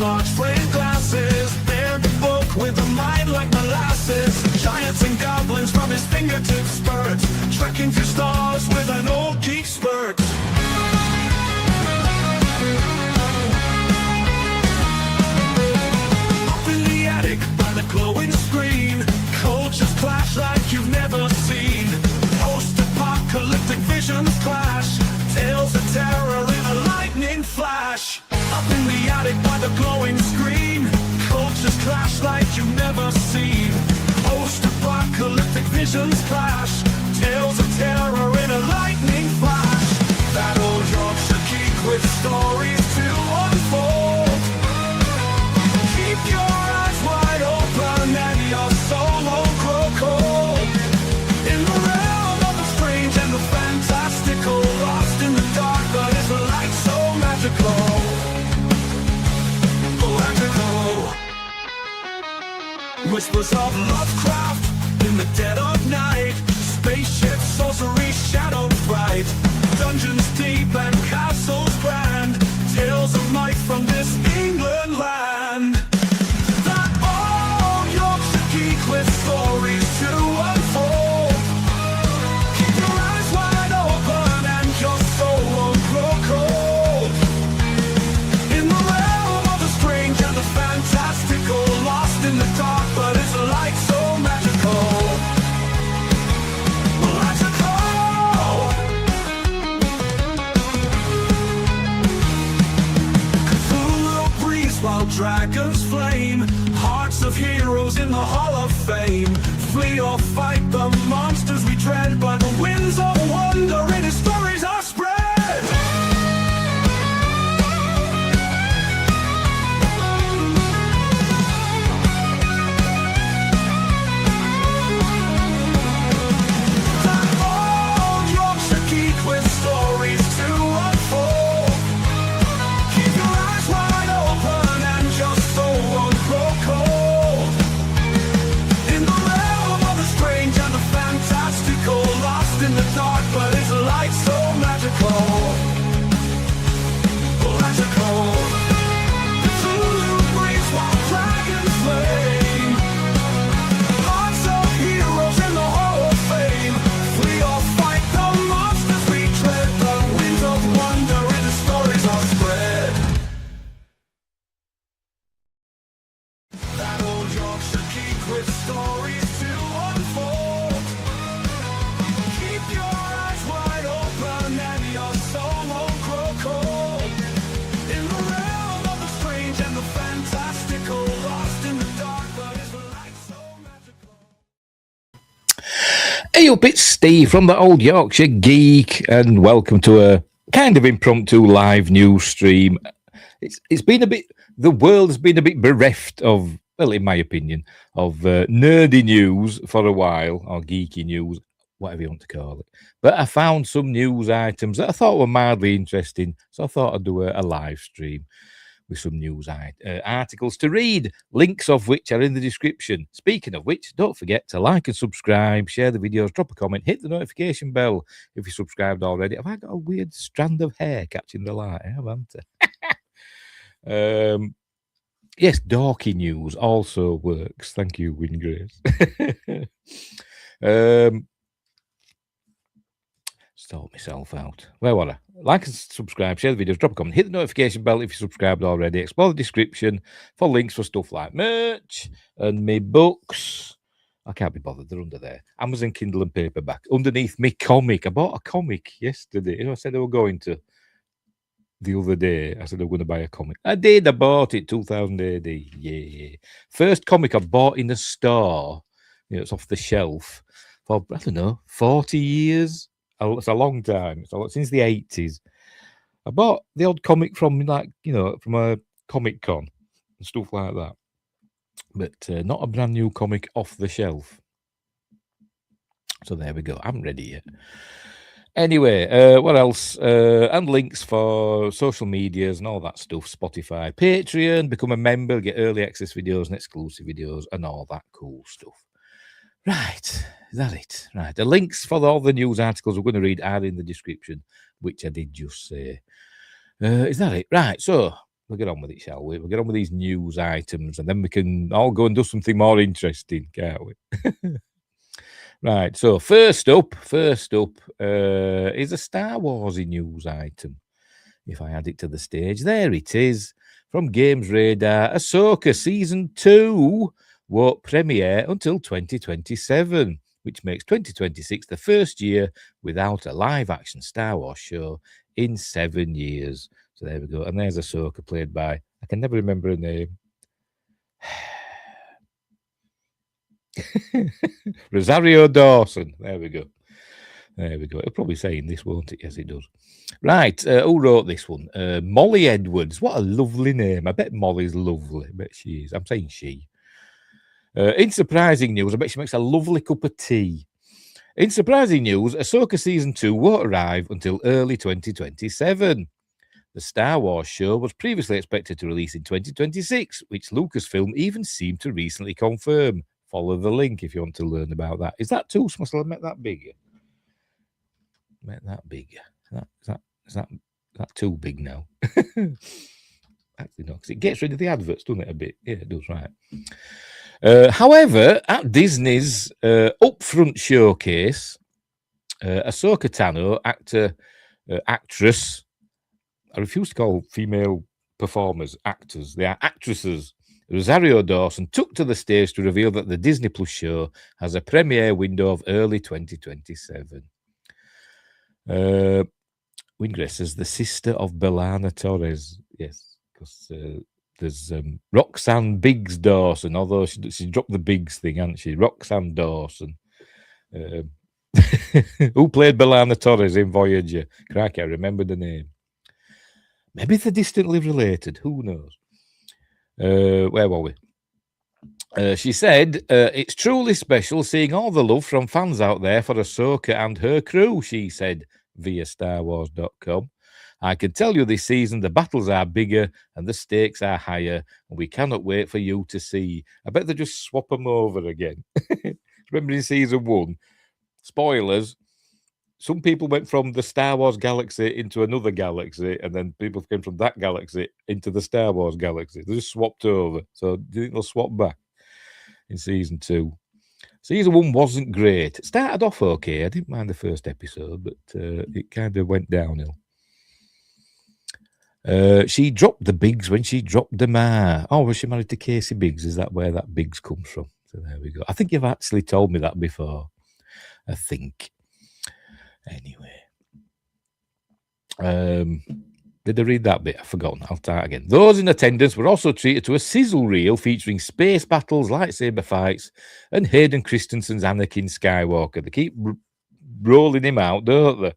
large framed glasses. They're the book with a mind like molasses. Giants and goblins from his fingertips spurt, trekking through stars with an old geek spurt. Up in the attic by the glowing screen, cultures clash like you've never seen. Post-apocalyptic visions clash, tales of terror in a lightning flash. Up in the attic by the glowing screen, cultures clash like you've never seen. Post-apocalyptic visions clash, tales of terror in a lightning flash. That old Yorkshire geek with stories to unfold. Keep your eyes wide open and your soul won't grow cold. In the realm of the strange and the fantastical, lost in the dark, but it's a light so magical. Whispers of Lovecraft in the dead of night. Spaceships, sorcery, shadow fright. Dungeons deep and castles grand. Tales of might from this England land. That old Yorkshire geek with stories to unfold. Keep your eyes wide open and your soul won't grow cold. In the realm of the strange and the fantastical, lost in the dark, but it's a light so magical. Magical. Cthulhu breathes while dragons flame. Hearts of heroes in the Hall of Fame. Flee or fight the monsters we dread, but the winds of wonder in his stories are spread. Hey up, it's Steve from the Old Yorkshire Geek, and welcome to a kind of impromptu live news stream. It's been a bit, the world has been a bit bereft of, well, in my opinion, of nerdy news for a while, or geeky news, whatever you want to call it. But I found some news items that I thought were mildly interesting, so I thought I'd do a live stream with some news articles to read, links of which are in the description. Speaking of which, don't forget to like and subscribe, share the videos, drop a comment, hit the notification bell if you're subscribed already. Have I got a weird strand of hair catching the light? I haven't. Yes, dorky news also works. Thank you, Wingrace. Sort myself out. Where were I? Like and subscribe, share the videos, drop a comment, hit the notification bell if you're subscribed already. Explore the description for links for stuff like merch and me books. I can't be bothered, they're under there. Amazon Kindle and paperback. Underneath me comic. I bought a comic yesterday. I said I was going to the other day. I said I'm going to buy a comic. I did. I bought it, 2000 AD. Yeah. First comic I bought in a store. You know, it's off the shelf for, I don't know, 40 years. It's a long time. So since the 80s. I bought the odd comic from, like, you know, from a Comic Con and stuff like that. But not a brand new comic off the shelf. So there we go. I'm ready yet. Anyway, what else? And links for social medias and all that stuff. Spotify, Patreon, become a member, get early access videos and exclusive videos and all that cool stuff. Right, is that it? Right, the links for all the news articles we're going to read are in the description, which I did just say. Is that it? Right, so we'll get on with it, shall we? We'll get on with these news items, and then we can all go and do something more interesting, can't we? Right. So first up, is a Star Warsy news item. If I add it to the stage, there it is. From Games Radar, Ahsoka Season 2 won't premiere until 2027, which makes 2026 the first year without a live-action Star Wars show in 7 years. So there we go. And there's Ahsoka, played by, I can never remember her name. Rosario Dawson. There we go. There we go. It'll probably say in this, won't it? Yes, it does. Right. Who wrote this one? Molly Edwards. What a lovely name. I bet Molly's lovely. I bet she is. I'm saying she. In surprising news, I bet she makes a lovely cup of tea. In surprising news, Ahsoka Season 2 won't arrive until early 2027. The Star Wars show was previously expected to release in 2026, which Lucasfilm even seemed to recently confirm. Follow the link if you want to learn about that. Is that too small? Shall I make that bigger? Make that bigger. Is that too big now? Actually, no, because it gets rid of the adverts, doesn't it, a bit? Yeah, it does, right. However, at Disney's upfront showcase, Ahsoka Tano, actress, I refuse to call female performers actors, they are actresses, Rosario Dawson, took to the stage to reveal that the Disney Plus show has a premiere window of early 2027. Wingress says the sister of Belana Torres. Yes, because there's Roxanne Biggs Dawson, although she dropped the Biggs thing, hasn't she? Roxanne Dawson. Who played Belana Torres in Voyager? Crikey, I remember the name. Maybe they're distantly related. Who knows? Where were we? She said, it's truly special seeing all the love from fans out there for Ahsoka and her crew, she said via StarWars.com. I can tell you this season the battles are bigger and the stakes are higher, and we cannot wait for you to see. I bet they just swap them over again. Remember in Season 1, spoilers, some people went from the Star Wars galaxy into another galaxy, and then people came from that galaxy into the Star Wars galaxy. They just swapped over. So do you think they'll swap back in Season 2? Season 1 wasn't great. It started off okay. I didn't mind the first episode, but it kind of went downhill. She dropped the Biggs when she dropped the Ma. Oh, was she married to Casey Biggs? Is that where that Biggs comes from? So there we go. I think you've actually told me that before. I think. Anyway. Did I read that bit? I've forgotten. I'll start again. Those in attendance were also treated to a sizzle reel featuring space battles, lightsaber fights, and Hayden Christensen's Anakin Skywalker. They keep rolling him out, don't they?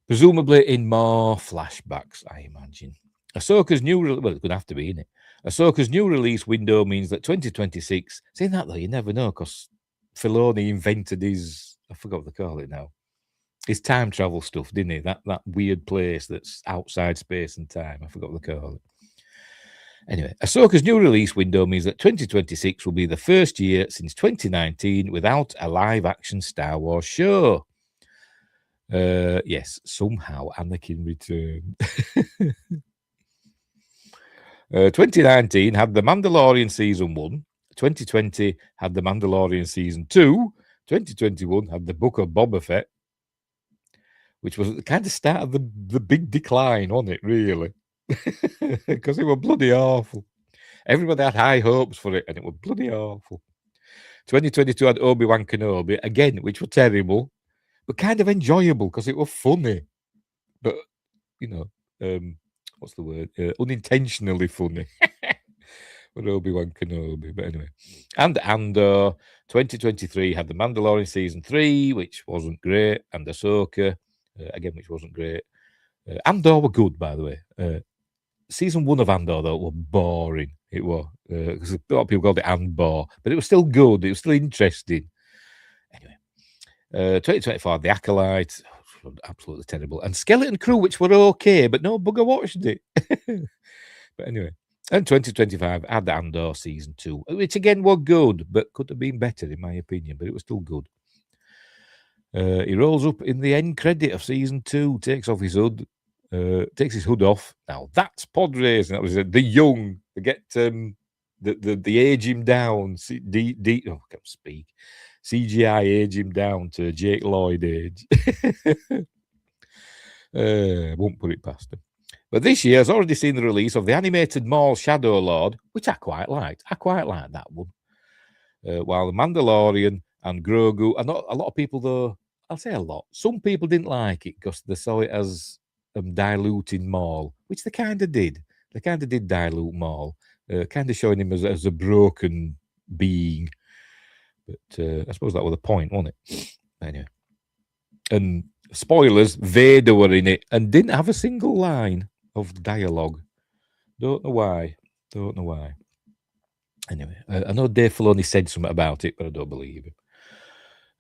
Presumably in more flashbacks, I imagine. Ahsoka's new... Well, it's going to have to be, isn't it? Ahsoka's new release window means that 2026... Saying that, though, you never know, because Filoni invented his... I forgot what they call it now. His time travel stuff, didn't he? That weird place that's outside space and time. I forgot what they call it. Anyway, Ahsoka's new release window means that 2026 will be the first year since 2019 without a live-action Star Wars show. Yes, somehow Anakin returned. 2019 had The Mandalorian Season 1. 2020 had The Mandalorian Season 2. 2021 had The Book of Boba Fett, which was the kind of start of the big decline, wasn't it, really? Because it was bloody awful. Everybody had high hopes for it, and it was bloody awful. 2022 had Obi-Wan Kenobi, again, which was terrible, but kind of enjoyable because it was funny. But, you know, what's the word? Unintentionally funny. With Obi-Wan Kenobi. But anyway. And Andor, 2023 had The Mandalorian Season 3, which wasn't great, and Ahsoka, again, which wasn't great. Andor were good, by the way. Season 1 of Andor, though, was boring. It was. Because a lot of people called it Andor, but it was still good. It was still interesting. Anyway. 2024, The Acolyte, absolutely terrible. And Skeleton Crew, which were okay, but no bugger watched it. But anyway. And 2025 had Andor Season 2, which again was good, but could have been better, in my opinion, but it was still good. He rolls up in the end credit of Season 2, takes off his hood, takes his hood off. Now that's pod racing. That was the young. They get the age him down. I can't speak. CGI age him down to Jake Lloyd age. Won't put it past him. But this year has already seen the release of the animated Maul Shadow Lord, which I quite liked. I quite liked that one. While the Mandalorian and Grogu, and not a lot of people though. I'll say a lot. Some people didn't like it because they saw it as diluting Maul, which they kind of did. They kind of did dilute Maul, kind of showing him as a broken being. But I suppose that was the point, wasn't it? Anyway. And spoilers, Vader were in it and didn't have a single line of dialogue. Don't know why. Anyway, I know Dave Filoni said something about it, but I don't believe him.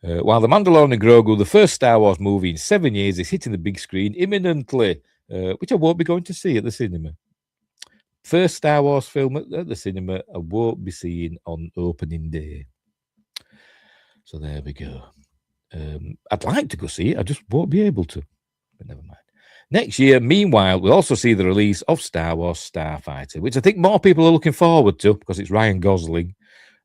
While The Mandalorian and Grogu, the first Star Wars movie in 7 years, is hitting the big screen imminently, which I won't be going to see at the cinema. First Star Wars film at the cinema, I won't be seeing on opening day. So there we go. I'd like to go see it, I just won't be able to. But never mind. Next year, meanwhile, we'll also see the release of Star Wars Starfighter, which I think more people are looking forward to because it's Ryan Gosling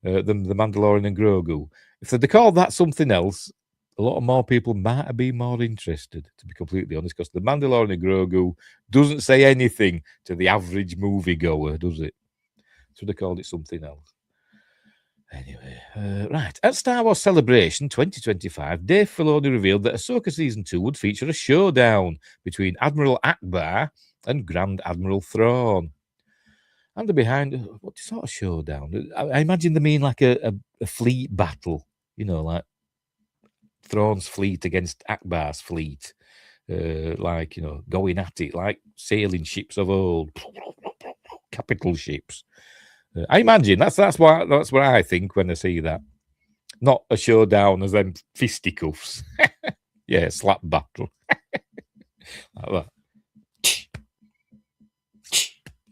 than The Mandalorian and Grogu. If they'd called that something else, a lot of more people might have been more interested, to be completely honest, because The Mandalorian and Grogu doesn't say anything to the average moviegoer, does it? Should have called it something else. Anyway, right. At Star Wars Celebration 2025, Dave Filoni revealed that Ahsoka Season 2 would feature a showdown between Admiral Akbar and Grand Admiral Thrawn. And the behind, what sort of showdown? I imagine they mean like a fleet battle, like Thrawn's fleet against Akbar's fleet, like, going at it, like sailing ships of old, capital ships. I imagine that's what I think when I see that. Not a showdown as them fisticuffs. Yeah, slap battle. Like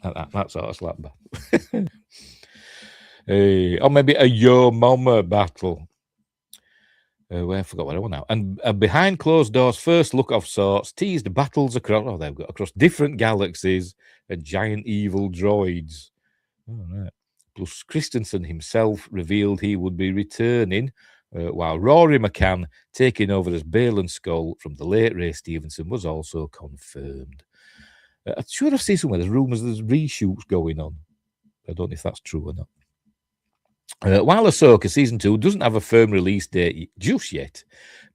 that. That sort of slap battle. Or maybe a Yo Mama battle. I forgot what I want now. And a behind closed doors first look of sorts teased battles across different galaxies and giant evil droids. Oh, right. Plus, Christensen himself revealed he would be returning, while Rory McCann, taking over as Balin Skull from the late Ray Stevenson, was also confirmed. I'm sure I've seen somewhere there's rumours there's reshoots going on. I don't know if that's true or not. While Ahsoka Season 2 doesn't have a firm release date just yet,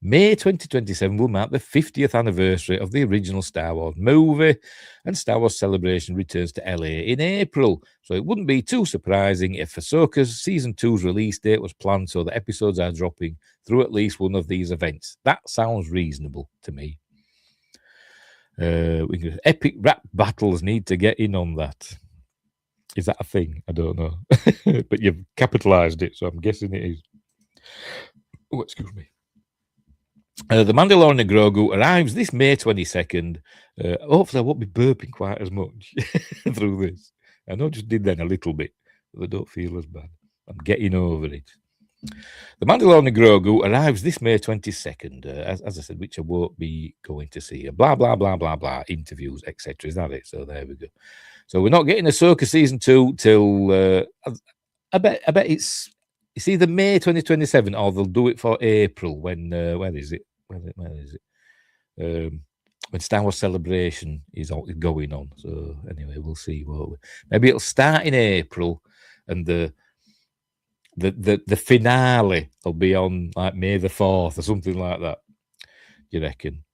May 2027 will mark the 50th anniversary of the original Star Wars movie, and Star Wars Celebration returns to LA in April. So it wouldn't be too surprising if Ahsoka's Season 2's release date was planned so that episodes are dropping through at least one of these events. That sounds reasonable to me. Epic rap battles need to get in on that. Is that a thing? I don't know. But you've capitalized it, so I'm guessing it is. Oh, excuse me. The Mandalorian and Grogu arrives this May 22nd. Hopefully I won't be burping quite as much through this. I know I just did then a little bit, but I don't feel as bad. I'm getting over it. The Mandalorian and Grogu arrives this May 22nd, as I said, which I won't be going to see. Blah, blah, blah, blah, blah, interviews, etc. Is that it? So there we go. So we're not getting Ahsoka Season 2 till, I bet it's either May 2027 or they'll do it for April when, where is it? When Star Wars Celebration is going on. So anyway, we'll see. Maybe it'll start in April and the finale will be on like May the 4th or something like that. Do you reckon?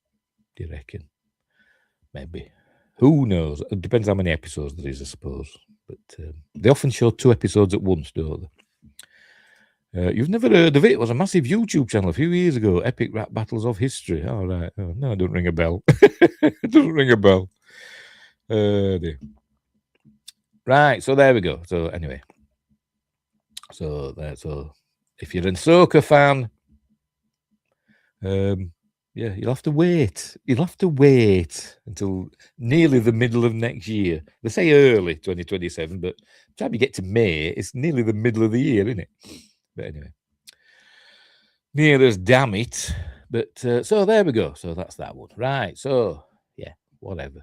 Maybe. Who knows? It depends how many episodes there is, I suppose. But they often show 2 episodes at once, don't they? You've never heard of it? It was a massive YouTube channel a few years ago. Epic Rap Battles of History. All right. Oh, no, it doesn't ring a bell. It doesn't ring a bell. Dear. Right. So there we go. So anyway. So if you're an Ahsoka fan, yeah, you'll have to wait. You'll have to wait until nearly the middle of next year. They say early 2027, but by the time you get to May, it's nearly the middle of the year, isn't it? But anyway, near as damn it. But so there we go. So that's that one. Right. So yeah, whatever.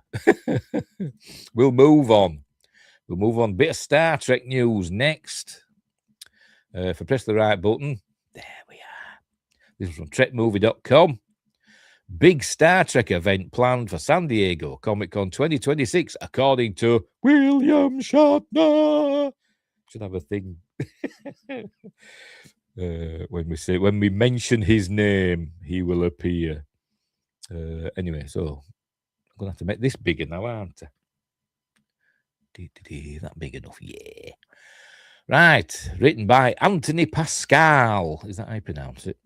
We'll move on. We'll move on. Bit of Star Trek news next. If I press the right button, there we are. This is from trekmovie.com. Big Star Trek event planned for San Diego Comic-Con 2026, according to William Shatner. Should have a thing. When we mention his name, he will appear. Anyway, so I'm gonna have to make this bigger now, aren't I? That big enough, yeah. Right, written by Anthony Pascal. Is that how you pronounce it?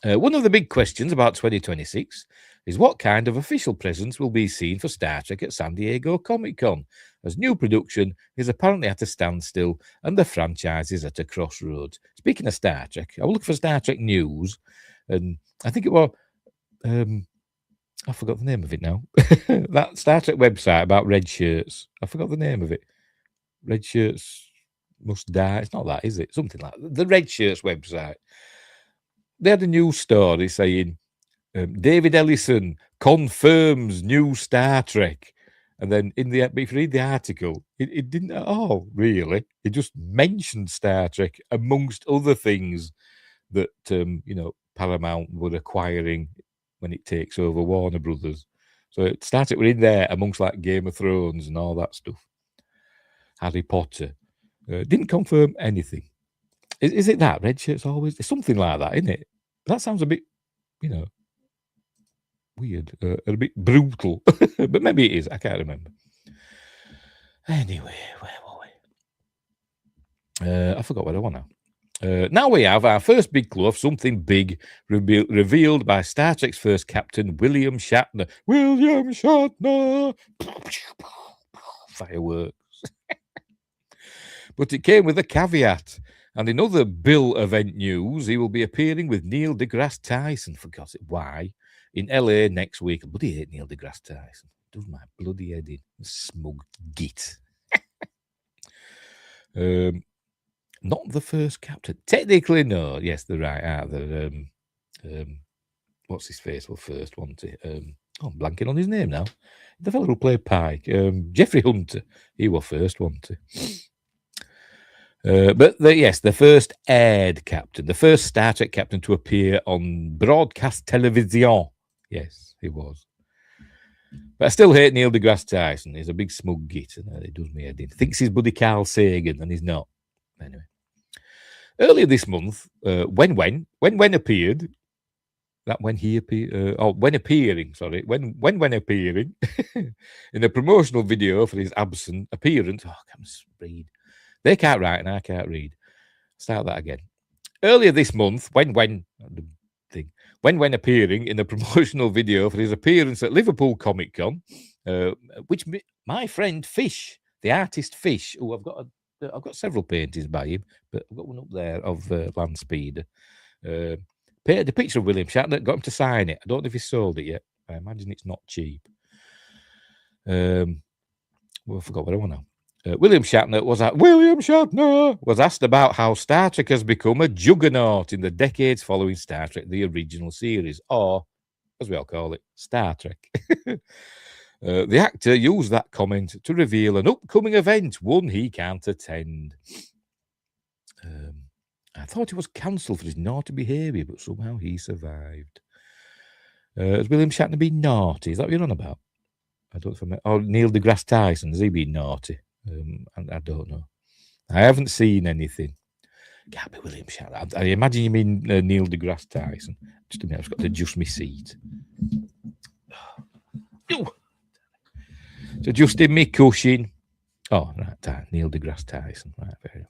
One of the big questions about 2026 is what kind of official presence will be seen for Star Trek at San Diego Comic-Con, as new production is apparently at a standstill and the franchise is at a crossroads. Speaking of Star Trek, I was looking for Star Trek news, and I think it was, I forgot the name of it now. That Star Trek website about red shirts. I forgot the name of it. Red shirts must die. It's not that, is it? Something like that. The red shirts website. They had a news story saying David Ellison confirms new Star Trek. And then if you read the article, it didn't at all, really. It just mentioned Star Trek amongst other things that, Paramount were acquiring when it takes over Warner Brothers. So Star Trek were in there amongst like Game of Thrones and all that stuff. Harry Potter. Didn't confirm anything. Is it that? Red shirts always? It's something like that, isn't it? That sounds a bit, weird, a bit brutal. But maybe it is. I can't remember. Anyway, where were we? I forgot what I want now. Now we have our first big clue of something big revealed by Star Trek's first captain, William Shatner. William Shatner! Fireworks. But it came with a caveat. And in other Bill event news, he will be appearing with Neil deGrasse Tyson. Forgot it. Why? In LA next week. I bloody hate Neil deGrasse Tyson. Does my bloody head in. Smug git. Not the first captain. Technically, no. Yes, they're right. What's his face? Well, first, wasn't he? I'm blanking on his name now. The fellow who played Pike. Jeffrey Hunter. He was first, wasn't he? But the first aired captain, the first Star Trek captain to appear on broadcast television. Yes, he was. But I still hate Neil deGrasse Tyson. He's a big smug git, and he does me head in. Thinks he's buddy Carl Sagan, and he's not. Anyway, earlier this month, when appeared, that when he appeared, when appearing in a promotional video for his absent appearance. Oh, I can't read. They can't write and I can't read. Start that again. Earlier this month, when appearing in a promotional video for his appearance at Liverpool Comic-Con, which my friend Fish, the artist Fish, who I've got several paintings by him, but I've got one up there of Land Speeder. Painted a picture of William Shatner, got him to sign it. I don't know if he sold it yet. I imagine it's not cheap. I forgot what I want now. William Shatner was asked about how Star Trek has become a juggernaut in the decades following Star Trek, the original series, or, as we all call it, Star Trek. The actor used that comment to reveal an upcoming event, one he can't attend. I thought he was cancelled for his naughty behaviour, but somehow he survived. Has William Shatner been naughty? Is that what you're on about? I don't know. Or Neil deGrasse Tyson, has he been naughty? I don't know. I haven't seen anything. Can't be William Shatner. I imagine you mean Neil deGrasse Tyson. Just a minute, I've got to adjust my seat. So adjusting me cushion. Oh, right, Neil deGrasse Tyson. Right, fair enough.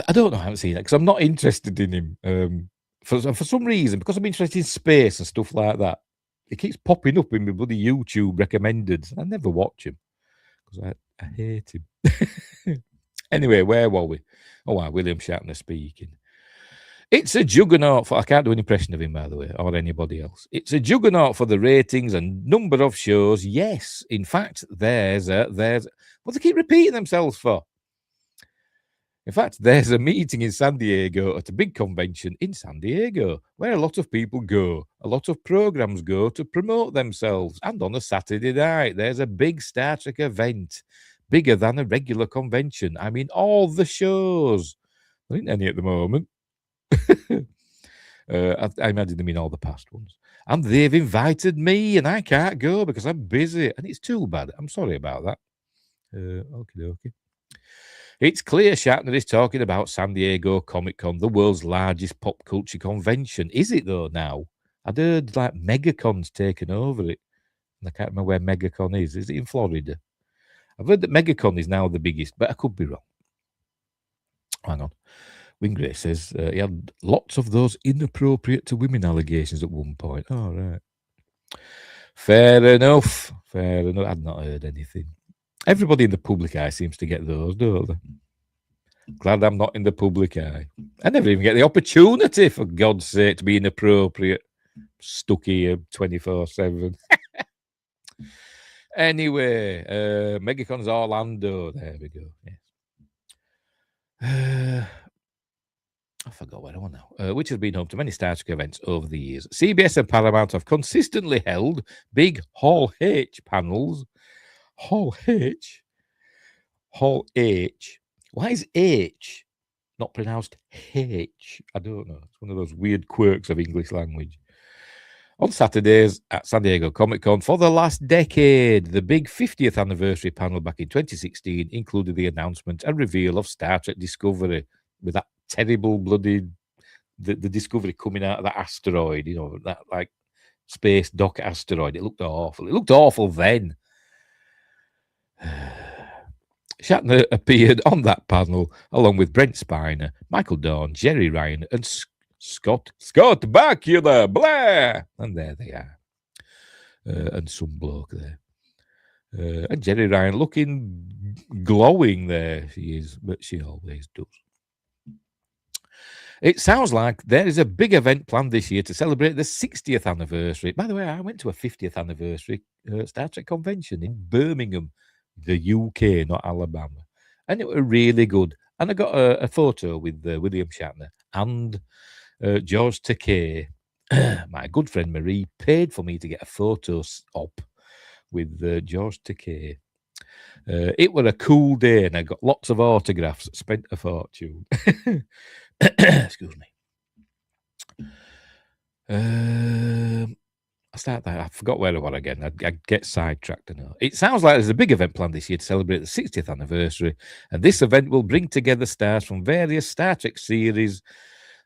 I don't know. I haven't seen that because I'm not interested in him. For some reason, because I'm interested in space and stuff like that. He keeps popping up in my bloody YouTube recommended. I never watch him because I hate him. Anyway, where were we? Oh, wow, William Shatner speaking. It's a juggernaut for... I can't do an impression of him, by the way, or anybody else. It's a juggernaut for the ratings and number of shows. Yes, in fact, there's... What do they keep repeating themselves for? In fact, there's a meeting in San Diego at a big convention in San Diego where a lot of people go. A lot of programs go to promote themselves. And on a Saturday night, there's a big Star Trek event, bigger than a regular convention. I mean, all the shows. There ain't any at the moment. I imagine they mean all the past ones. And they've invited me, and I can't go because I'm busy. And it's too bad. I'm sorry about that. Okay. It's clear Shatner is talking about San Diego Comic-Con, the world's largest pop culture convention. Is it, though, now? I'd heard, like, MegaCon's taken over it. And I can't remember where MegaCon is. Is it in Florida? I've heard that MegaCon is now the biggest, but I could be wrong. Hang on. Wingray says he had lots of those inappropriate to women allegations at one point. Oh, right. Fair enough. I'd not heard anything. Everybody in the public eye seems to get those, don't they? Glad I'm not in the public eye. I never even get the opportunity, for God's sake, to be inappropriate. Stuck here 24/7. Anyway, MegaCon's Orlando. There we go. Yes. I forgot where I want now. Which has been home to many Star Trek events over the years. CBS and Paramount have consistently held big Hall H panels. Hall H? Hall H? Why is H not pronounced H? I don't know. It's one of those weird quirks of English language. On Saturdays at San Diego Comic-Con for the last decade, the big 50th anniversary panel back in 2016 included the announcement and reveal of Star Trek Discovery, with that terrible bloody the Discovery coming out of that asteroid, that like space dock asteroid. It looked awful. It looked awful then. Shatner appeared on that panel along with Brent Spiner, Michael Dorn, Jerry Ryan, and Scott Bakula, Blair. And there they are. And some bloke there. And Jerry Ryan looking glowing there. She is, but she always does. It sounds like there is a big event planned this year to celebrate the 60th anniversary. By the way, I went to a 50th anniversary Star Trek convention in Birmingham, the UK, not Alabama. And it was really good. And I got a photo with William Shatner and George Takei. My good friend Marie paid for me to get a photo op with George Takei. It was a cool day, and I got lots of autographs, spent a fortune. Excuse me. I forgot where I was again. I'd get sidetracked. It sounds like there's a big event planned this year to celebrate the 60th anniversary, and this event will bring together stars from various Star Trek series.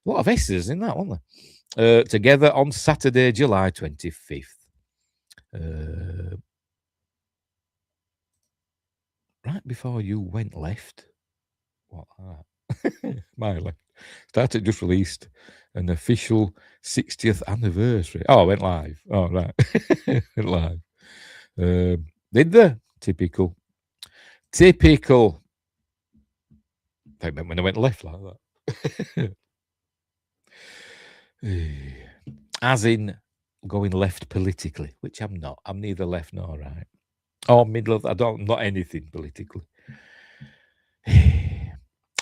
A lot of S's in that, wasn't there? Together on Saturday, July 25th. Right before you went left. What? My left. Star Trek just released an official 60th anniversary. Oh, it went live. Oh, right. Went live. Did they? Typical. I meant when I went left like that. As in going left politically, which I'm not. I'm neither left nor right. Or middle of, not anything politically.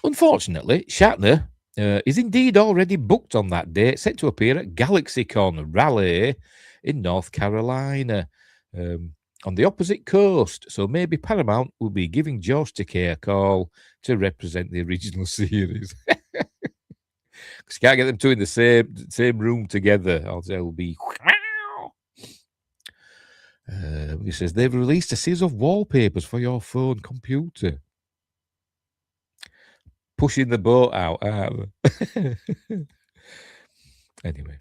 Unfortunately, Shatner is indeed already booked on that date, set to appear at GalaxyCon Raleigh in North Carolina, on the opposite coast. So maybe Paramount will be giving George Takei a call to represent the original series. Because you can't get them two in the same room together, or they'll be... he says, they've released a series of wallpapers for your phone computer. Pushing the boat out. Anyway.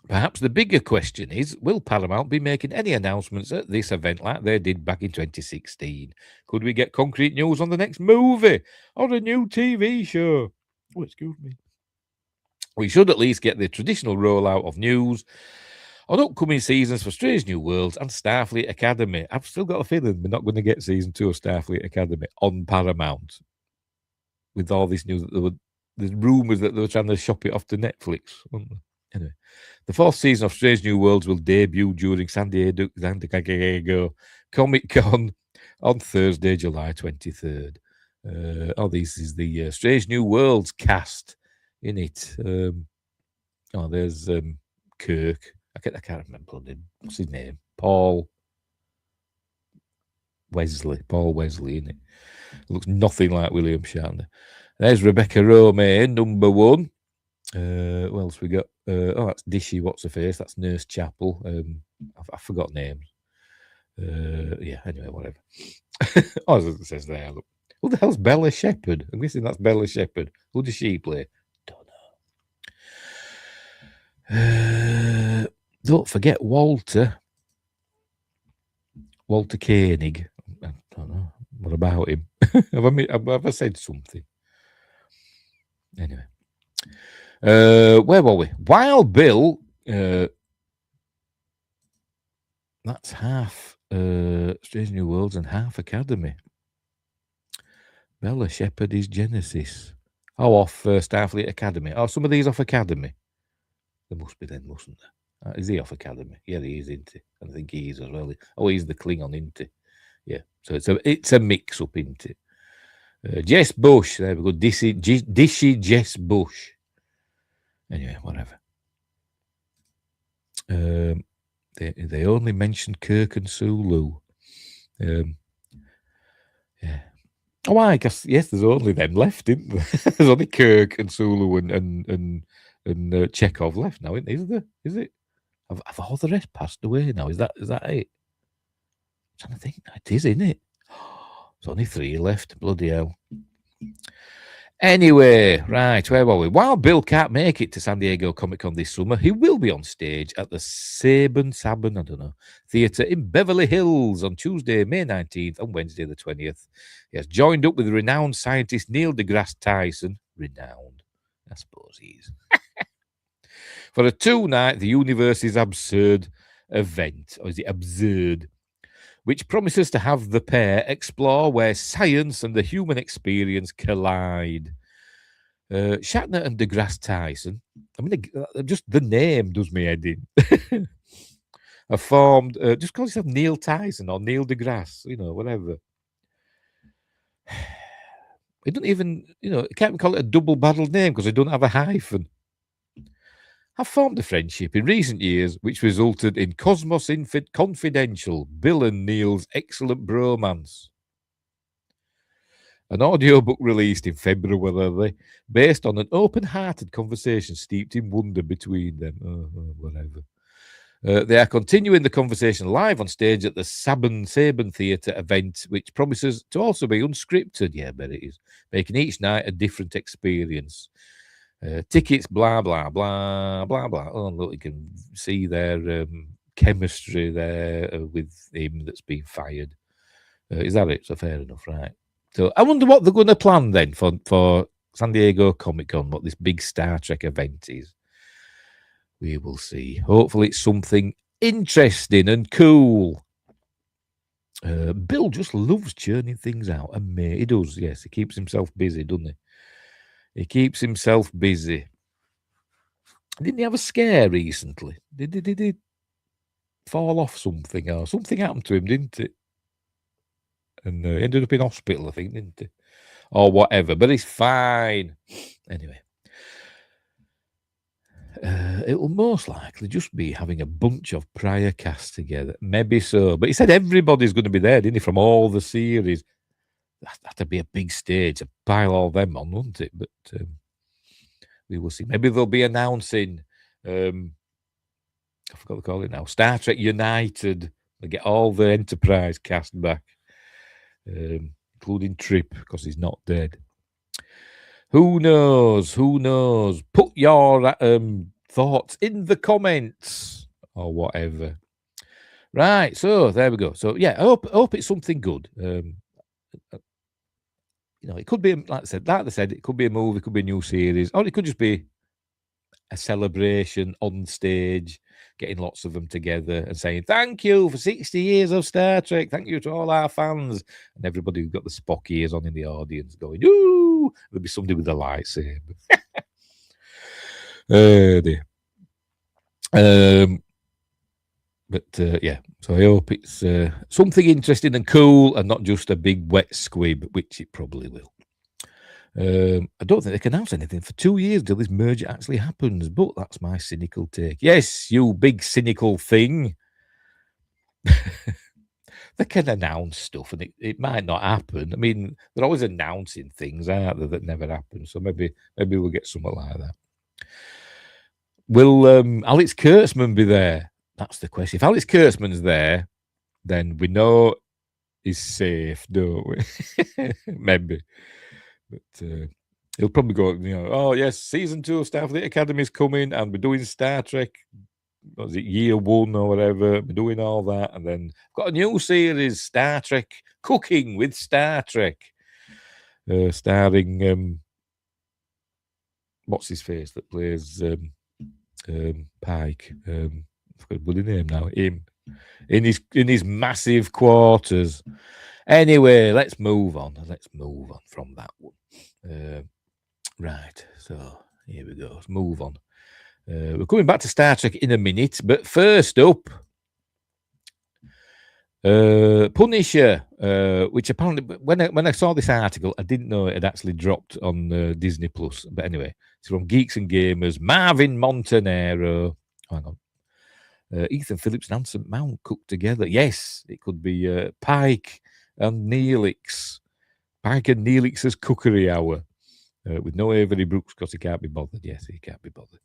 Perhaps the bigger question is, will Paramount be making any announcements at this event like they did back in 2016? Could we get concrete news on the next movie or a new TV show? Oh, excuse me. We should at least get the traditional rollout of news on upcoming seasons for Strange New Worlds and Starfleet Academy. I've still got a feeling we're not going to get season 2 of Starfleet Academy on Paramount. With all this news, there's rumours that they were trying to shop it off to Netflix. Anyway, the 4th season of Strange New Worlds will debut during San Diego Comic-Con on Thursday, July 23rd. This is the Strange New Worlds cast in it. There's Kirk. I can't remember what's his name. Paul Wesley, in it. Looks nothing like William Shatner. There's Rebecca Romijn, number 1. What else we got? That's Dishy. What's her face? That's Nurse Chapel. I forgot names. Anyway, whatever. As it says there, look. Who the hell's Bella Shepherd? I'm guessing that's Bella Shepherd. Who does she play? Don't know. Don't forget Walter Koenig. I don't know. What about him? have I said something? Anyway. Where were we? Wild Bill. That's half Strange New Worlds and half Academy. Bella Shepherd is Genesis. Off Starfleet Academy. Some of these off Academy. There must be then, mustn't there? Is he off Academy? Yeah, he is, isn't he? I think he is as well. He's the Klingon, isn't he? Yeah. So it's a mix up, isn't it? Jess Bush. There we go. Dishy Jess Bush. Anyway, whatever. They only mentioned Kirk and Sulu. Yeah. I guess yes. There's only them left, isn't there? There's only Kirk and Sulu and Chekhov left now, isn't there? Is it? Have all the rest passed away now? Is that it? I'm trying to think. It is, isn't it? There's only 3 left. Bloody hell. Anyway, right, where were we? While Bill can't make it to San Diego Comic-Con this summer, he will be on stage at the Saban, I don't know, Theatre in Beverly Hills on Tuesday, May 19th and Wednesday the 20th. He has joined up with renowned scientist Neil deGrasse Tyson, renowned, I suppose he is, for a 2-night The Universe is Absurd event, or is it absurd, which promises to have the pair explore where science and the human experience collide. Shatner and deGrasse Tyson, I mean, just the name does me head in, have formed, just call yourself Neil Tyson or Neil deGrasse, whatever. It doesn't even, you can't even call it a double-barreled name because they don't have a hyphen. Have formed a friendship in recent years, which resulted in Cosmos Confidential, Bill and Neil's excellent bromance. An audiobook released in February, based on an open-hearted conversation steeped in wonder between them. Whatever. They are continuing the conversation live on stage at the Saban Theatre event, which promises to also be unscripted. Yeah, I bet it is. Making each night a different experience. Tickets, blah, blah, blah, blah, blah. Oh, look, you can see their chemistry there with him that's been fired. Is that it? So fair enough, right? So I wonder what they're going to plan then for San Diego Comic-Con, what this big Star Trek event is. We will see. Hopefully it's something interesting and cool. Bill just loves churning things out. And he does, yes. He keeps himself busy, doesn't he? He keeps himself busy. Didn't he have a scare recently? Did he fall off something or something happened to him, didn't it? And he ended up in hospital, I think, didn't he? Or whatever. But he's fine. Anyway. It will most likely just be having a bunch of prior casts together. Maybe so. But he said everybody's going to be there, didn't he, from all the series. That'd be a big stage to pile all them on, wouldn't it? But we will see. Maybe they'll be announcing, I forgot to call it now, Star Trek United. They get all the Enterprise cast back, including Trip, because he's not dead. Who knows? Put your thoughts in the comments or whatever. Right, so there we go. So yeah, I hope it's something good. It could be, like I said, it could be a movie, it could be a new series, or it could just be a celebration on stage, getting lots of them together and saying, thank you for 60 years of Star Trek. Thank you to all our fans. And everybody who got the Spock ears on in the audience going, ooh, there'll be somebody with a lightsaber. Dear. But yeah, so I hope it's something interesting and cool and not just a big wet squib, which it probably will. I don't think they can announce anything for 2 years till this merger actually happens, but that's my cynical take. Yes, you big cynical thing. They can announce stuff and it might not happen. I mean, they're always announcing things, aren't they, that never happen. So maybe we'll get something like that. Will Alex Kurtzman be there? That's the question. If Alex Kurtzman's there, then we know he's safe, don't we? Maybe. But he'll probably go, oh, yes, season 2 of Starfleet Academy is coming and we're doing Star Trek, was it year 1 or whatever, we're doing all that. And then got a new series, Star Trek Cooking with Star Trek, starring, what's his face that plays Pike? I've got a bloody name now. Him. In his massive quarters. Anyway, let's move on. Let's move on from that one. Right, so here we go. Let's move on. We're coming back to Star Trek in a minute, but first up, Punisher, which apparently, when I saw this article, I didn't know it had actually dropped on Disney Plus. But anyway, it's from Geeks and Gamers. Marvin Montanaro. Hang on. Ethan Phillips and Anson Mount cooked together. Yes, it could be Pike and Neelix. Pike and Neelix's cookery hour. With no Avery Brooks because he can't be bothered. Yes, he can't be bothered.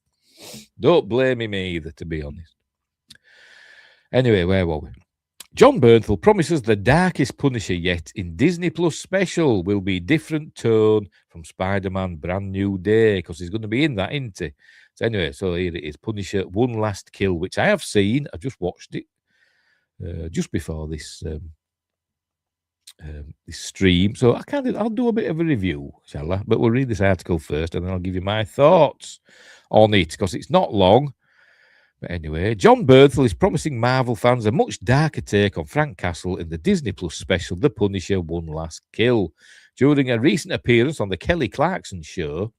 Don't blame him either, to be honest. Anyway, where were we? John Bernthal promises the darkest Punisher yet in Disney Plus special will be different tone from Spider-Man Brand New Day, because he's going to be in that, isn't he? So anyway, so here it is, Punisher One Last Kill, which I have seen. I just watched it just before this this stream. So I'll do a bit of a review, shall I? But we'll read this article first, and then I'll give you my thoughts on it, because it's not long. But anyway, John Bernthal is promising Marvel fans a much darker take on Frank Castle in the Disney Plus special, The Punisher One Last Kill. During a recent appearance on the Kelly Clarkson show,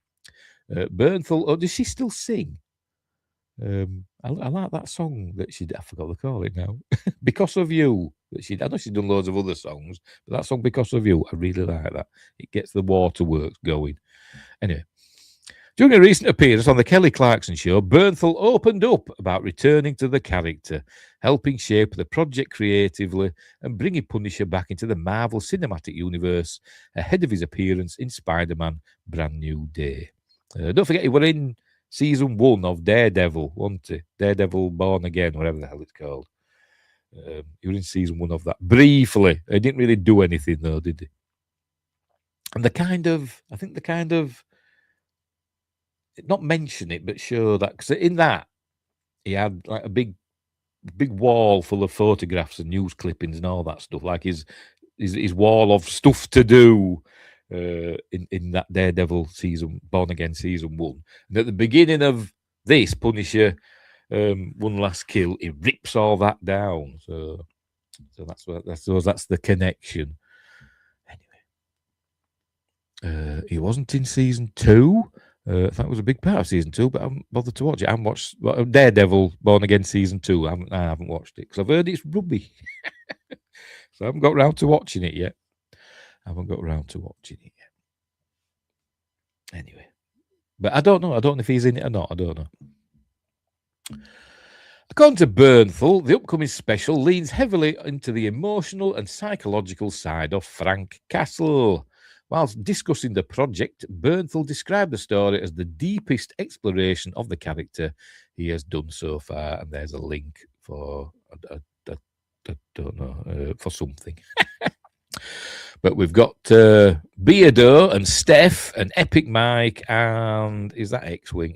Bernthal, does she still sing? I like that song that she did. I forgot to call it now. Because of You. I know she's done loads of other songs, but that song, Because of You, I really like that. It gets the waterworks going. Anyway, during a recent appearance on the Kelly Clarkson show, Bernthal opened up about returning to the character, helping shape the project creatively and bringing Punisher back into the Marvel Cinematic Universe ahead of his appearance in Spider-Man Brand New Day. Don't forget, he was in season 1 of Daredevil, wasn't he? Daredevil Born Again, whatever the hell it's called. He was in season 1 of that. Briefly. He didn't really do anything, though, did he? And I think not mention it, but show that, because in that he had like a big wall full of photographs and news clippings and all that stuff, like his wall of stuff to do in that Daredevil season, Born Again season 1. And at the beginning of this Punisher One Last Kill, he rips all that down. So that's the connection. Anyway, he wasn't in season 2. That was a big part of season 2, but I haven't bothered to watch it. I haven't watched Daredevil Born Again season 2. I haven't watched it because I've heard it's rubbish. So I haven't got round to watching it yet. Anyway, but I don't know. I don't know if he's in it or not. I don't know. According to Bernthal, the upcoming special leans heavily into the emotional and psychological side of Frank Castle. Whilst discussing the project, Bernthal described the story as the deepest exploration of the character he has done so far. And there's a link for, I don't know, for something. But we've got Beardo and Steph and Epic Mike, and is that X-Wing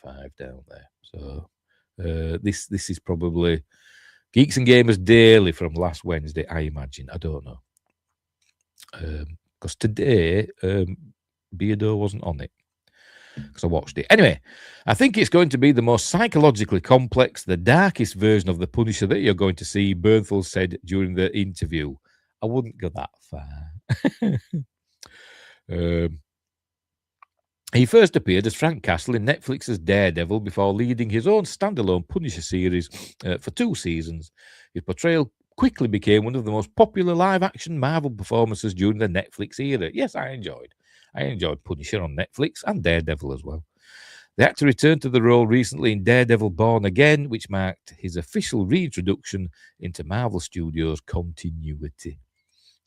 5 down there? So this is probably Geeks and Gamers Daily from last Wednesday, I imagine. I don't know. Because today, Beardo wasn't on it, because I watched it. Anyway, I think it's going to be the most psychologically complex, the darkest version of the Punisher that you're going to see, Bernthal said during the interview. I wouldn't go that far. He first appeared as Frank Castle in Netflix's Daredevil before leading his own standalone Punisher series for 2 seasons. His portrayal quickly became one of the most popular live-action Marvel performances during the Netflix era. Yes, I enjoyed Punisher on Netflix and Daredevil as well. The actor returned to the role recently in Daredevil Born Again, which marked his official reintroduction into Marvel Studios' continuity.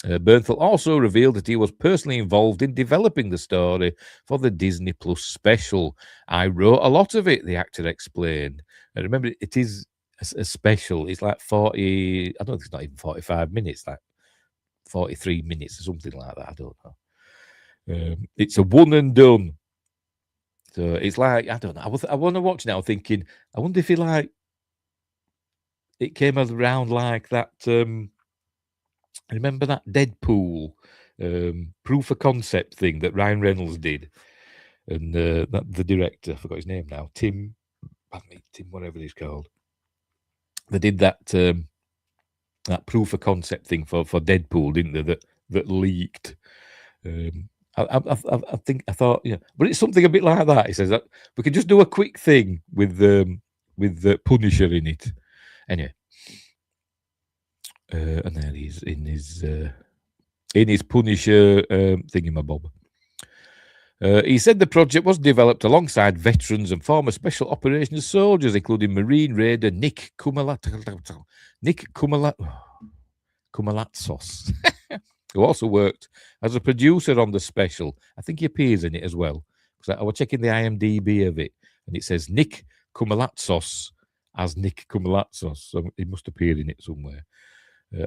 Bernthal also revealed that he was personally involved in developing the story for the Disney Plus special. I wrote a lot of it, the actor explained. And remember, it is a special. It's like 40, I don't think it's not even 45 minutes, like 43 minutes or something like that. I don't know. It's a one and done. So it's like, I don't know. I want to watch now thinking, I wonder if it came around like that. Remember that Deadpool proof of concept thing that Ryan Reynolds did, and the director, I forgot his name now, Tim, whatever he's called. They did that proof of concept thing for Deadpool, didn't they? That leaked. I thought, yeah, but it's something a bit like that. He says that we could just do a quick thing with the Punisher in it. Anyway. And there he is in his Punisher thingamabob. He said the project was developed alongside veterans and former special operations soldiers, including Marine Raider Nick Kumalatsos, who also worked as a producer on the special. I think he appears in it as well. Because I was checking the IMDb of it, and it says Nick Kumalatsos as Nick Kumalatsos, so he must appear in it somewhere.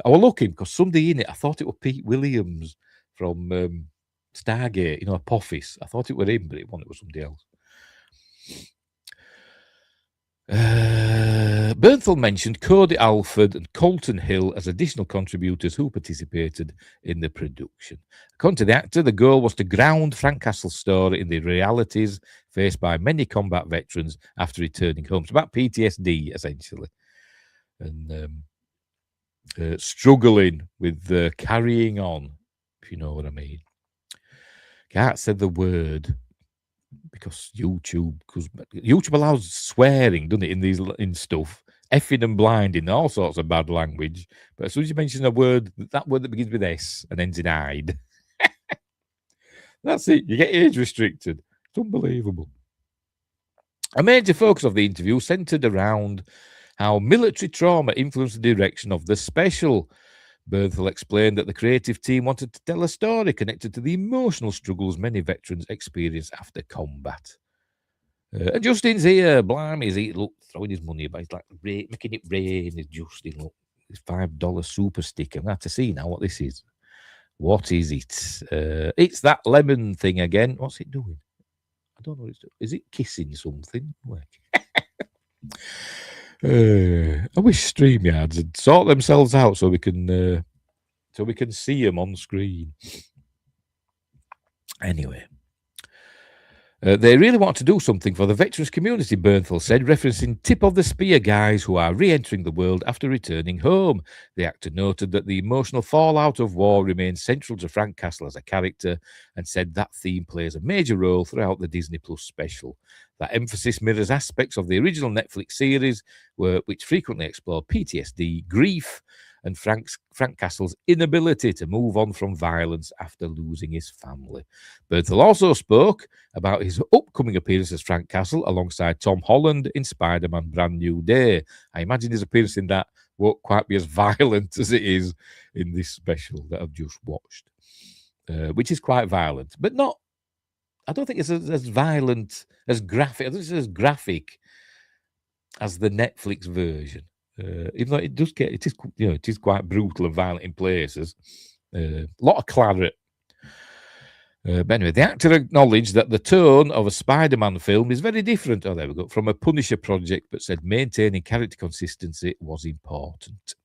I was looking because somebody in it, I thought it was Pete Williams from Stargate, Apophis. I thought it was him, but it was somebody else. Bernthal mentioned Cody Alford and Colton Hill as additional contributors who participated in the production. According to the actor, the goal was to ground Frank Castle's story in the realities faced by many combat veterans after returning home. It's about PTSD, essentially. And struggling with carrying on, if you know what I mean. Can't say the word because YouTube allows swearing, doesn't it, in stuff, effing and blinding, all sorts of bad language. But as soon as you mention that word that begins with S and ends in "ide," that's it. You get age restricted. It's unbelievable. A major focus of the interview centered around how military trauma influenced the direction of the special. Bernthal explained that the creative team wanted to tell a story connected to the emotional struggles many veterans experience after combat. And Justin's here, blimey, he's throwing his money about. He's like making it rain. Is Justin, look, his $5 super sticker. I'm going to have to see now what this is. What is it? It's that lemon thing again. What's it doing? I don't know what it's doing. Is it kissing something? I wish StreamYards would sort themselves out so we can see them on screen. Anyway, they really want to do something for the veterans community, Bernthal said, referencing tip of the spear guys who are re-entering the world after returning home. The actor noted that the emotional fallout of war remains central to Frank Castle as a character and said that theme plays a major role throughout the Disney Plus special. That emphasis mirrors aspects of the original Netflix series, which frequently explore PTSD, grief, and Frank Castle's inability to move on from violence after losing his family. Bernthal also spoke about his upcoming appearance as Frank Castle alongside Tom Holland in Spider-Man Brand New Day. I imagine his appearance in that won't quite be as violent as it is in this special that I've just watched, which is quite violent, but not. I don't think it's as violent, as graphic. I think it's as graphic as the Netflix version. Even though it is quite brutal and violent in places. A lot of claret. But anyway, the actor acknowledged that the tone of a Spider-Man film is very different. Oh, there we go. From a Punisher project, but said maintaining character consistency was important.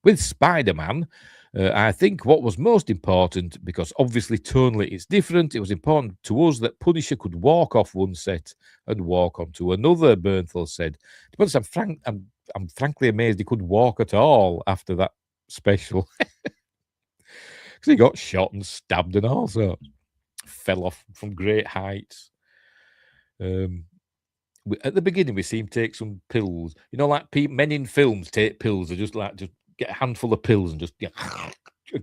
With Spider-Man, I think what was most important, because obviously tonally it's different, it was important to us that Punisher could walk off one set and walk onto another, Bernthal said. To be honest, I'm frankly amazed he could walk at all after that special. Because he got shot and stabbed and all sorts. Fell off from great heights. At the beginning, we see him take some pills. You know, like men in films take pills. They just get a handful of pills and just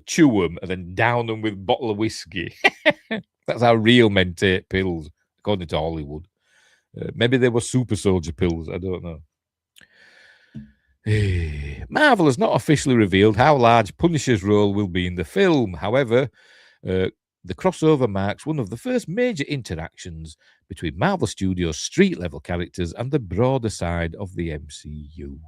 chew them and then down them with a bottle of whiskey. That's how real men take pills, according to Hollywood. Maybe they were super soldier pills. I don't know. Marvel has not officially revealed how large Punisher's role will be in the film. However, the crossover marks one of the first major interactions between Marvel Studios' street-level characters and the broader side of the MCU.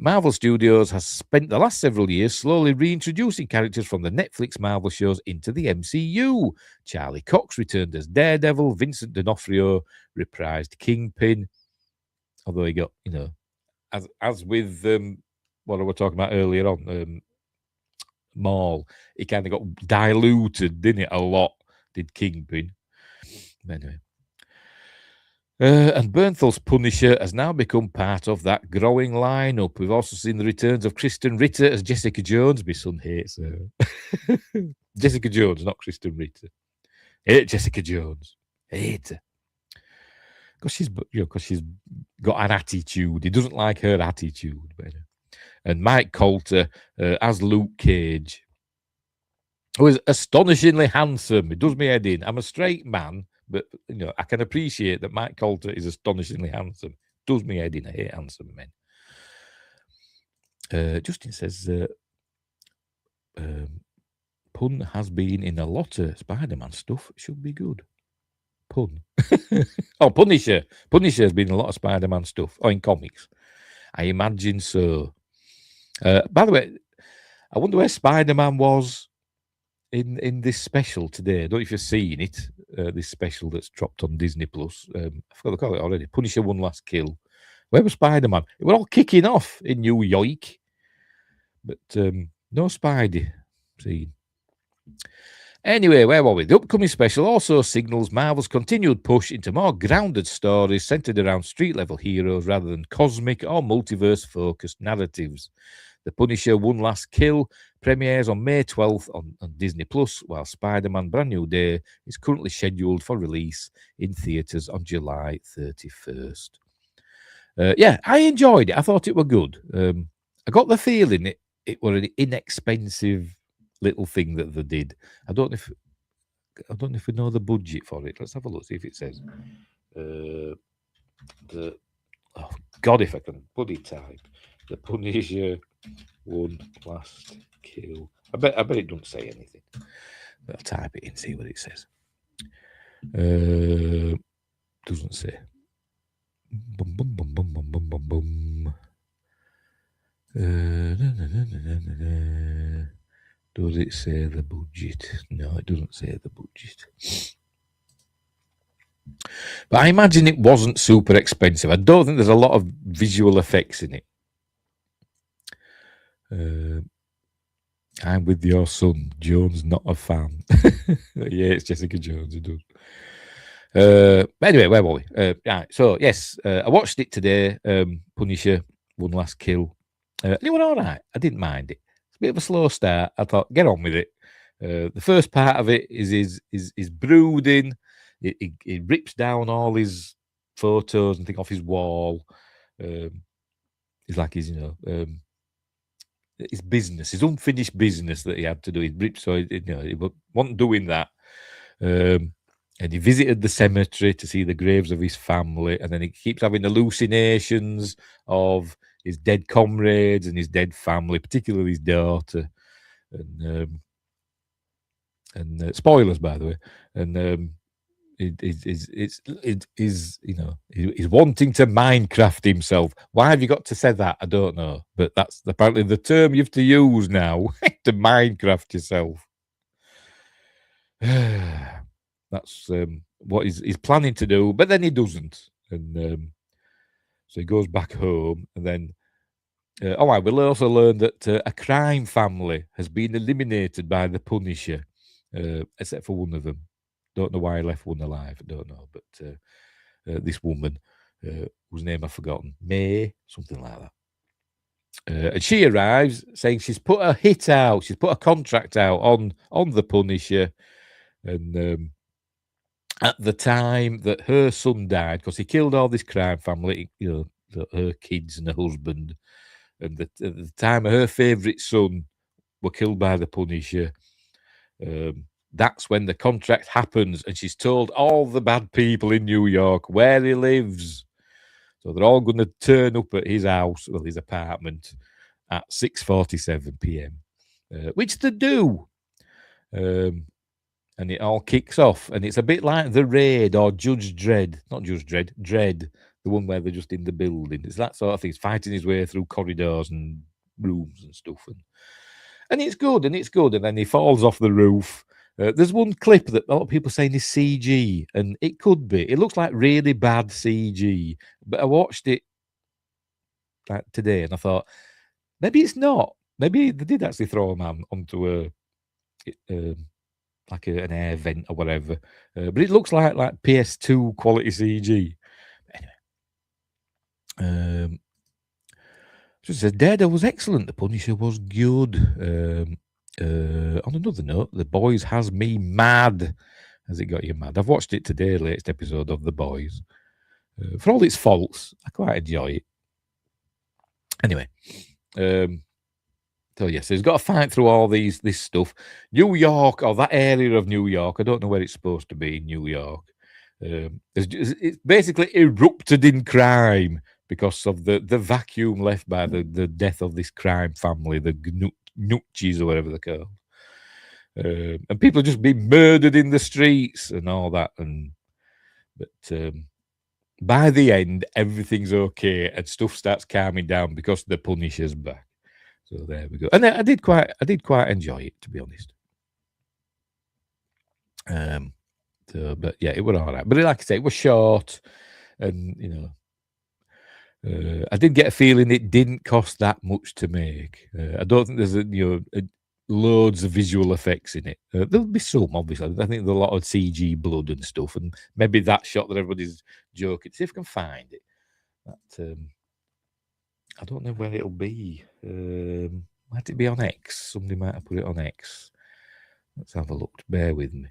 Marvel Studios has spent the last several years slowly reintroducing characters from the Netflix Marvel shows into the MCU. Charlie Cox returned as Daredevil, Vincent D'Onofrio reprised Kingpin, although he got, as with what I was talking about earlier on, Maul, he kind of got diluted, didn't it? A lot, did Kingpin. Anyway. And Bernthal's Punisher has now become part of that growing lineup. We've also seen the returns of Kristen Ritter as Jessica Jones. My son hates her. Jessica Jones, not Kristen Ritter. Hate Jessica Jones. Hate her. Because she's got an attitude. He doesn't like her attitude. And Mike Coulter as Luke Cage, who is astonishingly handsome. It does me head in. I'm a straight man, but I can appreciate that Mike Coulter is astonishingly handsome. Does me head in. I hate handsome men. Justin says, Pun has been in a lot of Spider-Man stuff. Should be good. Pun. Oh, Punisher. Punisher has been in a lot of Spider-Man stuff. Oh, in comics. I imagine so. By the way, I wonder where Spider-Man was in this special today. I don't know if you've seen it, this special that's dropped on Disney Plus. I forgot to call it already. Punisher One Last Kill. Where was Spider-Man? It was all kicking off in New York, but no Spidey seen. Anyway, where were we? The upcoming special also signals Marvel's continued push into more grounded stories centered around street-level heroes rather than cosmic or multiverse-focused narratives. The Punisher One Last Kill premieres on May 12th on Disney+, while Spider-Man Brand New Day is currently scheduled for release in theatres on July 31st. Yeah, I enjoyed it. I thought it were good. I got the feeling it were an inexpensive little thing that they did. I don't know if we know the budget for it. Let's have a look, see if it says. Oh God, if I can bloody type. The Punisher One Last Kill. I bet it don't say anything. I'll type it in, see what it says. Doesn't say. Bum, bum, bum, bum, bum, bum, bum, bum. Does it say the budget? No, it doesn't say the budget. But I imagine it wasn't super expensive. I don't think there's a lot of visual effects in it. I'm with your son. Jones not a fan. Yeah, it's Jessica Jones who does. Anyway, where were we? Right, so yes, I watched it today. Punisher One Last Kill. And it was all right. I didn't mind it. It's a bit of a slow start. I thought, get on with it. The first part of it is brooding. It rips down all his photos and things off his wall. It's like his, his business, his unfinished business that he had to do. He ripped, so he wasn't doing that. And he visited the cemetery to see the graves of his family, and then he keeps having hallucinations of his dead comrades and his dead family, particularly his daughter. And spoilers, by the way. And he's wanting to Minecraft himself. Why have you got to say that? I don't know, but that's apparently the term you have to use now to Minecraft yourself. That's what he's planning to do, but then he doesn't, and so he goes back home, and then we'll also learn that a crime family has been eliminated by the Punisher, except for one of them. Don't know why I left one alive. I don't know, but this woman, whose name I've forgotten, May, something like that. And she arrives saying she's put a hit out. She's put a contract out on the Punisher, and at the time that her son died, because he killed all this crime family, her kids and her husband, and at the time her favourite son were killed by the Punisher. That's when the contract happens, and she's told all the bad people in New York where he lives. So they're all going to turn up at his house, well, his apartment, at 6:47 p.m., which they do. And it all kicks off, and it's a bit like The Raid or Judge Dredd. Not Judge Dredd, Dredd, the one where they're just in the building. It's that sort of thing. He's fighting his way through corridors and rooms and stuff. And it's good, and it's good. And then he falls off the roof. There's one clip that a lot of people are saying is CG, and it could be. It looks like really bad CG, but I watched it like today, and I thought, maybe it's not. Maybe they did actually throw a man onto like an air vent or whatever. But it looks like PS2 quality CG. Anyway. So it says, Daredevil was excellent. The Punisher was good. On another note, The Boys has me mad. Has it got you mad? I've watched it today, latest episode of The Boys. For all its faults, I quite enjoy it. Anyway. So yes, he's got to fight through all this stuff. New York, or that area of New York, I don't know where it's supposed to be in New York. It's basically erupted in crime because of the vacuum left by the death of this crime family, the Gnutchis or whatever they're called. And people just being murdered in the streets and all that. But by the end, everything's okay and stuff starts calming down because the Punisher's back. So there we go. And I did quite enjoy it, to be honest. But yeah, it was all right. But like I say, it was short, and I did get a feeling it didn't cost that much to make. I don't think there's loads of visual effects in it. There'll be some, obviously. I think there's a lot of CG blood and stuff, and maybe that shot that everybody's joking. See if I can find it. I don't know where it'll be. Might it be on X? Somebody might have put it on X. Let's have a look. Bear with me.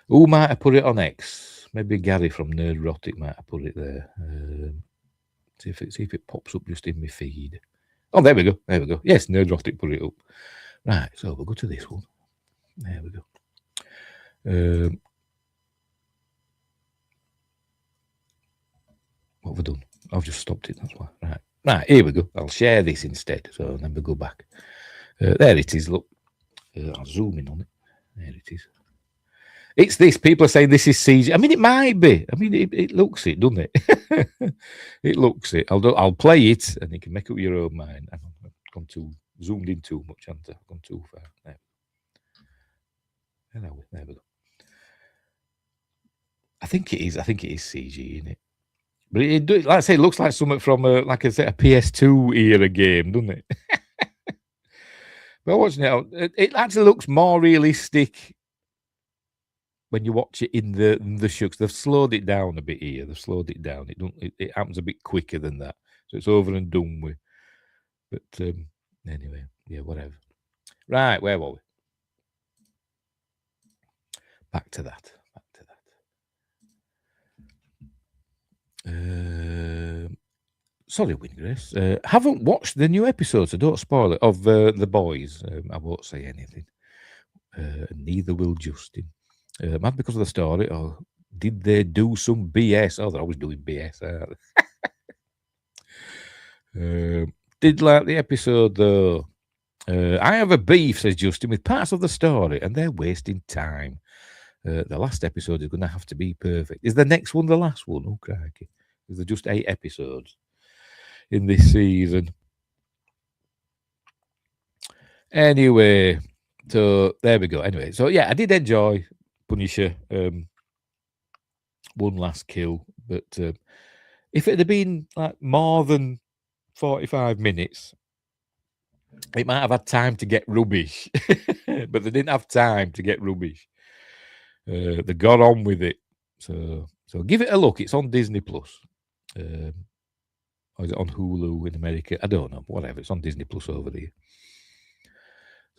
Who might have put it on X? Maybe Gary from Nerdrotic might have put it there. See if it pops up just in my feed. Oh, there we go. There we go. Yes, Nerdrotic put it up. Right, so we'll go to this one. There we go. What have I done? I've just stopped it, that's why. Right, here we go. I'll share this instead. So then we go back. There it is, look. I'll zoom in on it. There it is. It's this. People are saying this is CG. I mean, it might be. I mean, it looks it, doesn't it? It looks it. I'll play it, and you can make up your own mind. I've gone zoomed in too much, haven't I? I've gone too far. There we go. I think it is CG, isn't it? But like I say, it looks like something from like I said, a PS2 era game, doesn't it? But watching it, it actually looks more realistic when you watch it in the shucks. They've slowed it down a bit here. They've slowed it down. It happens a bit quicker than that, so it's over and done with. But anyway, yeah, whatever. Right, where were we? Back to that. Sorry, Wingrace. Haven't watched the new episode, so don't spoil it, of The Boys. I won't say anything. Neither will Justin. Mad because of the story, or did they do some BS? Oh, they're always doing BS, aren't they? Did like the episode, though. I have a beef, says Justin, with parts of the story, and they're wasting time. The last episode is going to have to be perfect. Is the next one the last one? Oh, crikey. Is there just 8 episodes in this season? Anyway, so there we go. Anyway, so yeah, I did enjoy Punisher. One last kill. But if it had been like more than 45 minutes, it might have had time to get rubbish. But they didn't have time to get rubbish. They got on with it. So give it a look. It's on Disney Plus. Or is it on Hulu in America? I don't know. Whatever. It's on Disney Plus over there.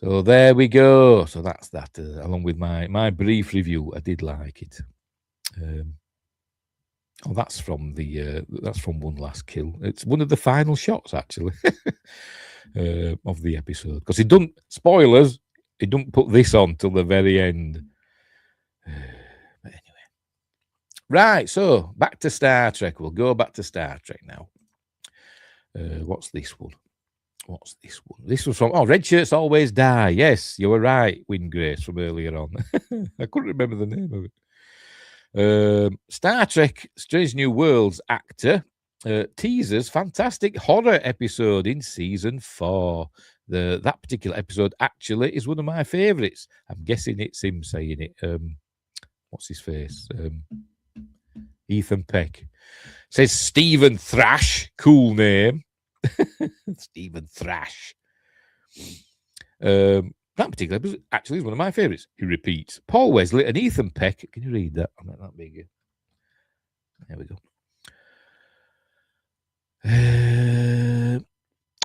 So there we go. So that's that. Along with my brief review, I did like it. Oh, that's from One Last Kill. It's one of the final shots, actually, of the episode. Because he don't, spoilers, he don't put this on till the very end. But anyway. Right, so back to Star Trek. We'll go back to Star Trek now. What's this one? This was from, Red Shirts Always Die. Yes, you were right, Win Grace, from earlier on. I couldn't remember the name of it. Star Trek Strange New Worlds actor teasers fantastic horror episode in season 4. That particular episode actually is one of my favourites. I'm guessing it's him saying it. What's his face? Ethan Peck. Says Stephen Thrash. Cool name. Stephen Thrash. That particular episode actually is one of my favourites. He repeats. Paul Wesley and Ethan Peck. Can you read that? I'll make that bigger. There we go.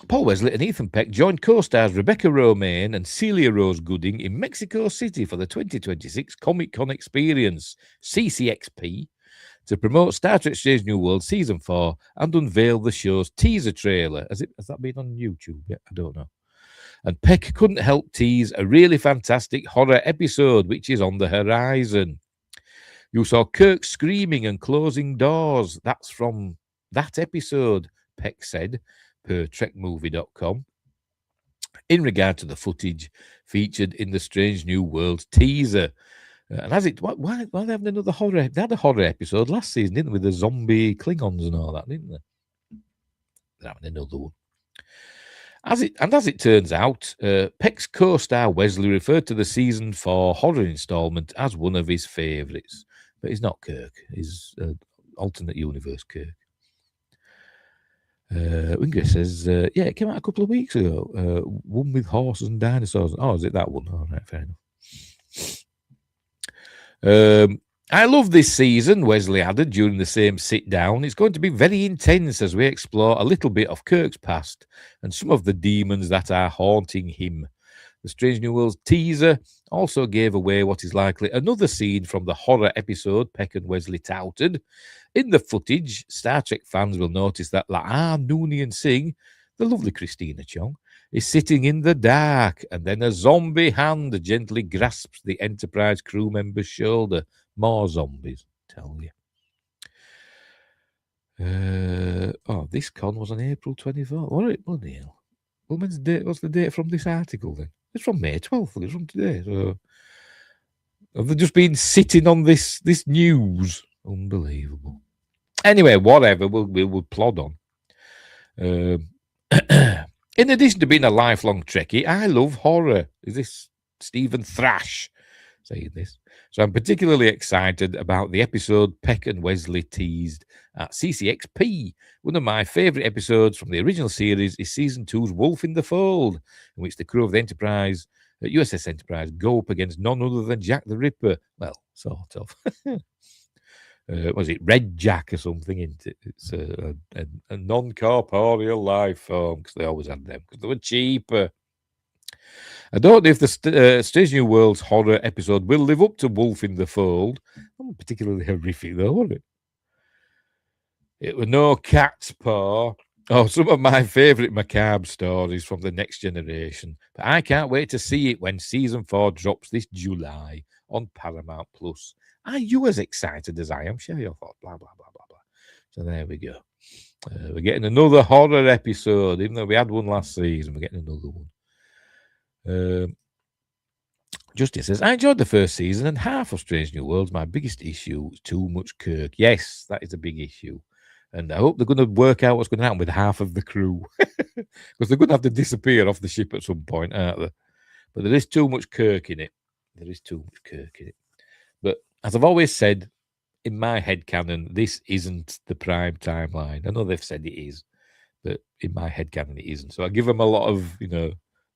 Paul Wesley and Ethan Peck joined co-stars Rebecca Romaine and Celia Rose Gooding in Mexico City for the 2026 Comic-Con experience, CCXP, to promote Star Trek Strange New World Season 4 and unveil the show's teaser trailer. Has that been on YouTube yet? I don't know. And Peck couldn't help tease a really fantastic horror episode, which is on the horizon. You saw Kirk screaming and closing doors. That's from that episode, Peck said, per trekmovie.com. In regard to the footage featured in the Strange New World teaser. And as it, why are they having another horror? They had a horror episode last season, didn't they, with the zombie Klingons and all that, didn't they? They're having another one. As it turns out, Peck's co-star Wesley referred to the season 4 horror installment as one of his favourites, but he's not Kirk. He's alternate universe Kirk. Winger says, yeah, it came out a couple of weeks ago. One with horses and dinosaurs. Oh, is it that one? All right, fair enough. I love this season, Wesley added during the same sit-down. It's going to be very intense as we explore a little bit of Kirk's past and some of the demons that are haunting him. The Strange New Worlds teaser also gave away what is likely another scene from the horror episode Peck and Wesley touted. In the footage, Star Trek fans will notice that La'an Noonien Singh, the lovely Christina Chong, is sitting in the dark, and then a zombie hand gently grasps the Enterprise crew member's shoulder. More zombies, tell you. This con was on April 24th. What it bloody hell? Well, when's the date? What's the date from this article then? It's from May 12th. It's from today. So have they just been sitting on this news? Unbelievable. Anyway, whatever. We'll plod on. In addition to being a lifelong Trekkie, I love horror. Is this Stephen Thrash saying this? So I'm particularly excited about the episode Peck and Wesley teased at CCXP. One of my favourite episodes from the original series is Season 2's Wolf in the Fold, in which the crew of the Enterprise, USS Enterprise, go up against none other than Jack the Ripper. Well, sort of. Was it Red Jack or something? Isn't it? It's a non-corporeal life form, because they always had them, because they were cheaper. I don't know if the Strange New Worlds horror episode will live up to Wolf in the Fold. Not particularly horrific, though, was it? It was no cat's paw. Oh, some of my favourite macabre stories from the Next Generation. But I can't wait to see it when Season 4 drops this July on Paramount+. Are you as excited as I am? Share your thoughts. Blah, blah, blah, blah, blah. So there we go. We're getting another horror episode. Even though we had one last season, we're getting another one. Justice says, I enjoyed the first season and half of Strange New Worlds. My biggest issue is too much Kirk. Yes, that is a big issue. And I hope they're going to work out what's going to happen with half of the crew. Because they're going to have to disappear off the ship at some point, aren't they? But there is too much Kirk in it. But as I've always said, in my headcanon, this isn't the prime timeline. I know they've said it is, but in my headcanon, it isn't. So I give them a lot of,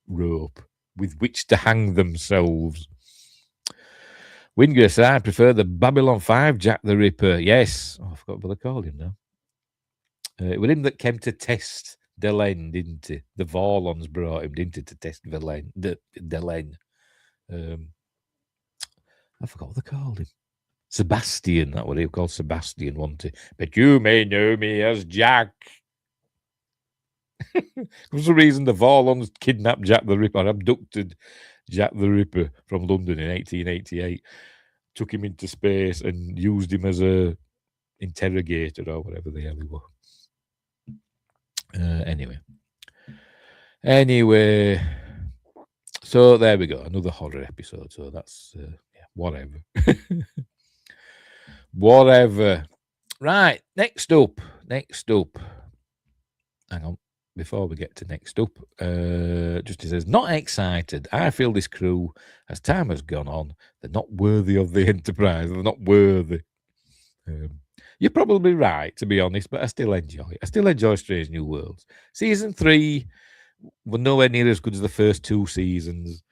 rope with which to hang themselves. Winger said, I prefer the Babylon 5 Jack the Ripper. Yes. I forgot what they called him now. It was him that came to test Delenn, didn't he? The Vorlons brought him, didn't he, to test Delenn. I forgot what they called him. Sebastian, that what he was called, Sebastian, wasn't he? But you may know me as Jack. For some reason, the Vorlons kidnapped Jack the Ripper, abducted Jack the Ripper from London in 1888, took him into space and used him as a interrogator or whatever the hell he was. Anyway, so there we go, another horror episode. So that's whatever. Whatever. Right, next up. Hang on. Before we get to next up, just it says, not excited. I feel this crew, as time has gone on, they're not worthy of the Enterprise. They're not worthy. You're probably right, to be honest, but I still enjoy it. I still enjoy Strange New Worlds. Season 3 were nowhere near as good as the first 2 seasons.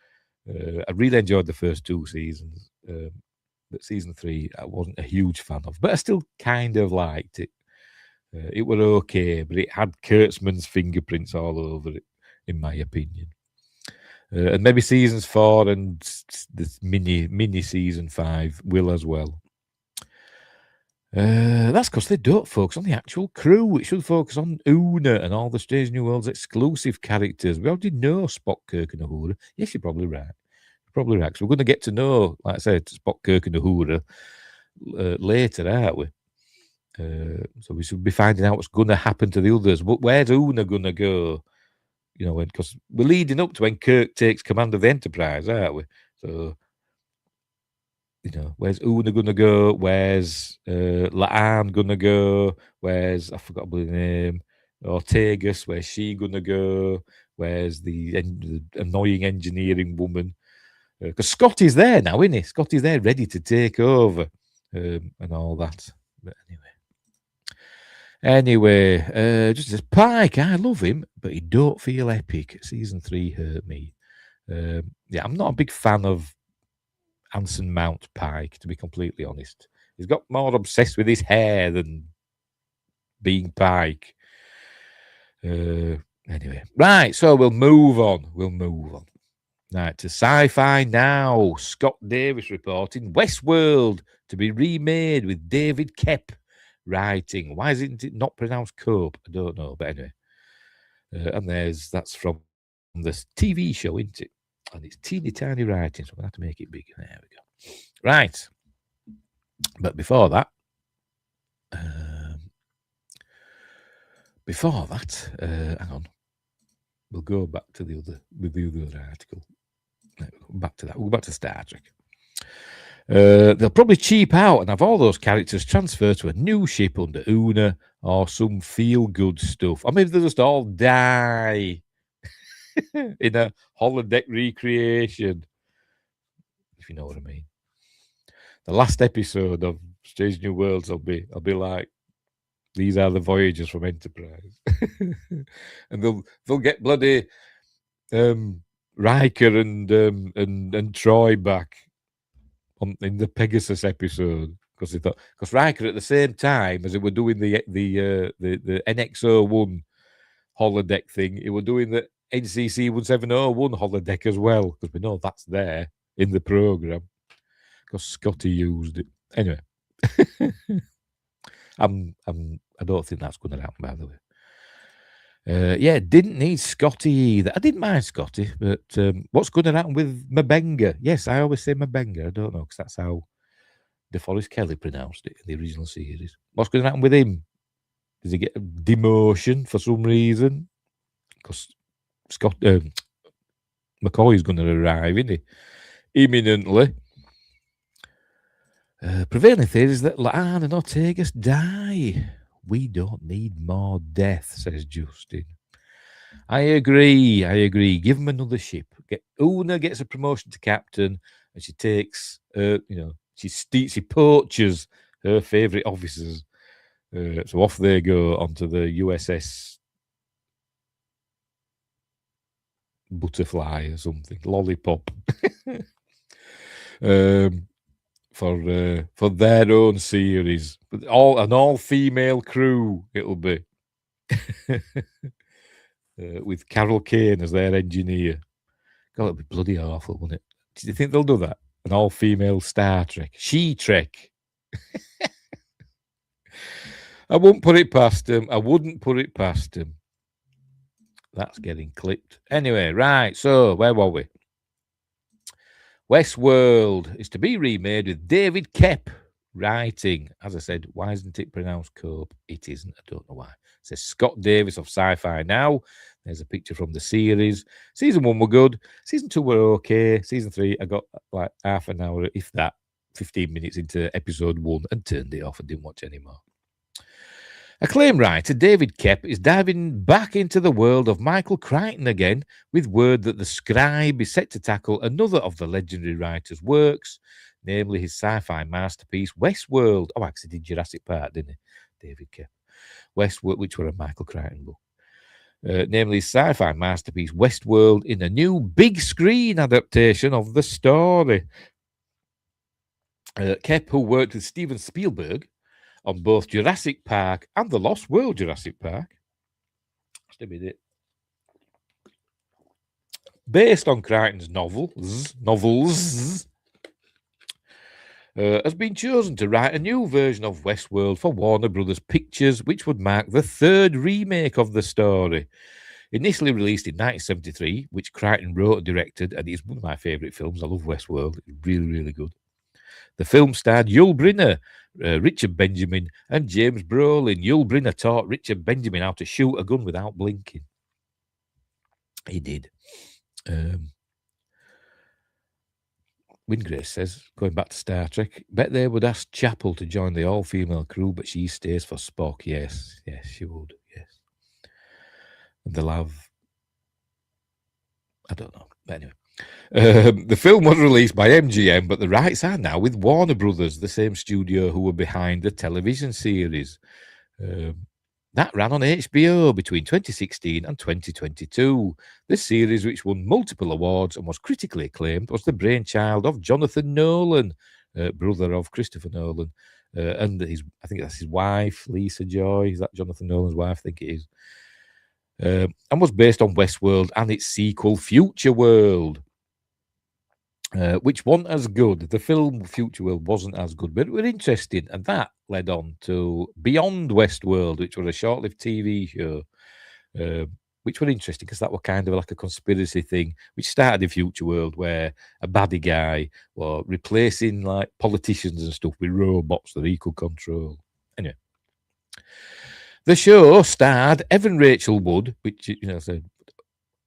I really enjoyed the first 2 seasons. But season 3, I wasn't a huge fan of, but I still kind of liked it. It were okay, but it had Kurtzman's fingerprints all over it, in my opinion. And maybe seasons 4 and this mini season 5 will as well. That's because they don't focus on the actual crew. It should focus on Una and all the Strange New Worlds exclusive characters. We already know Spock, Kirk, and Uhura. Yes, you're probably right. Probably right. So we're going to get to know, like I said, Spock, Kirk, and Uhura later, aren't we? So we should be finding out what's going to happen to the others. But where's Una going to go? You know, because we're leading up to when Kirk takes command of the Enterprise, aren't we? So, you know, where's Una going to go? Where's La'an going to go? Where's, I forgot the name, Ortegas, where's she going to go? Where's the annoying engineering woman? Because Scotty's there now, isn't he? Scotty's there ready to take over and all that. But anyway, just as Pike, I love him, but he don't feel epic. Season 3 hurt me. Yeah, I'm not a big fan of Anson Mount Pike, to be completely honest. He's got more obsessed with his hair than being Pike. Anyway, right, so we'll move on. Right, to Sci-Fi Now. Scott Davis reporting Westworld to be remade with David Kep writing. Why isn't it not pronounced Cope? I don't know, but anyway. And that's from this TV show, isn't it? And it's teeny tiny writing, so I'm going to have to make it bigger. There we go. Right. But before that, hang on. We'll go back to the other article. Back to that. We'll go back to Star Trek. They'll probably cheap out and have all those characters transferred to a new ship under Una or some feel-good stuff. Or maybe they'll just all die in a holodeck recreation, if you know what I mean. The last episode of Strange New Worlds I'll be like, these are the Voyagers from Enterprise. And they'll get bloody Riker and Troy back in the Pegasus episode, because Riker at the same time as they were doing the NX-01 holodeck thing, it were doing the NCC 1701 holodeck as well, because we know that's there in the program because Scotty used it. Anyway, I don't think that's going to happen, by the way. Yeah, didn't need Scotty either. I didn't mind Scotty, but what's going to happen with Mabenga? Yes, I always say Mabenga. I don't know, because that's how DeForest Kelly pronounced it in the original series. What's going to happen with him? Does he get a demotion for some reason? Because McCoy is going to arrive, isn't he? Imminently. Prevailing theory is that La'an and Ortegas die. We don't need more death, says Justin. I agree. Give them another ship. Una gets a promotion to captain, and she takes, she poaches her favourite officers. So off they go onto the USS Butterfly or something, Lollipop. For their own series, but an all-female crew it'll be, with Carol Kane as their engineer. God, it'd be bloody awful, wouldn't it? Do you think they'll do that? An all-female Star Trek, She-Trek, I wouldn't put it past him. I wouldn't put it past him. That's getting clipped. Anyway, right. So, where were we? Westworld is to be remade with David Kep writing. As I said, why isn't it pronounced Cope? It isn't. I don't know why. It says Scott Davis of Sci-Fi Now. There's a picture from the series. Season 1 were good. Season 2 were okay. Season 3, I got like half an hour, if that, 15 minutes into episode 1 and turned it off and didn't watch anymore. Acclaimed writer David Kep is diving back into the world of Michael Crichton again, with word that The Scribe is set to tackle another of the legendary writer's works, namely his sci-fi masterpiece Westworld. Oh, actually did Jurassic Park, didn't he, David Kep? Westworld, which were a Michael Crichton book. Namely his sci-fi masterpiece Westworld in a new big screen adaptation of the story. Kep, who worked with Steven Spielberg on both Jurassic Park and the Lost World Jurassic Park. Just a minute. Based on Crichton's novels, has been chosen to write a new version of Westworld for Warner Brothers Pictures, which would mark the third remake of the story. Initially released in 1973, which Crichton wrote and directed, and it's one of my favourite films. I love Westworld. It's really, really good. The film starred Yul Brynner, Richard Benjamin, and James Brolin. Yul Brynner taught Richard Benjamin how to shoot a gun without blinking. He did. Wingrace says, going back to Star Trek, bet they would ask Chapel to join the all-female crew, but she stays for Spock. Yes, she would, yes. And they'll have... I don't know. But anyway. The film was released by MGM, but the rights are now with Warner Brothers, the same studio who were behind the television series. That ran on HBO between 2016 and 2022. This series, which won multiple awards and was critically acclaimed, was the brainchild of Jonathan Nolan, brother of Christopher Nolan, and I think that's his wife, Lisa Joy. Is that Jonathan Nolan's wife? I think it is. And was based on Westworld and its sequel, Future World, which wasn't as good. The film Future World wasn't as good, but it was interesting, and that led on to Beyond Westworld, which was a short-lived TV show, which was interesting because that was kind of like a conspiracy thing, which started in Future World, where a baddie guy was replacing like politicians and stuff with robots that he could control. Anyway. The show starred Evan Rachel Wood, which, you know, said,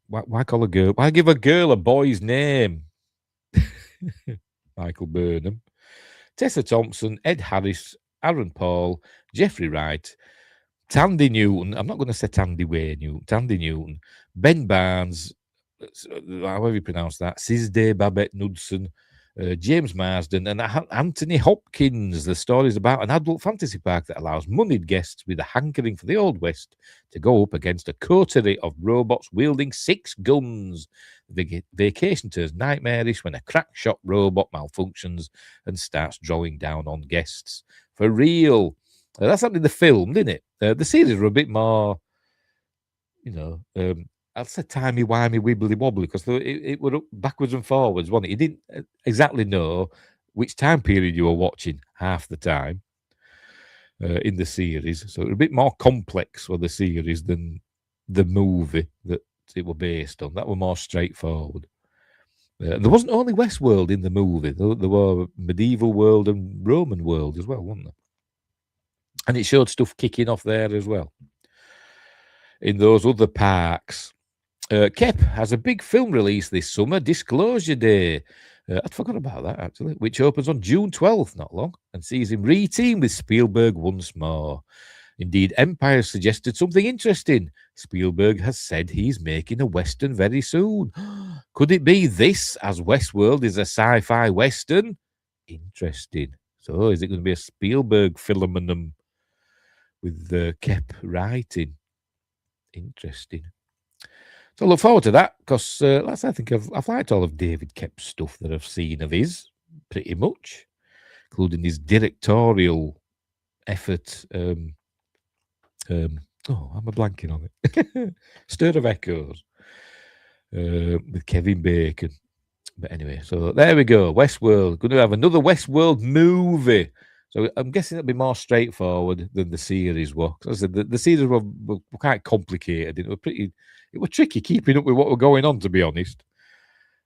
why call a girl? Why give a girl a boy's name? Michael Burnham, Tessa Thompson, Ed Harris, Aaron Paul, Jeffrey Wright, Tandy Newton. I'm not going to say Tandy Way Newton. Tandy Newton, Ben Barnes, however you pronounce that, Sizday Babette Knudsen, James Marsden, and Anthony Hopkins. The story is about an adult fantasy park that allows moneyed guests with a hankering for the Old West to go up against a coterie of robots wielding 6 guns. The vacation turns nightmarish when a crack-shot robot malfunctions and starts drawing down on guests. For real. That's happened in the film, didn't it? The series were a bit more, you know, I'll say timey-wimey, wibbly-wobbly, because it were up backwards and forwards, wasn't it? You didn't exactly know which time period you were watching half the time in the series. So it was a bit more complex for the series than the movie that it were based on. That were more straightforward. There wasn't only Westworld in the movie. There were medieval world and Roman world as well, wasn't there? And it showed stuff kicking off there as well. In those other parks. Kep has a big film release this summer, Disclosure Day. I'd forgot about that, actually, which opens on June 12th, not long, and sees him re-team with Spielberg once more. Indeed, Empire suggested something interesting. Spielberg has said he's making a Western very soon. Could it be this, as Westworld is a sci-fi Western? Interesting. So is it going to be a Spielberg phenomenon with Kep writing? Interesting. So I look forward to that because I think I've liked all of David Kep's stuff that I've seen of his, pretty much, including his directorial effort. I'm a blanking on it. Stir of Echoes with Kevin Bacon. But anyway, so there we go. Westworld. Going to have another Westworld movie. So I'm guessing it'll be more straightforward than the series were. 'Cause I said the series were quite complicated. It was tricky keeping up with what were going on, to be honest.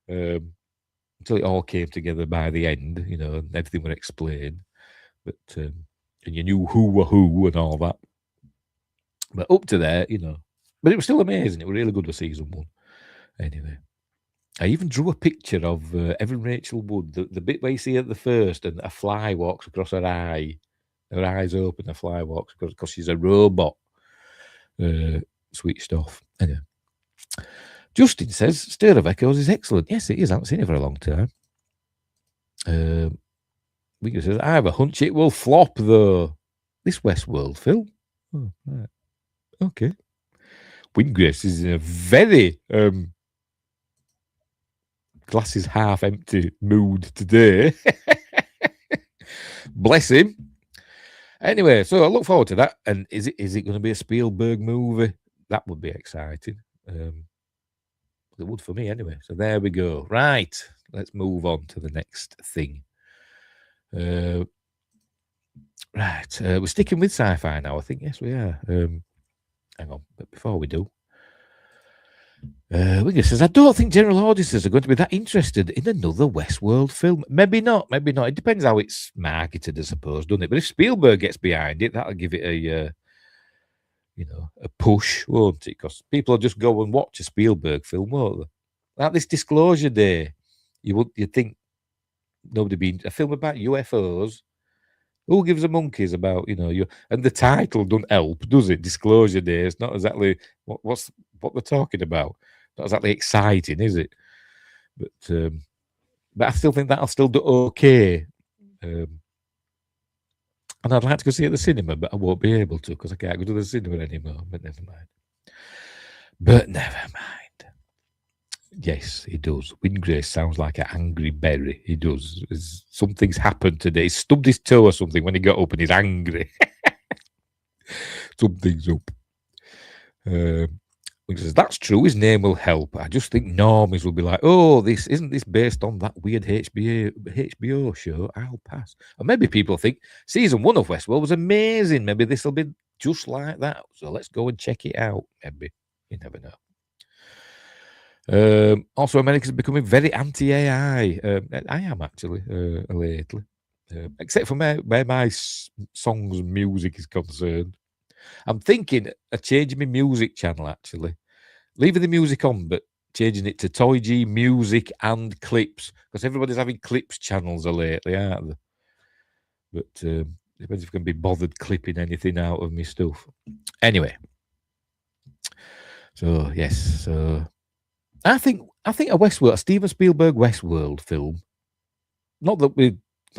Until it all came together by the end, you know, and everything was explained. But and you knew who were who and all that. But up to there, you know, but it was still amazing. It was really good for season 1. Anyway, I even drew a picture of Evan Rachel Wood, the bit where you see at the first, and a fly walks across her eye. Her eyes open, a fly walks across because she's a robot. Switched off. Anyway, Justin says Stir of Echoes is excellent. Yes, it is. I haven't seen it for a long time. Wigan says I have a hunch it will flop though. This Westworld film. Oh, right. Okay. Winggrace is in a very glasses half empty mood today. Bless him. Anyway, so I look forward to that. And is it going to be a Spielberg movie? That would be exciting. It would for me anyway. So there we go. Right. Let's move on to the next thing. Right. We're sticking with sci-fi now, I think. Yes, we are. Hang on. But before we do, Winger says, I don't think general audiences are going to be that interested in another Westworld film. Maybe not. Maybe not. It depends how it's marketed, I suppose, doesn't it? But if Spielberg gets behind it, that'll give it a push, won't it? Because people will just go and watch a Spielberg film, won't they? Like this Disclosure Day, you'd think nobody being a film about UFOs. Who gives a monkeys about you? And the title doesn't help, does it? Disclosure Day. It's not exactly what they're talking about. Not exactly exciting, is it? But I still think that'll still do okay. And I'd like to go see it at the cinema, but I won't be able to because I can't go to the cinema anymore. But never mind. Yes, he does. Winggrace sounds like an angry berry. He does. Something's happened today. He stubbed his toe or something when he got up and he's angry. Something's up. Says, that's true. His name will help. I just think normies will be like, oh, isn't this based on that weird HBO show? I'll pass. Or maybe people think season 1 of Westworld was amazing. Maybe this will be just like that. So let's go and check it out. Maybe. You never know. Also, Americans are becoming very anti-AI. I am actually lately, except for where my songs and music is concerned. I'm thinking of changing my music channel, actually. Leaving the music on, but changing it to TOYG music and clips, because everybody's having clips channels lately, aren't they? But depends if I can be bothered clipping anything out of my stuff. Anyway. So, yes. So, I think a Steven Spielberg Westworld film. Not that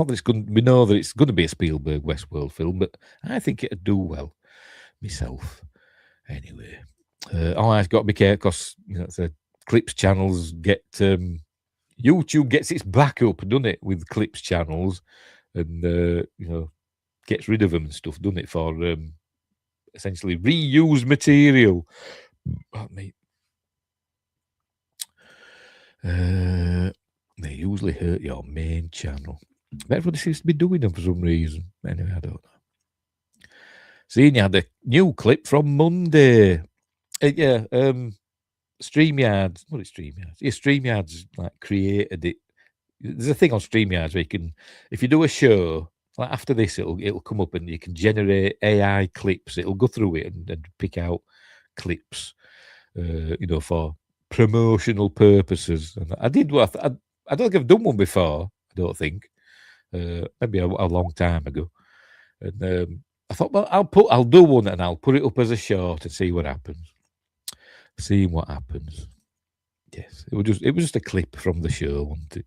it's going. We know that it's going to be a Spielberg Westworld film, but I think it'd do well myself. Anyway, I've got to be careful because the clips channels get YouTube gets its back up, doesn't it, with clips channels, and gets rid of them and stuff, doesn't it, for essentially reused material. They usually hurt your main channel. But everybody seems to be doing them for some reason. Anyway, I don't know. Seeing you had a new clip from Monday. StreamYards. What is StreamYards? Yeah, StreamYards created it. There's a thing on StreamYards where you can, if you do a show, like after this, it'll come up and you can generate AI clips. It'll go through it and pick out clips, for promotional purposes. And I did what I don't think I've done one before. I don't think, maybe a long time ago. And I thought, well, I'll do one and I'll put it up as a short and see what happens. Seeing what happens. Yes, it was just a clip from the show, wasn't it?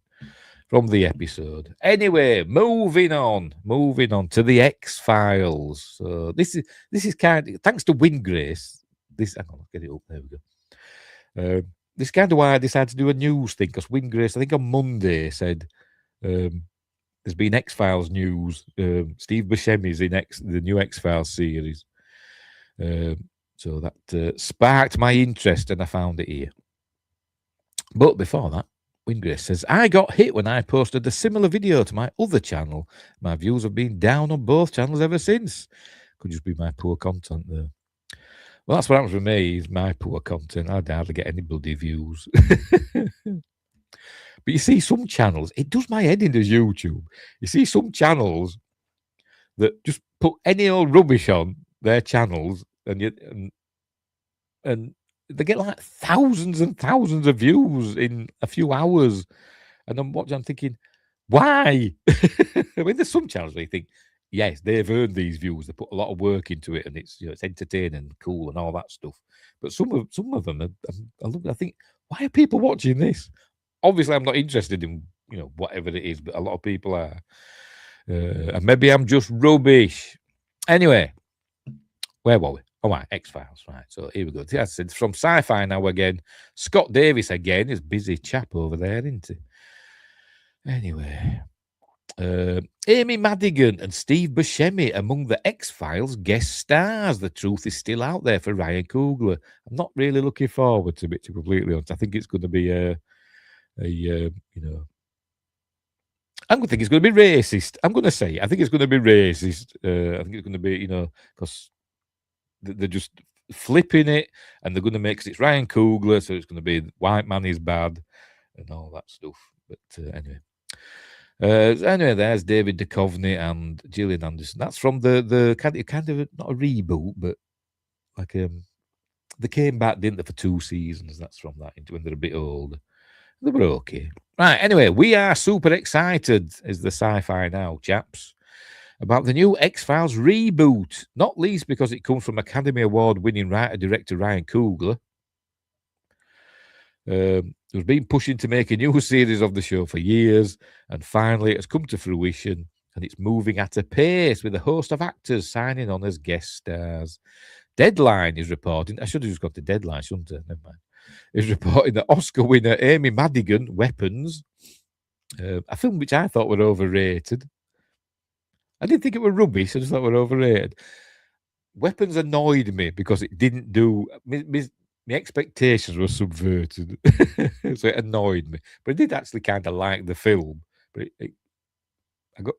From the episode. Anyway, moving on to the X-Files. So this is kind of, thanks to Winggrace. Hang on, I'll get it up. There we go. This is kind of why I decided to do a news thing, because Winggrace, I think on Monday, said there's been X-Files news. Steve Buscemi's in the new X-Files series. So that sparked my interest and I found it here. But before that, Wingrace says, I got hit when I posted a similar video to my other channel. My views have been down on both channels ever since. Could just be my poor content there. Well, that's what happens with me, is my poor content. I hardly get any bloody views. But you see some channels, it does my head in as YouTube. You see some channels that just put any old rubbish on their channels and they get like thousands and thousands of views in a few hours. And I'm watching, I'm thinking, why? I mean, there's some channels where you think, yes, they've earned these views. They put a lot of work into it, and it's it's entertaining and cool and all that stuff. But some of them, I think, why are people watching this? Obviously, I'm not interested in whatever it is, but a lot of people are, and maybe I'm just rubbish. Anyway, where were we? Oh, right, X-Files. Right, so here we go. Yes, it's from Sci-Fi now again. Scott Davis again is busy chap over there, isn't he? Anyway, Amy Madigan and Steve Buscemi among the X-Files guest stars. The truth is still out there for Ryan Coogler. I'm not really looking forward to it, to be completely honest. I think it's going to be I'm going to think it's going to be racist. I'm going to say it. I think it's going to be racist. I think it's going to be, because they're just flipping it, and they're going to make it's Ryan Coogler, so it's going to be white man is bad and all that stuff. But anyway. Anyway, there's David Duchovny and Gillian Anderson. That's from the kind of not a reboot, but like they came back, didn't they, for 2 seasons? That's from that when they're a bit older. They were okay. Right, anyway, we are super excited, is the Sci-Fi Now, chaps, about the new X-Files reboot, not least because it comes from Academy Award-winning writer-director Ryan Coogler, who's been pushing to make a new series of the show for years, and finally it has come to fruition, and it's moving at a pace with a host of actors signing on as guest stars. Deadline is reporting, I should have just got the Deadline, shouldn't I? Never mind. Is reporting that Oscar winner Amy Madigan, Weapons, a film which I thought were overrated. I didn't think it were rubbish, I just thought it were overrated. Weapons annoyed me because it didn't do... My expectations were subverted, so it annoyed me. But I did actually kind of like the film. But I got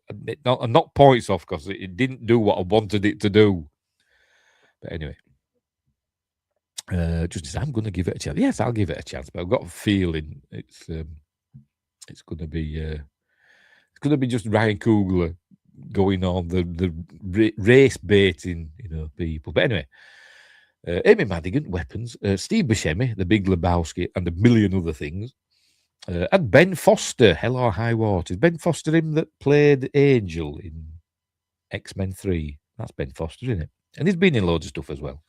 not points off because it didn't do what I wanted it to do. But anyway, I'm going to give it a chance. Yes, I'll give it a chance. But I've got a feeling it's going to be just Ryan Coogler going on the race baiting, people. But anyway. Amy Madigan, Weapons, Steve Buscemi, The Big Lebowski, and a million other things. And Ben Foster, Hell or High Water. Is Ben Foster him that played Angel in X-Men 3? That's Ben Foster, isn't it? And he's been in loads of stuff as well.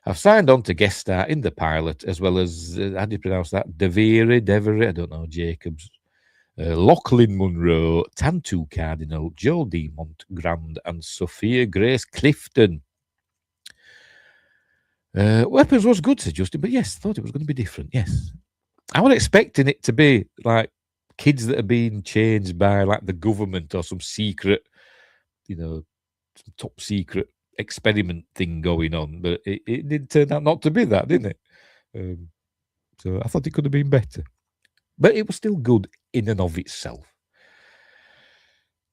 I've signed on to guest star in the pilot, as well as, how do you pronounce that? Devery, I don't know, Jacobs. Lachlan Munro, Tantu Cardinal, Joel Demont Grand, and Sophia Grace Clifton. Weapons was good, said Justin, but yes, thought it was going to be different. Yes, I was expecting it to be like kids that are being changed by like the government or some secret, some top secret experiment thing going on. But it did turn out not to be that, didn't it? So I thought it could have been better, but it was still good in and of itself.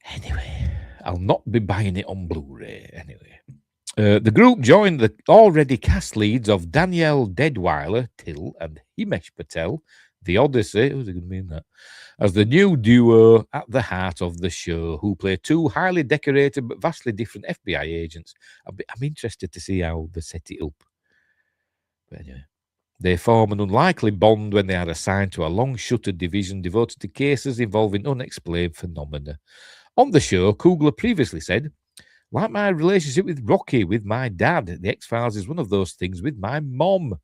Anyway, I'll not be buying it on Blu-ray anyway. The group joined the already cast leads of Danielle Deadwyler, Till, and Himesh Patel, The Odyssey, who's it going to be in that, as the new duo at the heart of the show, who play 2 highly decorated but vastly different FBI agents. I'm interested to see how they set it up. But anyway, they form an unlikely bond when they are assigned to a long-shuttered division devoted to cases involving unexplained phenomena. On the show, Coogler previously said, like my relationship with Rocky, with my dad, The X-Files is one of those things with my mom.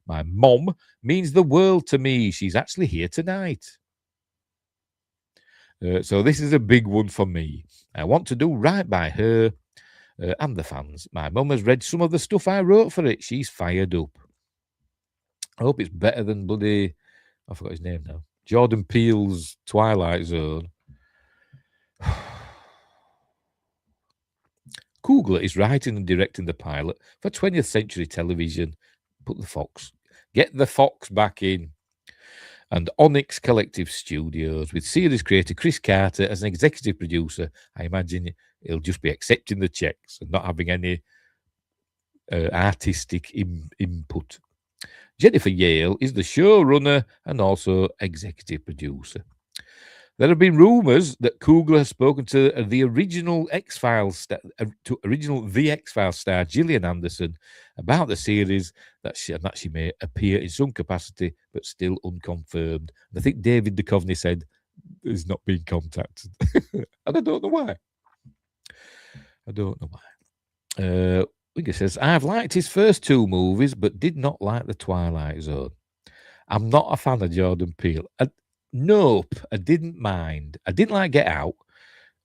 My mom means the world to me. She's actually here tonight. So this is a big one for me. I want to do right by her and the fans. My mum has read some of the stuff I wrote for it. She's fired up. I hope it's better than bloody... I forgot his name now. Jordan Peele's Twilight Zone. Coogler is writing and directing the pilot for 20th Century Television. Put the Fox. Get the Fox back in. and Onyx Collective Studios, with series creator Chris Carter as an executive producer. I imagine he'll just be accepting the checks and not having any artistic input. Jennifer Yale is the showrunner and also executive producer. There have been rumours that Coogler has spoken to the original X-Files star Gillian Anderson about the series, that she may appear in some capacity, but still unconfirmed. And I think David Duchovny said he's not been contacted, and I don't know why. Winger says, I've liked his first two movies, but did not like The Twilight Zone. I'm not a fan of Jordan Peele. Nope, I didn't mind. I didn't like Get Out.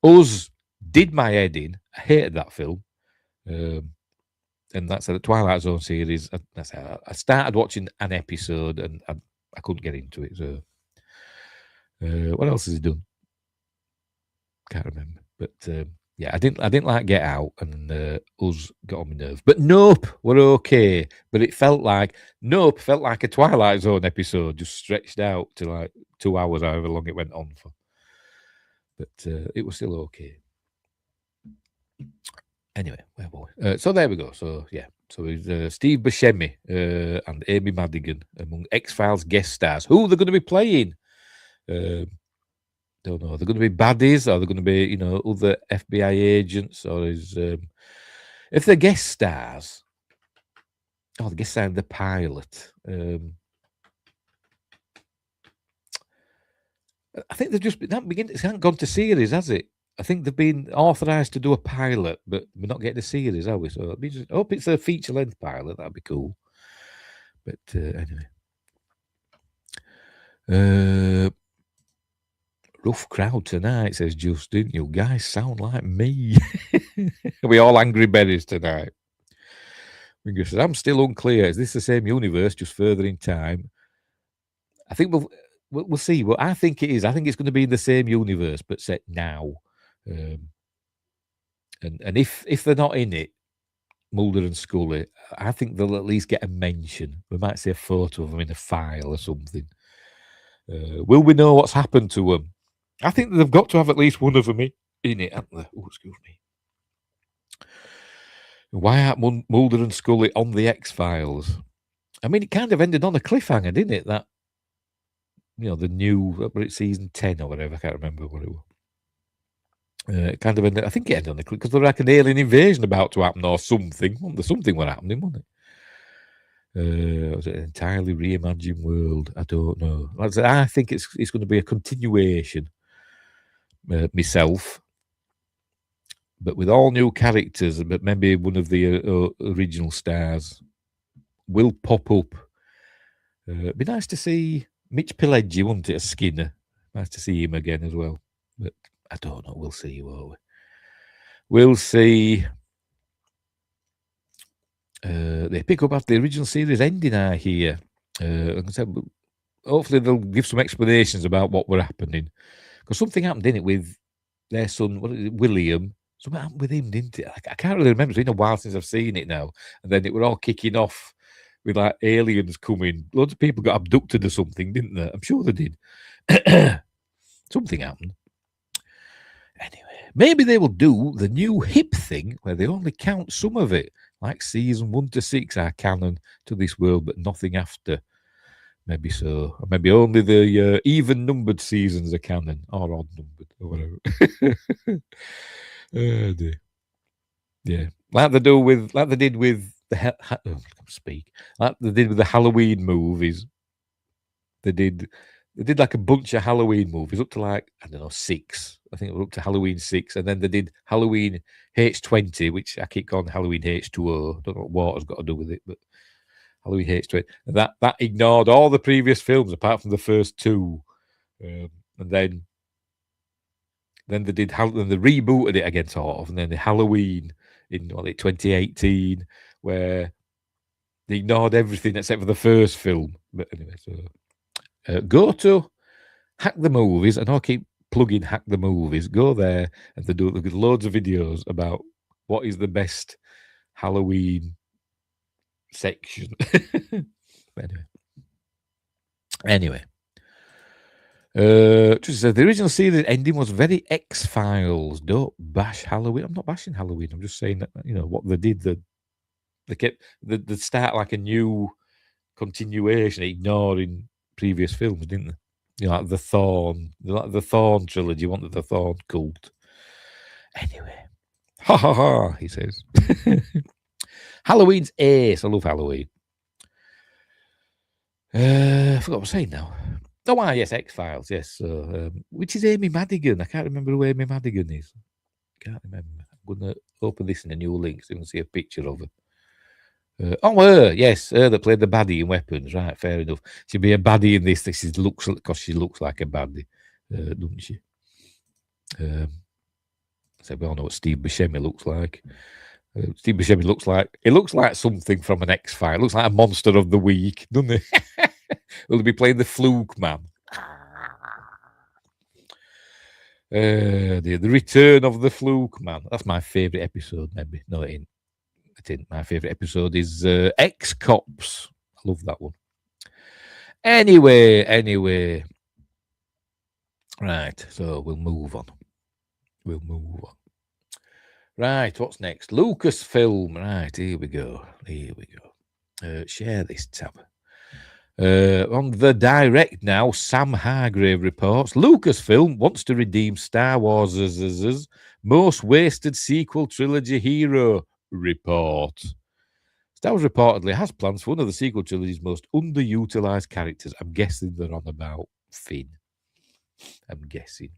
Us did my head in. I hated that film. And that's the Twilight Zone series. I started watching an episode and I couldn't get into it. So, what else has he done? Can't remember. But yeah, I didn't like Get Out, and Us got on my nerves. But Nope were okay. But it felt like a Twilight Zone episode, just stretched out to like 2 hours, however long it went on for. But it was still okay. Anyway, where were we? So there we go. So yeah, so it's Steve Buscemi and Amy Madigan among X-Files guest stars. Who they're going to be playing? Don't know. They're going to be baddies, or they're going to be, other FBI agents, or if they're guest stars. Oh, the guest star in the pilot. I think they've just it hasn't gone to series, has it? I think they've been authorised to do a pilot, but we're not getting a series, are we? So I hope it's a feature-length pilot. That'd be cool. But anyway. Rough crowd tonight, says Justin. You guys sound like me. Are we all angry berries tonight? Winger says, I'm still unclear. Is this the same universe, just further in time? I think we'll see. Well, I think it is. I think it's going to be in the same universe, but set now. And if they're not in it, Mulder and Scully, I think they'll at least get a mention. We might see a photo of them in a file or something. Will we know what's happened to them? I think they've got to have at least one of them in it, haven't they? Oh, excuse me. Why aren't Mulder and Scully on the X-Files? I mean, it kind of ended on a cliffhanger, didn't it? That, the new, season 10 or whatever. I can't remember what it was. It kind of ended, I think it ended on a cliff because there was like an alien invasion about to happen or something. Something was happening, wasn't it? Was it an entirely reimagined world? I don't know. Like I said, I think it's going to be a continuation. Myself, but with all new characters, but maybe one of the original stars will pop up. It'd be nice to see Mitch Pileggi, wouldn't it, as Skinner? Nice to see him again as well. But I don't know. We'll see, won't we? We'll see. They pick up after the original series ending, I hear. Hopefully they'll give some explanations about what were happening. Because something happened, didn't it, with their son, William? Something happened with him, didn't it? I can't really remember. It's been a while since I've seen it now. And then it were all kicking off with like aliens coming. Loads of people got abducted or something, didn't they? I'm sure they did. Something happened. Anyway, maybe they will do the new hip thing where they only count some of it, like season 1 to 6 are canon to this world, but nothing after. Maybe so. Or maybe only the even-numbered seasons are canon, or odd-numbered, or whatever. Oh dear. Yeah, like they did with the like they did with the Halloween movies. They did like a bunch of Halloween movies up to like, I don't know, 6. I think it was up to Halloween 6, and then they did Halloween H20, which I keep calling Halloween H2O. Don't know what water's got to do with it, but Halloween H20. And that ignored all the previous films apart from the first 2, and then they did then they rebooted it again, sort of, and then the Halloween in 2018, where they ignored everything except for the first film. But anyway, so go to Hack the Movies, and I'll keep plugging Hack the Movies. Go there, and they do loads of videos about what is the best Halloween section. Anyway. Just said the original series ending was very X-Files. Don't bash Halloween. I'm not bashing Halloween. I'm just saying that what they did. They kept they start like a new continuation, ignoring previous films, didn't they? Like the Thorn, like the Thorn trilogy. Wanted the Thorn cult. Anyway, ha ha ha. He says, Halloween's ace. I love Halloween. I forgot what I was saying now. Oh, yes, X-Files, yes. So, which is Amy Madigan. I can't remember who Amy Madigan is. Can't remember. I'm going to open this in a new link so you can see a picture of her. Her, yes, her that played the baddie in Weapons. Right, fair enough. She'd be a baddie in this. This looks because she looks like a baddie, doesn't she? So we all know what Steve Buscemi looks like. Steve Buscemi looks like something from an X-File. Looks like a monster of the week, doesn't he? Will he be playing the Fluke Man? The return of the Fluke Man. That's my favourite episode, maybe. No, it ain't. My favourite episode is Ex-Cops. I love that one. Anyway. Right, so we'll move on. Right, what's next? Lucasfilm. Right, here we go. Share this tab. On the direct now, Sam Hargrave reports Lucasfilm wants to redeem Star Wars' most wasted sequel trilogy hero report. Star Wars reportedly has plans for one of the sequel trilogy's most underutilized characters. I'm guessing they're on about Finn. I'm guessing.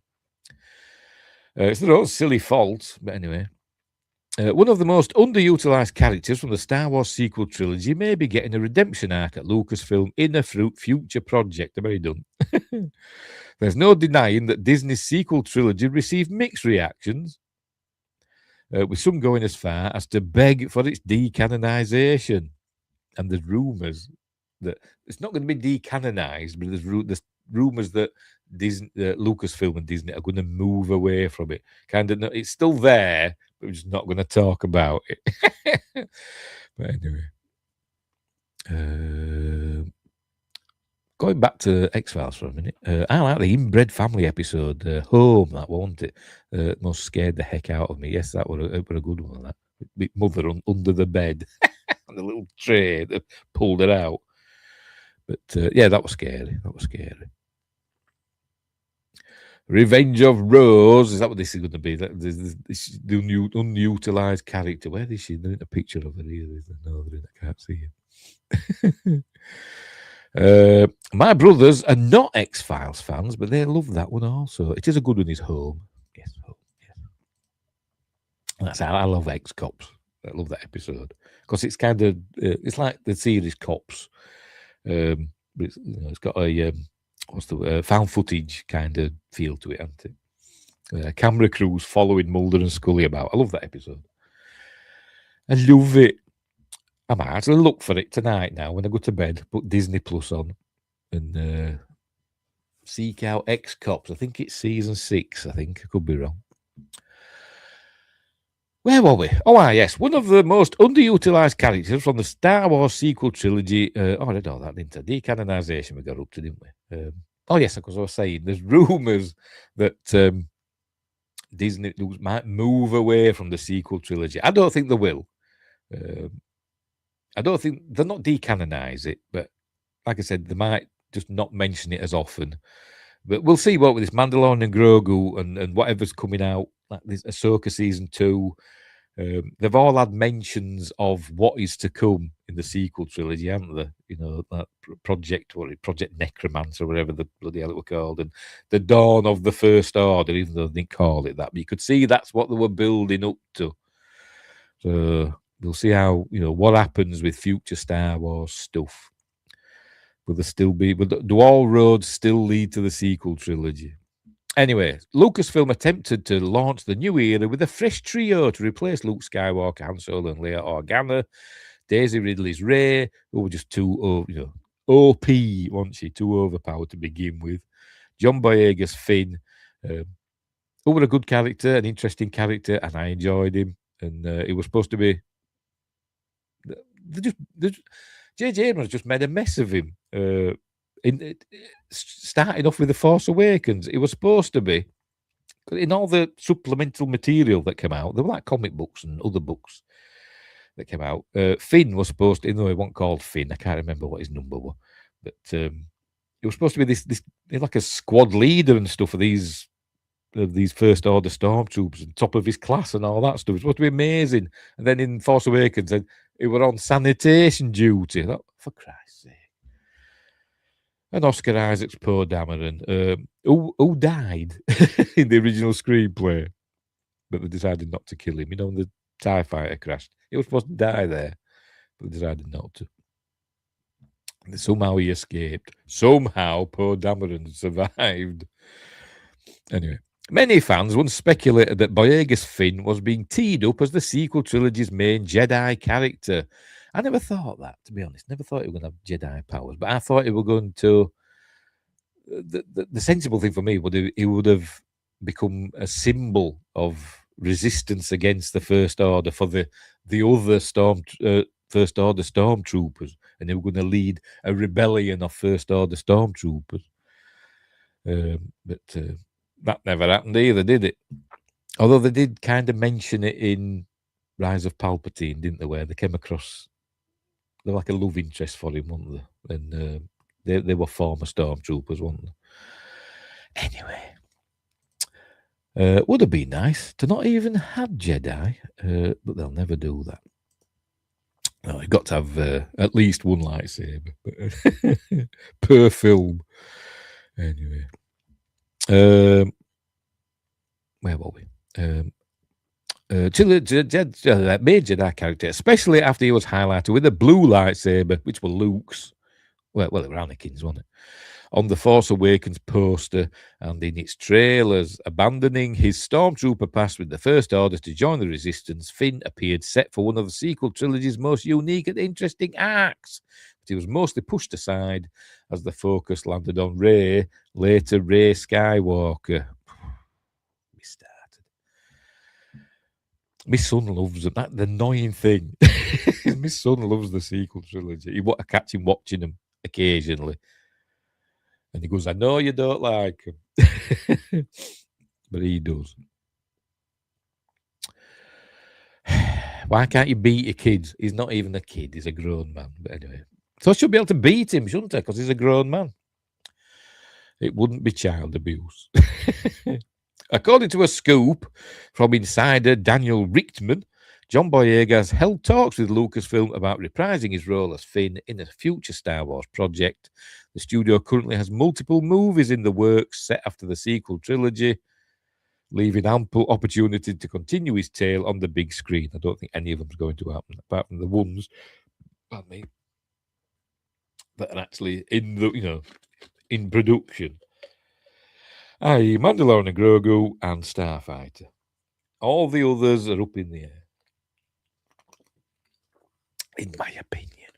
It's their own silly fault, but anyway. One of the most underutilized characters from the Star Wars sequel trilogy may be getting a redemption arc at Lucasfilm in a future project. I'm very done. There's no denying that Disney's sequel trilogy received mixed reactions, with some going as far as to beg for its decanonization. And there's rumours that it's not going to be decanonized, but there's rumours that Lucasfilm and Disney are going to move away from it. It's still there, but we're just not going to talk about it. But anyway, going back to X-Files for a minute, I like the inbred family episode, Home, that wasn't it? Most scared the heck out of me. Yes, that was a good one, that. With mother under the bed on the little tray that pulled it out. But yeah, that was scary. Revenge of Rose. Is that what this is going to be? This the unutilized character. Where is she? There isn't a picture of her either. No, I can't see her. My brothers are not X-Files fans, but they love that one also. It is a good one. Is Home. Yes, Home. Yes. That's how I love X-Cops. I love that episode because it's kind of it's like the series Cops, but it's got a found footage kind of feel to it, hasn't it? Camera crews following Mulder and Scully about. I love that episode. I love it. I might actually look for it tonight now when I go to bed. Put Disney Plus on and seek out X-Cops. I think it's season 6. I think I could be wrong. Where were we? Oh, yes. One of the most underutilized characters from the Star Wars sequel trilogy. I read all that, didn't I? Decanonization we got up to, didn't we? Yes, because I was saying there's rumours that Disney might move away from the sequel trilogy. I don't think they will. I don't think they'll not decanonize it, but like I said, they might just not mention it as often. But we'll see what with this Mandalorian and Grogu and whatever's coming out, like this Ahsoka season 2. They've all had mentions of what is to come in the sequel trilogy, haven't they? You know, that Project Necromancer, or whatever the bloody hell it were called, and the dawn of the First Order, even though they didn't call it that. But you could see that's what they were building up to. So we'll see how, what happens with future Star Wars stuff. Will do all roads still lead to the sequel trilogy? Anyway, Lucasfilm attempted to launch the new era with a fresh trio to replace Luke Skywalker, Han Solo, and Leia Organa. Daisy Ridley's Rey, who were just too, OP, wasn't she? Too overpowered to begin with. John Boyega's Finn, who were a good character, an interesting character, and I enjoyed him. And it was supposed to be. J.J. Abrams just made a mess of him. starting off with The Force Awakens, it was supposed to be, in all the supplemental material that came out, there were like comic books and other books that came out. Finn was supposed to, even though he wasn't called Finn, I can't remember what his number was, but it was supposed to be this like a squad leader and stuff of these First Order stormtroopers and top of his class and all that stuff. It was supposed to be amazing. And then in Force Awakens, he were on sanitation duty. For Christ's sake. And Oscar Isaac's Poe Dameron, who died in the original screenplay, but they decided not to kill him. You know, when the TIE fighter crashed, he was supposed to die there, but they decided not to. And somehow he escaped. Somehow Poe Dameron survived. Anyway, many fans once speculated that Boyega's Finn was being teed up as the sequel trilogy's main Jedi character. I never thought that, to be honest. Never thought he was going to have Jedi powers, but I thought he were going to. The sensible thing for me would he would have become a symbol of resistance against the First Order for the other First Order stormtroopers, and they were going to lead a rebellion of First Order stormtroopers. But that never happened either, did it? Although they did kind of mention it in Rise of Palpatine, didn't they? Where they came across, they were like a love interest for him, weren't they? And they were former stormtroopers, weren't they? Anyway, would have been nice to not even have Jedi, but they'll never do that. No, you've got to have at least one lightsaber per film. Anyway, where were we? Made Jedi character, especially after he was highlighted with a blue lightsaber, which were Luke's. Well, it were Anakin's, wasn't it? On the Force Awakens poster and in its trailers, abandoning his stormtrooper past with the First Order to join the Resistance, Finn appeared set for one of the sequel trilogy's most unique and interesting arcs. But he was mostly pushed aside as the focus landed on Rey, later Rey Skywalker. We started. My son loves them. That's the annoying thing. My son loves the sequel trilogy. I catch him watching them occasionally. And he goes, I know you don't like him. But he does. Why can't you beat your kids? He's not even a kid. He's a grown man. But anyway. So I should be able to beat him, shouldn't I? Because he's a grown man. It wouldn't be child abuse. According to a scoop from insider Daniel Richtman, John Boyega has held talks with Lucasfilm about reprising his role as Finn in a future Star Wars project. The studio currently has multiple movies in the works set after the sequel trilogy, leaving ample opportunity to continue his tale on the big screen. I don't think any of them's going to happen, apart from the ones, pardon me, that are actually in production. I.e. Mandalorian, Grogu, and Starfighter. All the others are up in the air, in my opinion.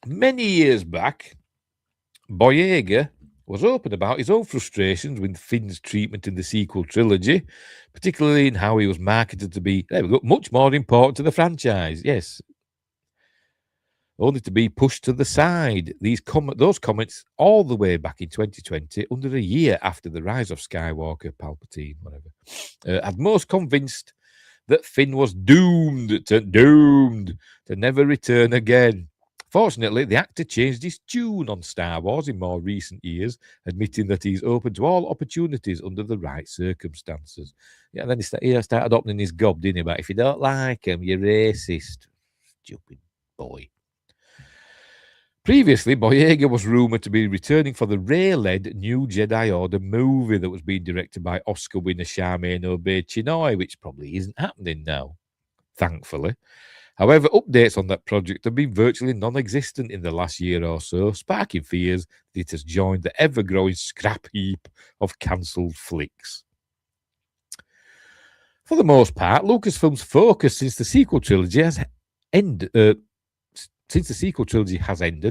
Many years back, Boyega was open about his own frustrations with Finn's treatment in the sequel trilogy, particularly in how he was marketed to be, much more important to the franchise. Yes. Only to be pushed to the side. Those comments all the way back in 2020, under a year after the rise of Skywalker, Palpatine, whatever, had most convinced that Finn was doomed to never return again. Fortunately, the actor changed his tune on Star Wars in more recent years, admitting that he's open to all opportunities under the right circumstances. Yeah, and then he started opening his gob, didn't he? But if you don't like him, you're racist. Stupid boy. Previously, Boyega was rumoured to be returning for the Rey-led New Jedi Order movie that was being directed by Oscar winner Charmaine Obaid-Chinoy, which probably isn't happening now, thankfully. However, updates on that project have been virtually non-existent in the last year or so, sparking fears that it has joined the ever-growing scrap heap of cancelled flicks. For the most part, Lucasfilm's focus since the sequel trilogy has ended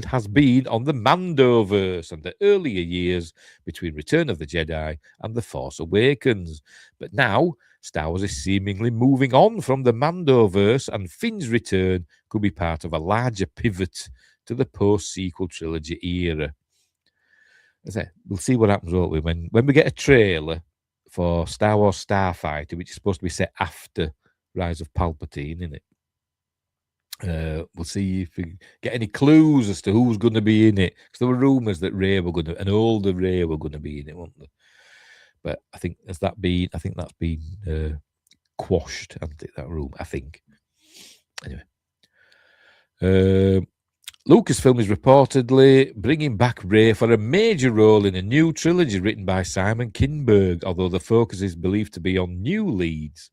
has been on the Mandoverse and the earlier years between Return of the Jedi and The Force Awakens. But now, Star Wars is seemingly moving on from the Mandoverse, and Finn's return could be part of a larger pivot to the post-sequel trilogy era. As I say, we'll see what happens, won't we? When we get a trailer for Star Wars Starfighter, which is supposed to be set after Rise of Palpatine, isn't it? We'll see if we get any clues as to who's going to be in it. Because there were rumours that an older Rey were going to be in it, weren't there? But I think that's been quashed, hasn't it, that rumour, I think. Anyway. Lucasfilm is reportedly bringing back Rey for a major role in a new trilogy written by Simon Kinberg, although the focus is believed to be on new leads.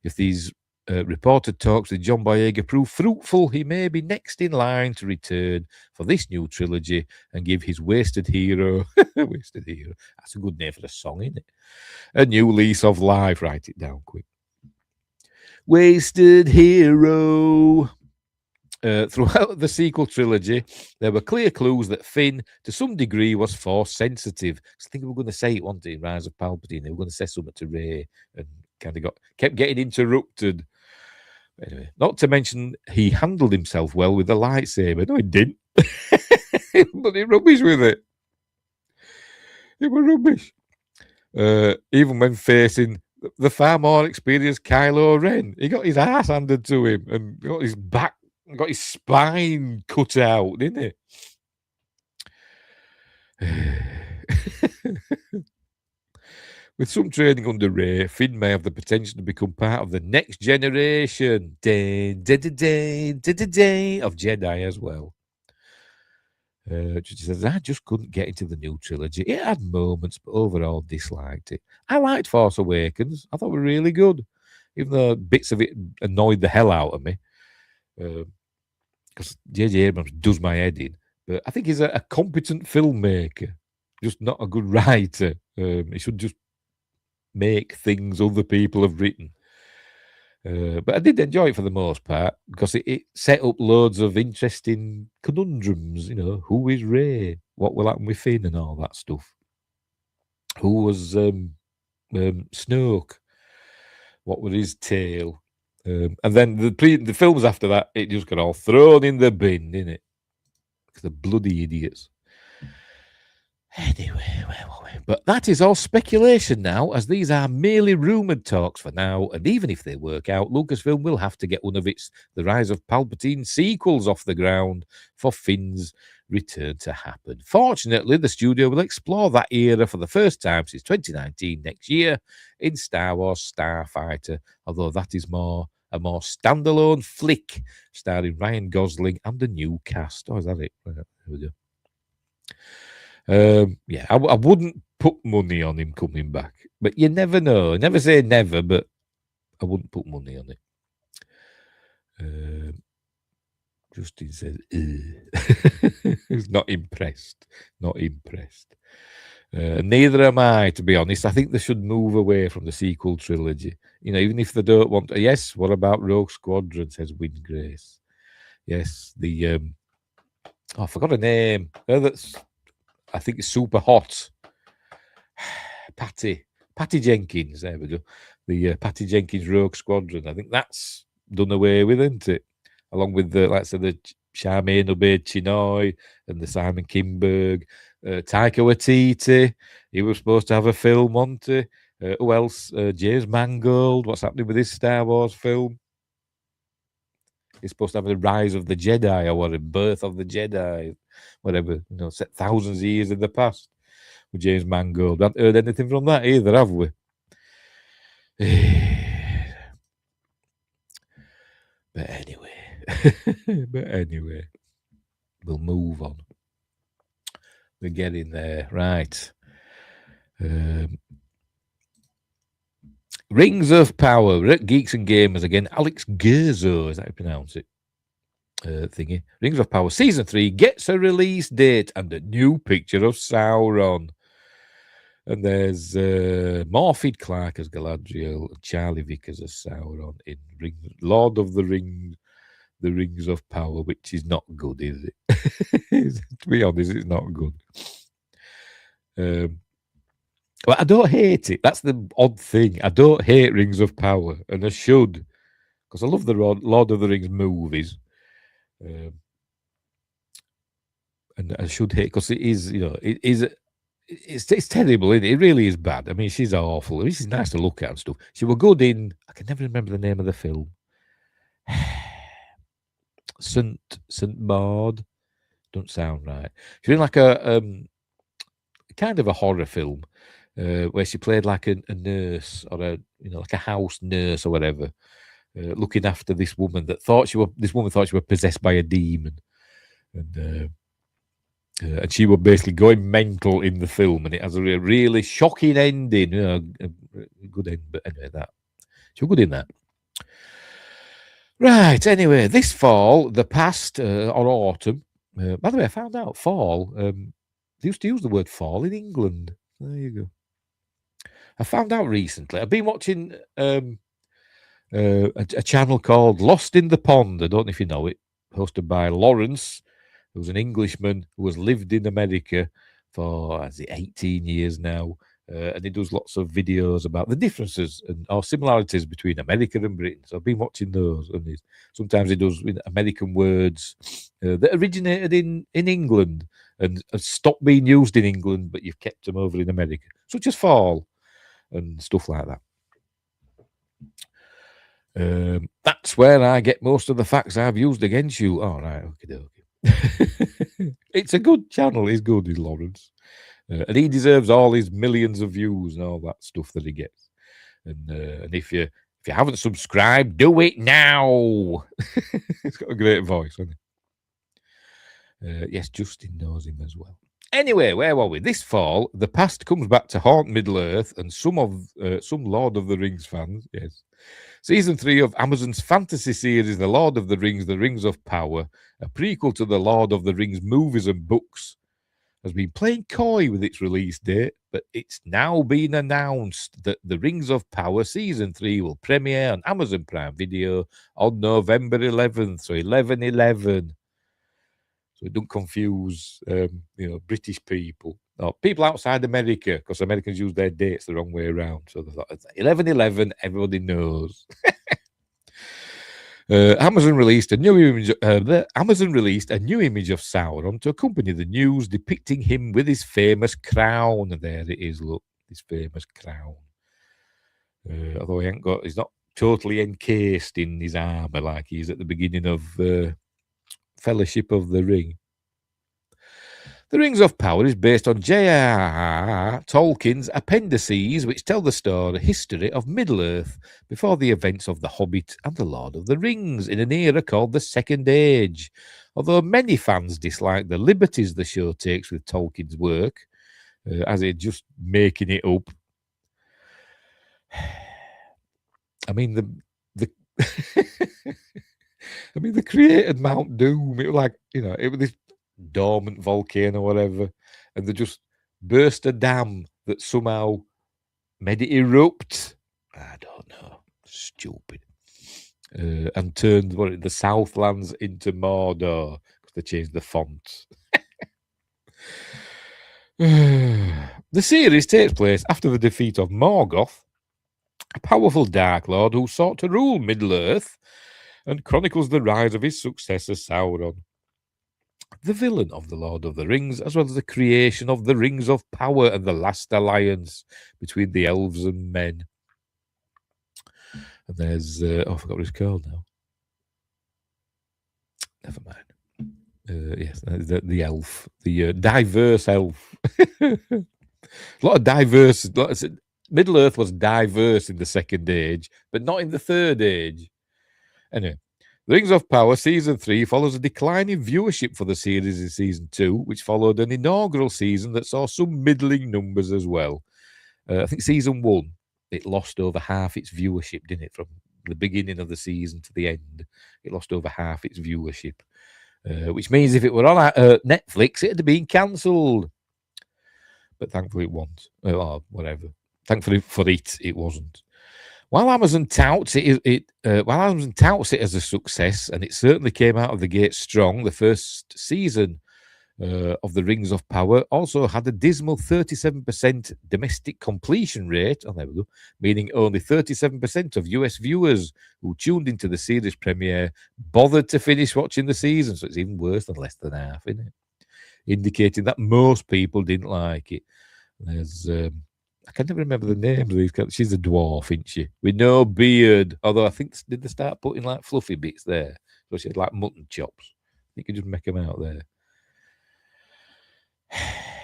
If these reported talks with John Boyega prove fruitful, he may be next in line to return for this new trilogy and give his wasted hero, wasted hero, that's a good name for the song, isn't it? A new lease of life. Write it down quick. Wasted hero. Throughout the sequel trilogy, there were clear clues that Finn, to some degree, was force sensitive. I think we were going to say it, wasn't it, in Rise of Palpatine? They were going to say something to Rey and kind of kept getting interrupted. Anyway, not to mention he handled himself well with the lightsaber. No, he didn't. He was bloody rubbish with it. It was rubbish. Even when facing the far more experienced Kylo Ren, he got his ass handed to him and got his spine cut out, didn't he? With some training under Rey, Finn may have the potential to become part of the next generation of Jedi as well. She says, I just couldn't get into the new trilogy. It had moments, but overall disliked it. I liked Force Awakens. I thought it was really good, even though bits of it annoyed the hell out of me. Because J.J. Abrams does my head in. But I think he's a competent filmmaker, just not a good writer. He should just make things other people have written. But I did enjoy it for the most part because it set up loads of interesting conundrums. You know, who is Rey? What will happen with Finn and all that stuff? Who was Snoke? What was his tale? And then the films after that, it just got all thrown in the bin, didn't it? Because the bloody idiots. Anyway, where were we? But that is all speculation now, as these are merely rumoured talks for now, and even if they work out, Lucasfilm will have to get one of The Rise of Palpatine sequels off the ground for Finn's return to happen. Fortunately, the studio will explore that era for the first time since 2019 next year in Star Wars Starfighter, although that is a more standalone flick starring Ryan Gosling and a new cast. Oh, is that it? Right, there we go. Yeah, I wouldn't put money on him coming back, but you never know. Never say never, but I wouldn't put money on it. Justin says, he's not impressed. Not impressed. Neither am I, to be honest. I think they should move away from the sequel trilogy. You know, even if they don't want to. Yes, what about Rogue Squadron, says Win Grace. Yes, I forgot her name. I think it's super hot. Patty Jenkins. There we go. The Patty Jenkins Rogue Squadron. I think that's done away with, isn't it? Along with the Charmaine Obaid-Chinoy and the Simon Kinberg, Taika Waititi. He was supposed to have a film, wasn't he? Who else? James Mangold. What's happening with this Star Wars film? He's supposed to have the Rise of the Jedi or what? Birth of the Jedi, whatever. You know, set thousands of years in the past with James Mangold. We haven't heard anything from that either, have we? But anyway, we'll move on. We're getting there, right? Rings of Power. We're at Geeks and Gamers again. Alex Gerzo, is that how you pronounce it? Thingy. Rings of Power Season 3 gets a release date and a new picture of Sauron. And there's Morphed Clark as Galadriel and Charlie Vickers as Sauron in Lord of the Rings, The Rings of Power, which is not good, is it? To be honest, it's not good. Well, I don't hate it. That's the odd thing. I don't hate Rings of Power, and I should, because I love the Lord of the Rings movies. And I should hate, because it is, you know, it is it's terrible, isn't it? It really is bad. I mean, she's awful. I mean, she's nice to look at and stuff. She was good in. I can never remember the name of the film. Saint Maud. Don't sound right. She's in like a kind of a horror film where she played like a nurse or a like a house nurse or whatever, looking after this woman that thought she was possessed by a demon, and she was basically going mental in the film, and it has a really shocking ending. A good end, but anyway, she was good in that. Right. Anyway, this fall, the past or autumn. By the way, I found out fall. They used to use the word fall in England. There you go. I found out recently. I've been watching a channel called Lost in the Pond. I don't know if you know it. Hosted by Lawrence, who's an Englishman who has lived in America for 18 years now. And he does lots of videos about the differences or similarities between America and Britain. So I've been watching those. And sometimes he does American words that originated in England and have stopped being used in England, but you've kept them over in America, such as fall and stuff like that. That's where I get most of the facts I've used against you. All right, okay. It's a good channel. He's good, is Lawrence. And he deserves all his millions of views and all that stuff that he gets. And if you haven't subscribed, do it now. He's got a great voice, hasn't he? Yes, Justin knows him as well. Anyway, where were we? This fall, the past comes back to haunt Middle-earth and some Lord of the Rings fans. Yes. Season 3 of Amazon's fantasy series, The Lord of the Rings of Power, a prequel to the Lord of the Rings movies and books, has been playing coy with its release date, but it's now been announced that The Rings of Power Season 3 will premiere on Amazon Prime Video on November 11th, so 11/11. So it don't confuse, British people or people outside America, because Americans use their dates the wrong way around. So they thought 11/11, everybody knows. Amazon released a new image. Amazon released a new image of Sauron to accompany the news, depicting him with his famous crown. And there it is. Look, his famous crown. Although he's not totally encased in his armor like he's at the beginning of Fellowship of the Ring. The Rings of Power is based on J.R.R. Tolkien's appendices, which tell the history of Middle-earth before the events of The Hobbit and The Lord of the Rings in an era called the Second Age. Although many fans dislike the liberties the show takes with Tolkien's work, as it's just making it up. I mean, they created Mount Doom. It was like, it was this dormant volcano or whatever, and they just burst a dam that somehow made it erupt. I don't know. Stupid. And turned the Southlands into Mordor because they changed the font. The series takes place after the defeat of Morgoth, a powerful Dark Lord who sought to rule Middle-earth, and chronicles the rise of his successor Sauron, the villain of the Lord of the Rings, as well as the creation of the Rings of Power and the last alliance between the elves and men. And there's, I forgot what it's called now. Never mind. Yes, the elf, the diverse elf. A lot of diverse. Middle-earth was diverse in the Second Age, but not in the Third Age. Anyway. The Rings of Power Season 3 follows a decline in viewership for the series in Season 2, which followed an inaugural season that saw some middling numbers as well. I think Season 1, it lost over half its viewership, didn't it? From the beginning of the season to the end, it lost over half its viewership, which means if it were on Netflix, it had been cancelled. But thankfully it wasn't, or whatever. Thankfully for it wasn't. While Amazon touts it as a success, and it certainly came out of the gate strong, the first season of The Rings of Power also had a dismal 37% domestic completion rate. Oh, there we go. Meaning only 37% of US viewers who tuned into the series premiere bothered to finish watching the season. So it's even worse than less than half, isn't it? Indicating that most people didn't like it. There's I can never remember the names of these cats. She's a dwarf, isn't she? With no beard. Although I think did they start putting like fluffy bits there? So she had like mutton chops. You could just make them out there.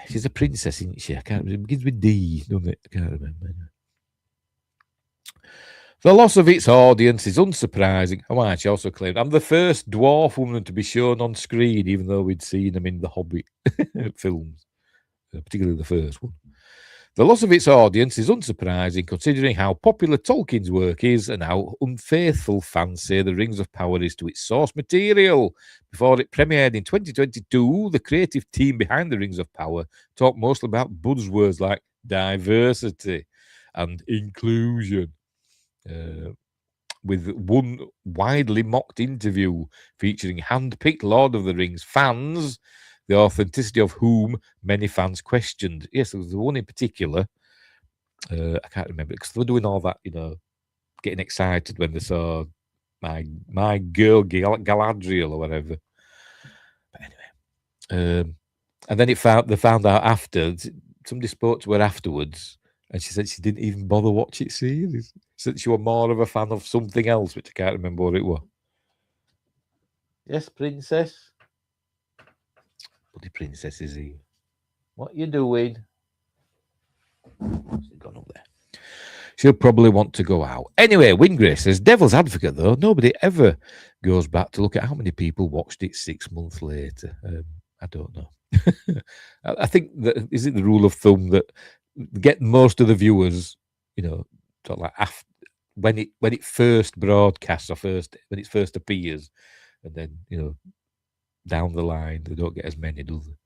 She's a princess, isn't she? I can't remember. It begins with D, doesn't it? I can't remember. The loss of its audience is unsurprising. Oh, she also claimed, I'm the first dwarf woman to be shown on screen, even though we'd seen them in the Hobbit films, particularly the first one. The loss of its audience is unsurprising, considering how popular Tolkien's work is and how unfaithful fans say The Rings of Power is to its source material. Before it premiered in 2022, the creative team behind The Rings of Power talked mostly about buzzwords like diversity and inclusion. With one widely mocked interview featuring hand-picked Lord of the Rings fans, the authenticity of whom many fans questioned. Yes, there was the one in particular. I can't remember because they were doing all that, getting excited when they saw my girl Galadriel or whatever. But anyway, and then they found out after. Somebody spoke to her afterwards, and she said she didn't even bother watch it series. She said she was more of a fan of something else, which I can't remember what it was. Yes, princess. Bloody princess is he? What you doing? She's gone up there. She'll probably want to go out. Anyway, Wingray says, devil's advocate, though, nobody ever goes back to look at how many people watched it 6 months later. I don't know. I think that is it the rule of thumb that get most of the viewers, sort of like after, when it first broadcasts or when it first appears, and then down the line they don't get as many, do they?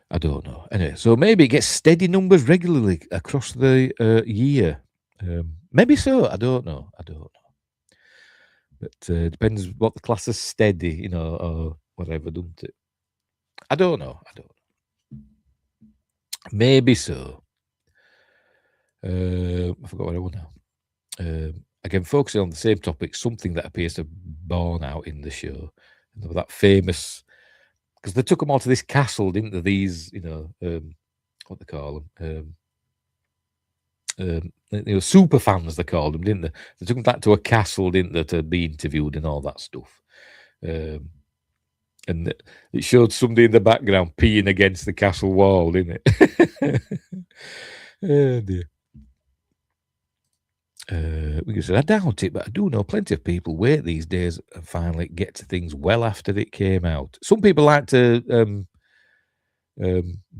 I don't know. Anyway, so maybe it gets steady numbers regularly across the year. Maybe so. I don't know. But depends what the class is steady, or whatever, doesn't it? I don't know. Maybe so. I forgot what I want now. Again, focusing on the same topic, something that appears to have borne out in the show. And that famous, because they took them all to this castle, didn't they? These, what they call them, super fans, they called them, didn't they? They took them back to a castle, didn't they, to be interviewed and all that stuff. And it showed somebody in the background peeing against the castle wall, didn't it? Oh dear. We said, I doubt it, but I do know plenty of people wait these days and finally get to things well after it came out. Some people like to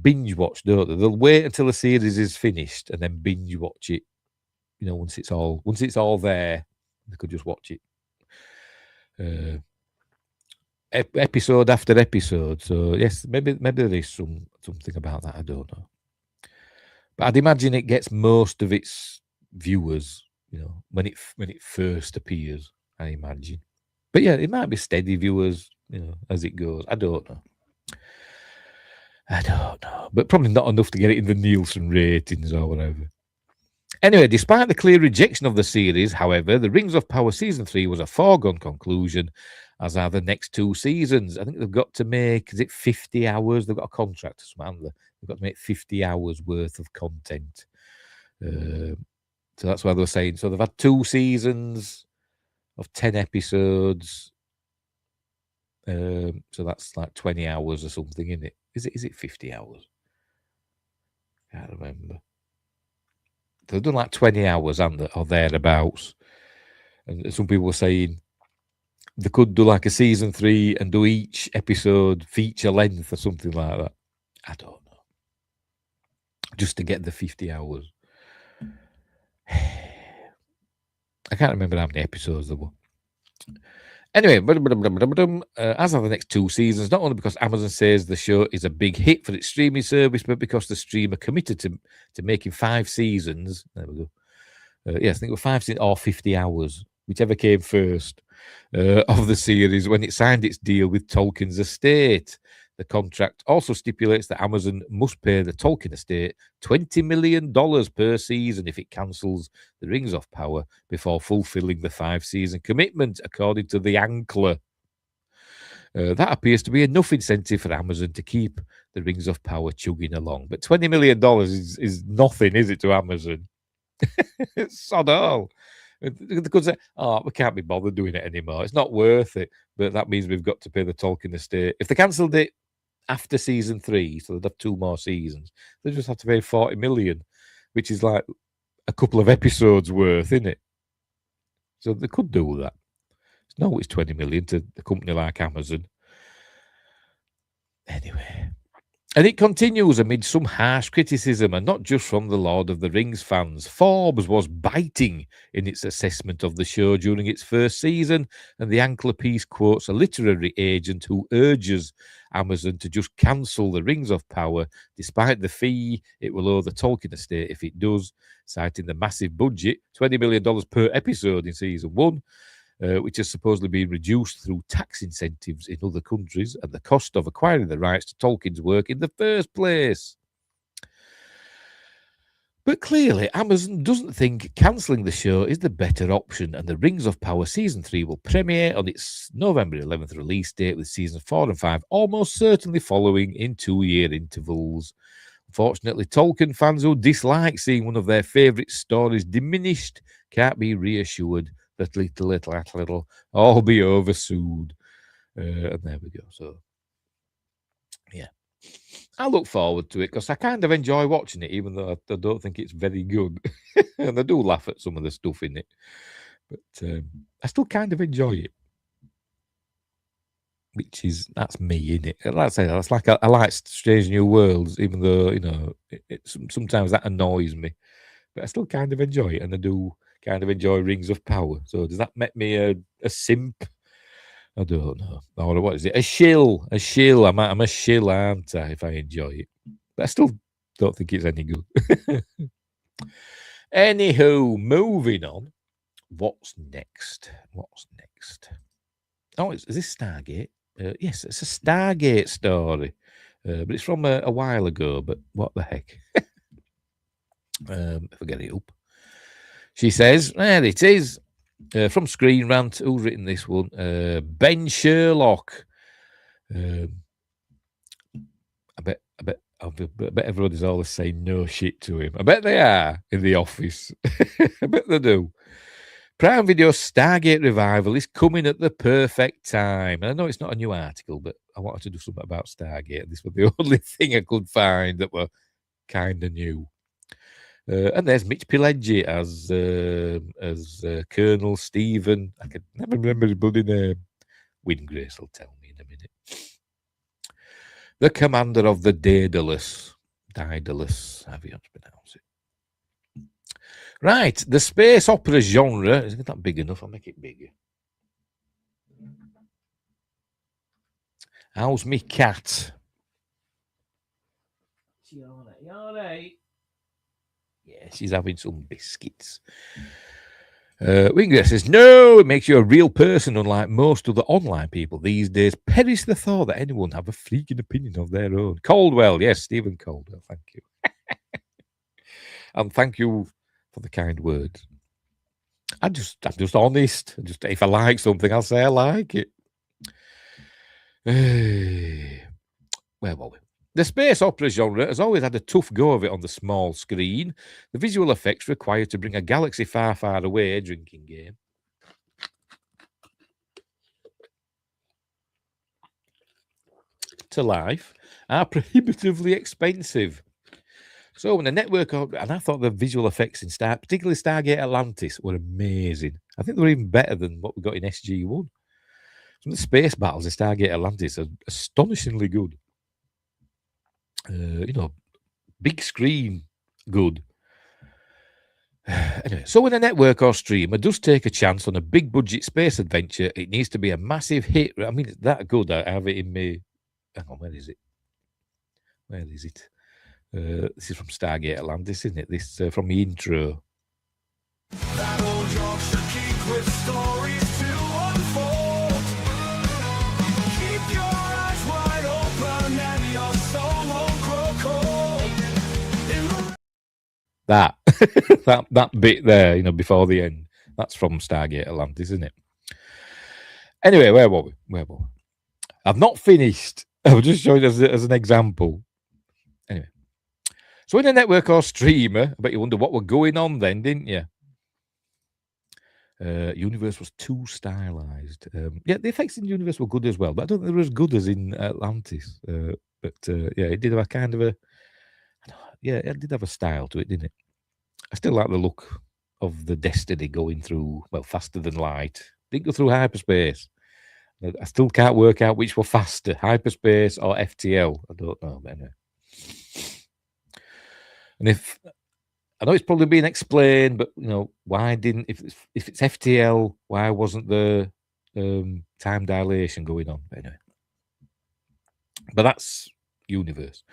binge watch, don't they? They'll wait until the series is finished and then binge watch it. Once it's all there, they could just watch it episode after episode. So yes, maybe there is something about that. I don't know, but I'd imagine it gets most of its viewers, when it first appears. I imagine, but yeah, it might be steady viewers, as it goes. I don't know, but probably not enough to get it in the Nielsen ratings or whatever. Anyway, despite the clear rejection of the series, however, The Rings of Power Season 3 was a foregone conclusion, as are the next 2 seasons. I think they've got to make, 50 hours? They've got a contract to some, they've got to make 50 hours worth of content. So that's why they were saying, so they've had 2 seasons of 10 episodes. So that's like 20 hours or something, isn't it? Is it 50 hours? I can't remember. They've done like 20 hours, haven't they, or thereabouts. And some people were saying they could do like a season 3 and do each episode feature length or something like that. I don't know. Just to get the 50 hours. I can't remember how many episodes there were. Anyway, as of the next 2 seasons, not only because Amazon says the show is a big hit for its streaming service, but because the streamer committed to making 5 seasons. There we go. Yes, I think it was 5 seasons or 50 hours, whichever came first, of the series when it signed its deal with Tolkien's estate. The contract also stipulates that Amazon must pay the Tolkien estate $20 million per season if it cancels The Rings of Power before fulfilling the 5-season commitment, according to The Ankler. That appears to be enough incentive for Amazon to keep the Rings of Power chugging along. But $20 million is nothing, is it, to Amazon? It's sod all. They could say, oh, we can't be bothered doing it anymore. It's not worth it. But that means we've got to pay the Tolkien estate. If they cancelled it after season 3, so they'd have 2 more seasons, they just have to pay 40 million, which is like a couple of episodes worth, isn't it? So they could do that. No, it's 20 million to a company like Amazon. Anyway. And it continues amid some harsh criticism, and not just from the Lord of the Rings fans. Forbes was biting in its assessment of the show during its first season, and the anchor piece quotes a literary agent who urges Amazon to just cancel the Rings of Power, despite the fee it will owe the Tolkien estate if it does, citing the massive budget, $20 million per episode in season 1, which has supposedly been reduced through tax incentives in other countries and the cost of acquiring the rights to Tolkien's work in the first place. But clearly, Amazon doesn't think cancelling the show is the better option, and the Rings of Power Season 3 will premiere on its November 11th release date, with Seasons 4 and 5 almost certainly following in 2-year intervals. Unfortunately, Tolkien fans who dislike seeing one of their favourite stories diminished can't be reassured that little, all be over soon. And there we go. So, yeah. I look forward to it because I kind of enjoy watching it, even though I don't think it's very good. And I do laugh at some of the stuff in it. But I still kind of enjoy it. That's me, isn't it? Like I say, that's like I like Strange New Worlds, even though, you know, sometimes that annoys me. But I still kind of enjoy it, and I do kind of enjoy Rings of Power. So does that make me a simp? I don't know. Or what is it? A shill. I'm a shill, aren't I, if I enjoy it? But I still don't think it's any good. Anywho, moving on. What's next? Oh, is this Stargate? Yes, it's a Stargate story. But it's from a while ago, but what the heck? If I get it up. She says, there it is, from Screen Rant. Who's written this one? Ben Sherlock. I bet everybody's always saying no shit to him. I bet they are in the office. I bet they do. Prime Video's Stargate revival is coming at the perfect time. And I know it's not a new article, but I wanted to do something about Stargate. This was the only thing I could find that were kind of new. And there's Mitch Pileggi as Colonel Stephen. I can never remember his bloody name. Windgrace will tell me in a minute. The commander of the Daedalus, however you want to pronounce it. Right, the space opera genre. Isn't that big enough? I'll make it bigger. How's me cat? You all right? Yeah, she's having some biscuits. Wingate says, no, it makes you a real person, unlike most other online people these days. Perish the thought that anyone have a freaking opinion of their own. Caldwell, yes, Stephen Caldwell, thank you. And thank you for the kind words. I'm just honest. If I like something, I'll say I like it. Where were we? The space opera genre has always had a tough go of it on the small screen. The visual effects required to bring a galaxy far, far away, drinking game, to life are prohibitively expensive. So when the network, and I thought the visual effects in particularly Stargate Atlantis, were amazing. I think they were even better than what we got in SG-1. Some of the space battles in Stargate Atlantis are astonishingly good. Big screen, good. Anyway, so when a network or streamer does take a chance on a big budget space adventure, it needs to be a massive hit. I mean, it's that good. I have it in me. Hang on, where is it? This is from Stargate Atlantis, isn't it? This from the intro. That old Yorkshire geek with stories to unfold. Keep your eyes wide open and your soul won't grow cold. That bit there, before the end. That's from Stargate Atlantis, isn't it? Anyway, where were we? I've not finished. I'm just showing it as an example. Anyway. So in a network or streamer, I bet you wonder what were going on then, didn't you? Universe was too stylized. Yeah, the effects in the universe were good as well, but I don't think they were as good as in Atlantis. Yeah, it did have a kind of a, yeah, it did have a style to it, didn't it? I still like the look of the Destiny going through, well, faster than light. Didn't go through hyperspace. I still can't work out which were faster, hyperspace or FTL. I don't know, but anyway. And if I know it's probably been explained, but why didn't if it's FTL, why wasn't the time dilation going on? Anyway, but that's universe.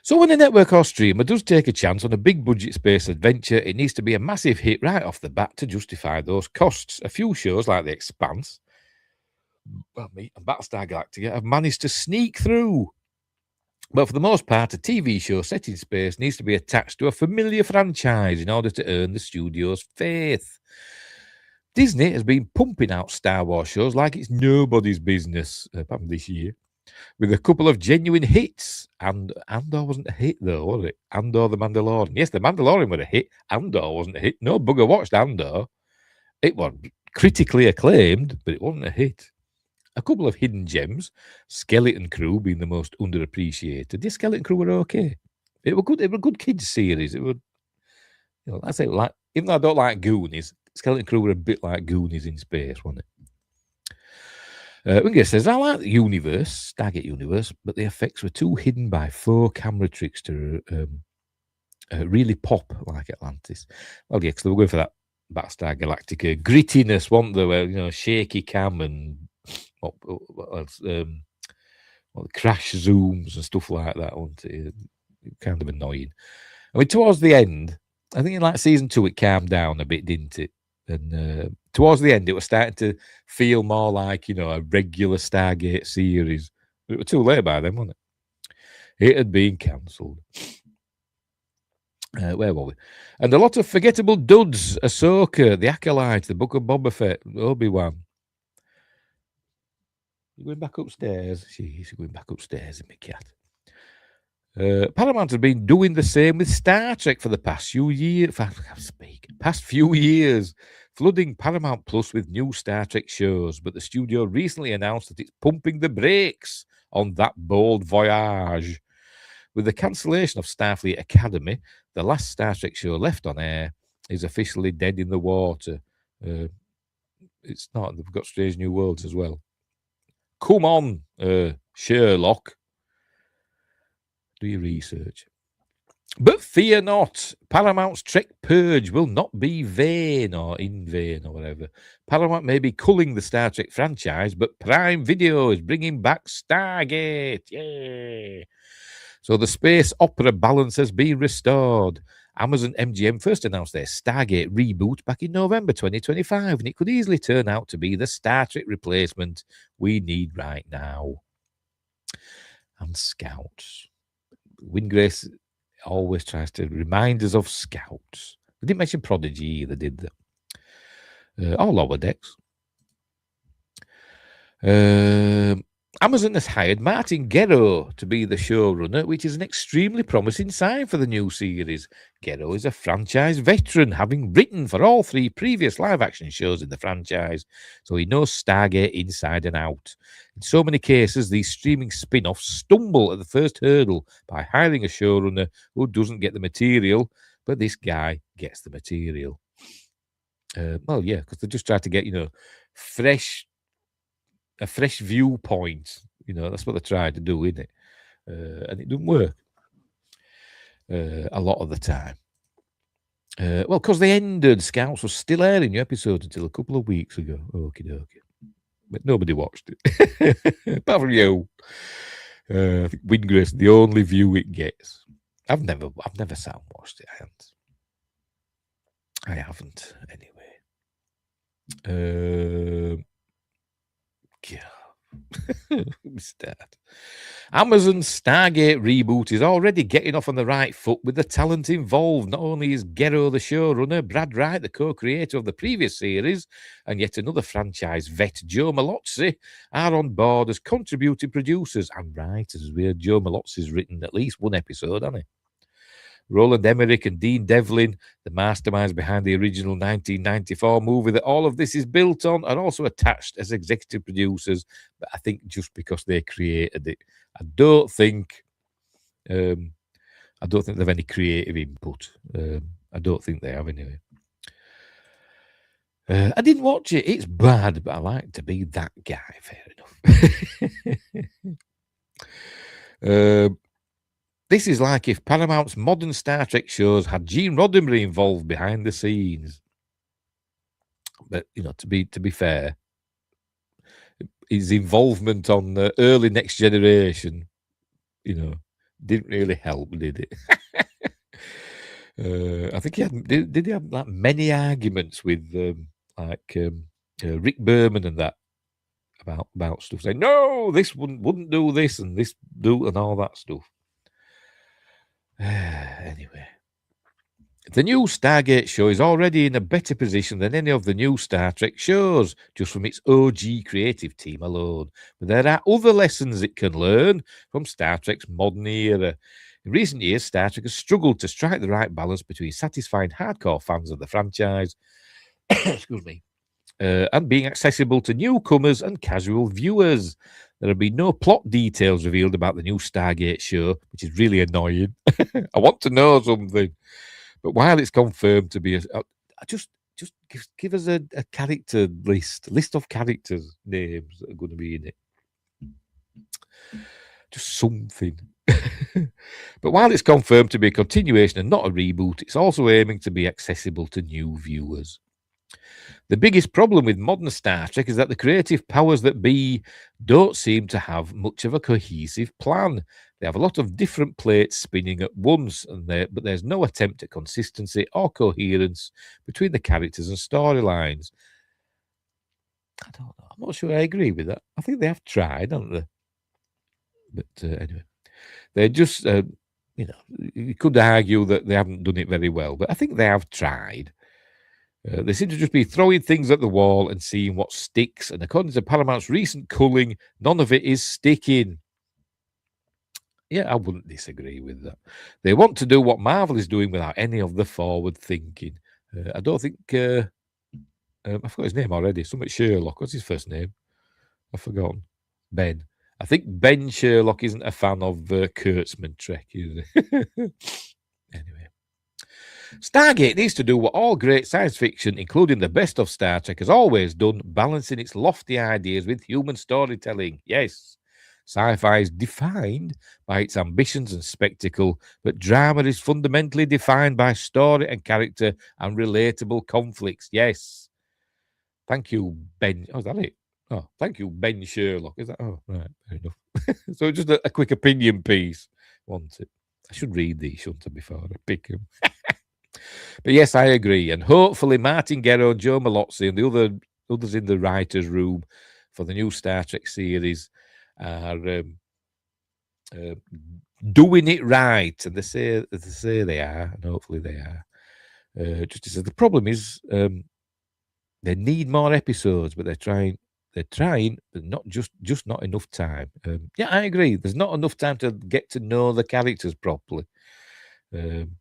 So when a network or streamer does take a chance on a big budget space adventure, it needs to be a massive hit right off the bat to justify those costs. A few shows like The Expanse, well, me and Battlestar Galactica have managed to sneak through. But for the most part, a TV show set in space needs to be attached to a familiar franchise in order to earn the studio's faith. Disney has been pumping out Star Wars shows like it's nobody's business, apart from this year, with a couple of genuine hits. And Andor wasn't a hit, though, was it? Andor the Mandalorian. Yes, the Mandalorian was a hit. Andor wasn't a hit. No bugger watched Andor. It was critically acclaimed, but it wasn't a hit. A couple of hidden gems, Skeleton Crew being the most underappreciated. The Skeleton Crew were okay. It were good. It were a good kids series. It would, I say, like, even though I don't like Goonies, Skeleton Crew were a bit like Goonies in space, wasn't it? Winger says, I like the universe, Stargate universe, but the effects were too hidden by faux camera tricks to really pop like Atlantis. Well, yeah, because they were going for that Battlestar Galactica grittiness, weren't they? Where, shaky cam and what else? Crash zooms and stuff like that, wasn't it? Kind of annoying. I mean, towards the end, I think in like season 2, it calmed down a bit, didn't it? And towards the end, it was starting to feel more like, a regular Stargate series. But it was too late by then, wasn't it? It had been cancelled. Where were we? And a lot of forgettable duds. Ahsoka, The Acolyte, The Book of Boba Fett, Obi-Wan. You're going back upstairs. She's going back upstairs, my cat. Paramount has been doing the same with Star Trek for the past few years. Flooding Paramount Plus with new Star Trek shows. But the studio recently announced that it's pumping the brakes on that bold voyage. With the cancellation of Starfleet Academy, the last Star Trek show left on air is officially dead in the water. It's not. They've got Strange New Worlds as well. Come on, Sherlock. Do your research. But fear not, Paramount's Trek Purge will not be vain or in vain or whatever. Paramount may be culling the Star Trek franchise, but Prime Video is bringing back Stargate. Yay! So the space opera balance has been restored. Amazon MGM first announced their Stargate reboot back in November 2025, and it could easily turn out to be the Star Trek replacement we need right now. And Scouts. Wingrace always tries to remind us of Scouts. They didn't mention Prodigy either, did they? Or Lower Decks. Amazon has hired Martin Gero to be the showrunner, which is an extremely promising sign for the new series. Gero is a franchise veteran, having written for all 3 previous live-action shows in the franchise, so he knows Stargate inside and out. In so many cases, these streaming spin-offs stumble at the first hurdle by hiring a showrunner who doesn't get the material, but this guy gets the material. Well, yeah, because they just try to get, a fresh viewpoint. That's what they try to do, isn't it? And it doesn't work a lot of the time. Well, because they ended, Scouts was still airing new episodes until a couple of weeks ago. Okie dokie. But nobody watched it. Apart from you. I think Wingrace, the only view it gets. I've never sat and watched it. I haven't anyway. Yeah. Start. Amazon's Stargate reboot is already getting off on the right foot with the talent involved. Not only is Gero the showrunner, Brad Wright, the co-creator of the previous series, and yet another franchise vet, Joe Malozzi, are on board as contributing producers and writers. Where Joe Malozzi's written at least one episode, hasn't he? Roland Emmerich and Dean Devlin, the masterminds behind the original 1994 movie that all of this is built on, are also attached as executive producers, but I think just because they created it. I don't think they've any creative input. I don't think they have anyway. I didn't watch it. It's bad, but I like to be that guy. Fair enough. This is like if Paramount's modern Star Trek shows had Gene Roddenberry involved behind the scenes. But to be fair, his involvement on the early Next Generation, didn't really help, did it? I think he had. Did he have like many arguments with Rick Berman and that about stuff, saying no, this wouldn't do this and this do and all that stuff. Anyway, the new Stargate show is already in a better position than any of the new Star Trek shows, just from its OG creative team alone. But there are other lessons it can learn from Star Trek's modern era. In recent years, Star Trek has struggled to strike the right balance between satisfying hardcore fans of the franchise excuse me, and being accessible to newcomers and casual viewers. There have been no plot details revealed about the new Stargate show, which is really annoying. I want to know something. But while it's confirmed to be just give us a character list of characters' names that are going to be in it. Just something. But while it's confirmed to be a continuation and not a reboot, it's also aiming to be accessible to new viewers. The biggest problem with modern Star Trek is that the creative powers that be don't seem to have much of a cohesive plan. They have a lot of different plates spinning at once, but there's no attempt at consistency or coherence between the characters and storylines. I don't know. I'm not sure I agree with that. I think they have tried, haven't they? But anyway, they're just, you could argue that they haven't done it very well, but I think they have tried. They seem to just be throwing things at the wall and seeing what sticks. And according to Paramount's recent culling, none of it is sticking. Yeah, I wouldn't disagree with that. They want to do what Marvel is doing without any of the forward thinking. I don't think... I forgot his name already. Something Sherlock. What's his first name? I've forgotten. Ben. I think Ben Sherlock isn't a fan of Kurtzman Trek, is he? Anyway. Stargate needs to do what all great science fiction, including the best of Star Trek, has always done, balancing its lofty ideas with human storytelling. Yes, sci-fi is defined by its ambitions and spectacle, but drama is fundamentally defined by story and character and relatable conflicts. Yes. Thank you, Ben. Oh, is that it? Oh, thank you, Ben Sherlock. Is that? Oh, right. Fair enough. So just a quick opinion piece. Want it? I should read these, shouldn't I, before I pick them? But yes, I agree. And hopefully Martin Gero, Joe Malozzi, and the others in the writer's room for the new Star Trek series are doing it right. And they say they are, and hopefully they are. Just as the problem is they need more episodes, but they're trying, but not just not enough time. Yeah, I agree. There's not enough time to get to know the characters properly. In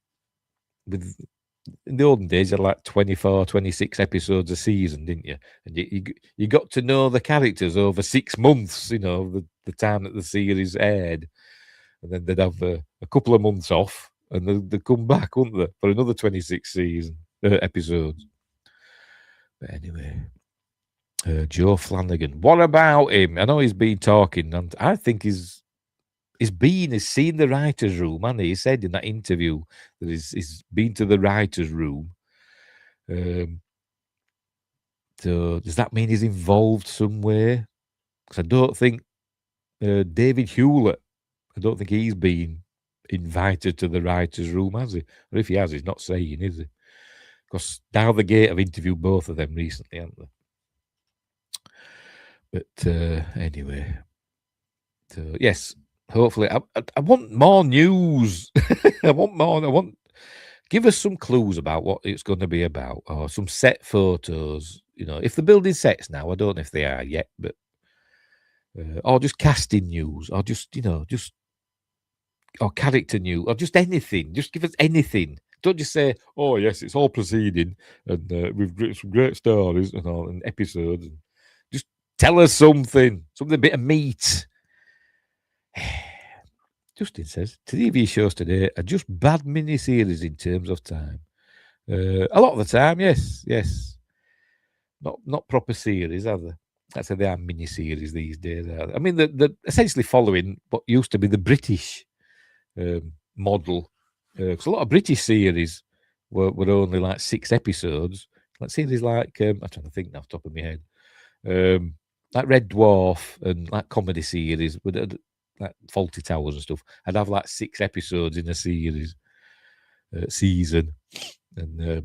the olden days, you had like 24, 26 episodes a season, didn't you? And you got to know the characters over 6 months, the time that the series aired. And then they'd have a couple of months off, and they'd come back, wouldn't they, for another 26 episodes. But anyway, Joe Flanagan. What about him? I know he's been talking, and I think he's seen the writer's room, and he said in that interview that he's been to the writer's room. So does that mean he's involved somewhere? Because I don't think David Hewlett, I don't think he's been invited to the writer's room, has he? Or if he has, he's not saying, is he? Because Now the Gate have interviewed both of them recently, haven't they? But anyway, So yes, hopefully, I want more news. I want more. I want give us some clues about what it's going to be about, or some set photos. If they're building sets now, I don't know if they are yet, but or just casting news, or just or character news, or just anything. Just give us anything. Don't just say, "Oh yes, it's all proceeding, and we've got some great stories and all, and episodes." And just tell us something, a bit of meat. Justin says TV shows today are just bad miniseries in terms of time. A lot of the time, yes, not proper series, are they? That's how they are miniseries these days. I mean, they're essentially following what used to be the British model. Because a lot of British series were only like 6 episodes. Like series like I'm trying to think now off the top of my head. Like Red Dwarf and like comedy series with like Faulty Towers and stuff. I'd have like 6 episodes in a series season, and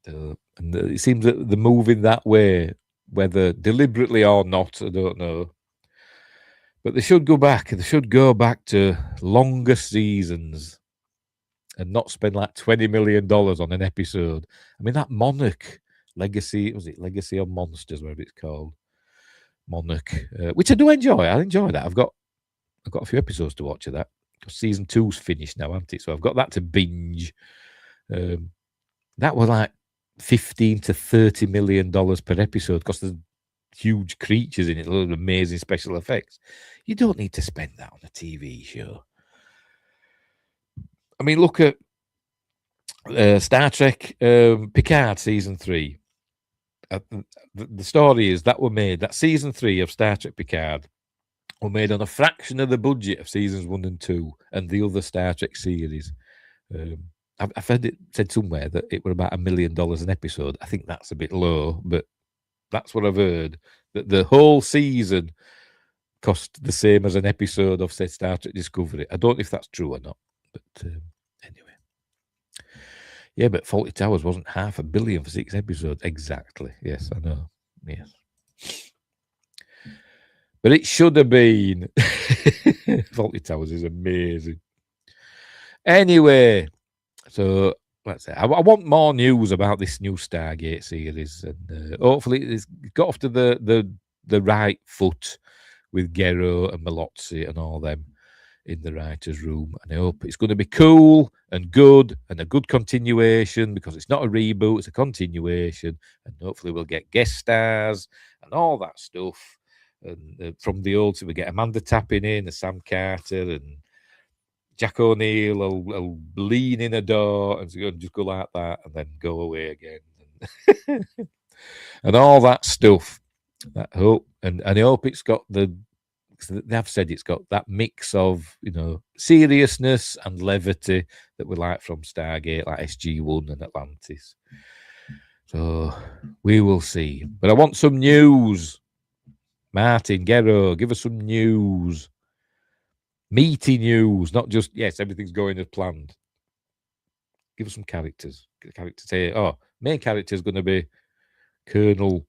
it seems that they're moving that way, whether deliberately or not, I don't know. But they should go back. They should go back to longer seasons and not spend like $20 million on an episode. I mean, that Monarch Legacy, was it Legacy of Monsters, whatever it's called? Monarch, which I do enjoy. I enjoy that. I've got a few episodes to watch of that. Season 2's finished now, hasn't it? So I've got that to binge. That was like $15 to $30 million per episode because there's huge creatures in it, a lot of amazing special effects. You don't need to spend that on a TV show. I mean, look at Star Trek Picard season 3. The story is that season 3 of Star Trek Picard were made on a fraction of the budget of seasons 1 and 2 and the other Star Trek series. I've heard it said somewhere that it were about $1 million an episode. I think that's a bit low, but that's what I've heard. That the whole season cost the same as an episode of, say, Star Trek Discovery. I don't know if that's true or not, but anyway. Yeah, but Faulty Towers wasn't $500 million for 6 episodes. Exactly. Yes, I know. Yes. But it should have been. Faulty Towers is amazing. Anyway, so let's say I want more news about this new Stargate series, and hopefully it's got off to the right foot with Gero and Malozzi and all them in the writer's room. And I hope it's going to be cool and good and a good continuation, because it's not a reboot, it's a continuation. And hopefully we'll get guest stars and all that stuff. And from the old, so we get Amanda Tapping in, and Sam Carter, and Jack O'Neill will lean in a door and just go like that and then go away again. And all that stuff. I hope, and I hope it's got they have said it's got that mix of, seriousness and levity that we like from Stargate, like SG-1 and Atlantis. So we will see. But I want some news. Martin, Gero, give us some news. Meaty news, not just, yes, everything's going as planned. Give us some characters. Characters say, main character is going to be Colonel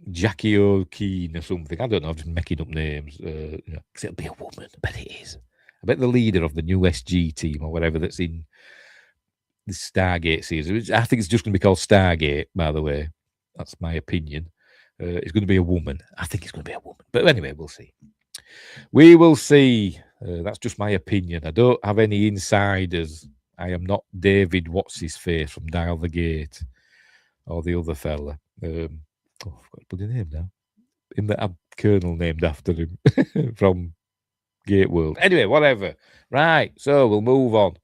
Jackie O'Keen or something. I don't know. I'm just making up names. Because it'll be a woman. I bet it is. I bet the leader of the new SG team or whatever that's in the Stargate series. I think it's just going to be called Stargate, by the way. That's my opinion. It's going to be a woman. I think it's going to be a woman. But anyway, we'll see. We will see. That's just my opinion. I don't have any insiders. I am not David What's-His-Face from Dial the Gate or the other fella. I've got to put his name now. Him that had Colonel named after him from Gate World. Anyway, whatever. Right, so we'll move on.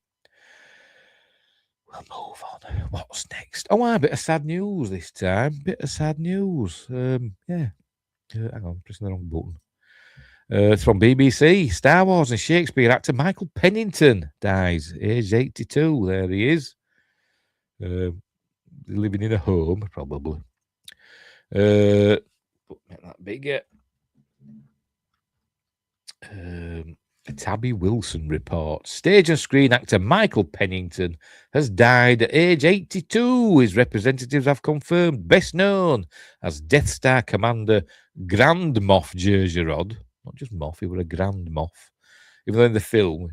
What's next? A bit of sad news this time. Bit of sad news. Hang on, pressing the wrong button. It's from BBC. Star Wars and Shakespeare actor Michael Pennington dies, aged 82. There he is. Living in a home, probably. Make that bigger. Tabby Wilson reports stage and screen actor Michael Pennington has died at age 82. His representatives have confirmed, best known as Death Star Commander Grand Moff Jerjerrod. Not just Moff, he was a Grand Moff. Even though in the film,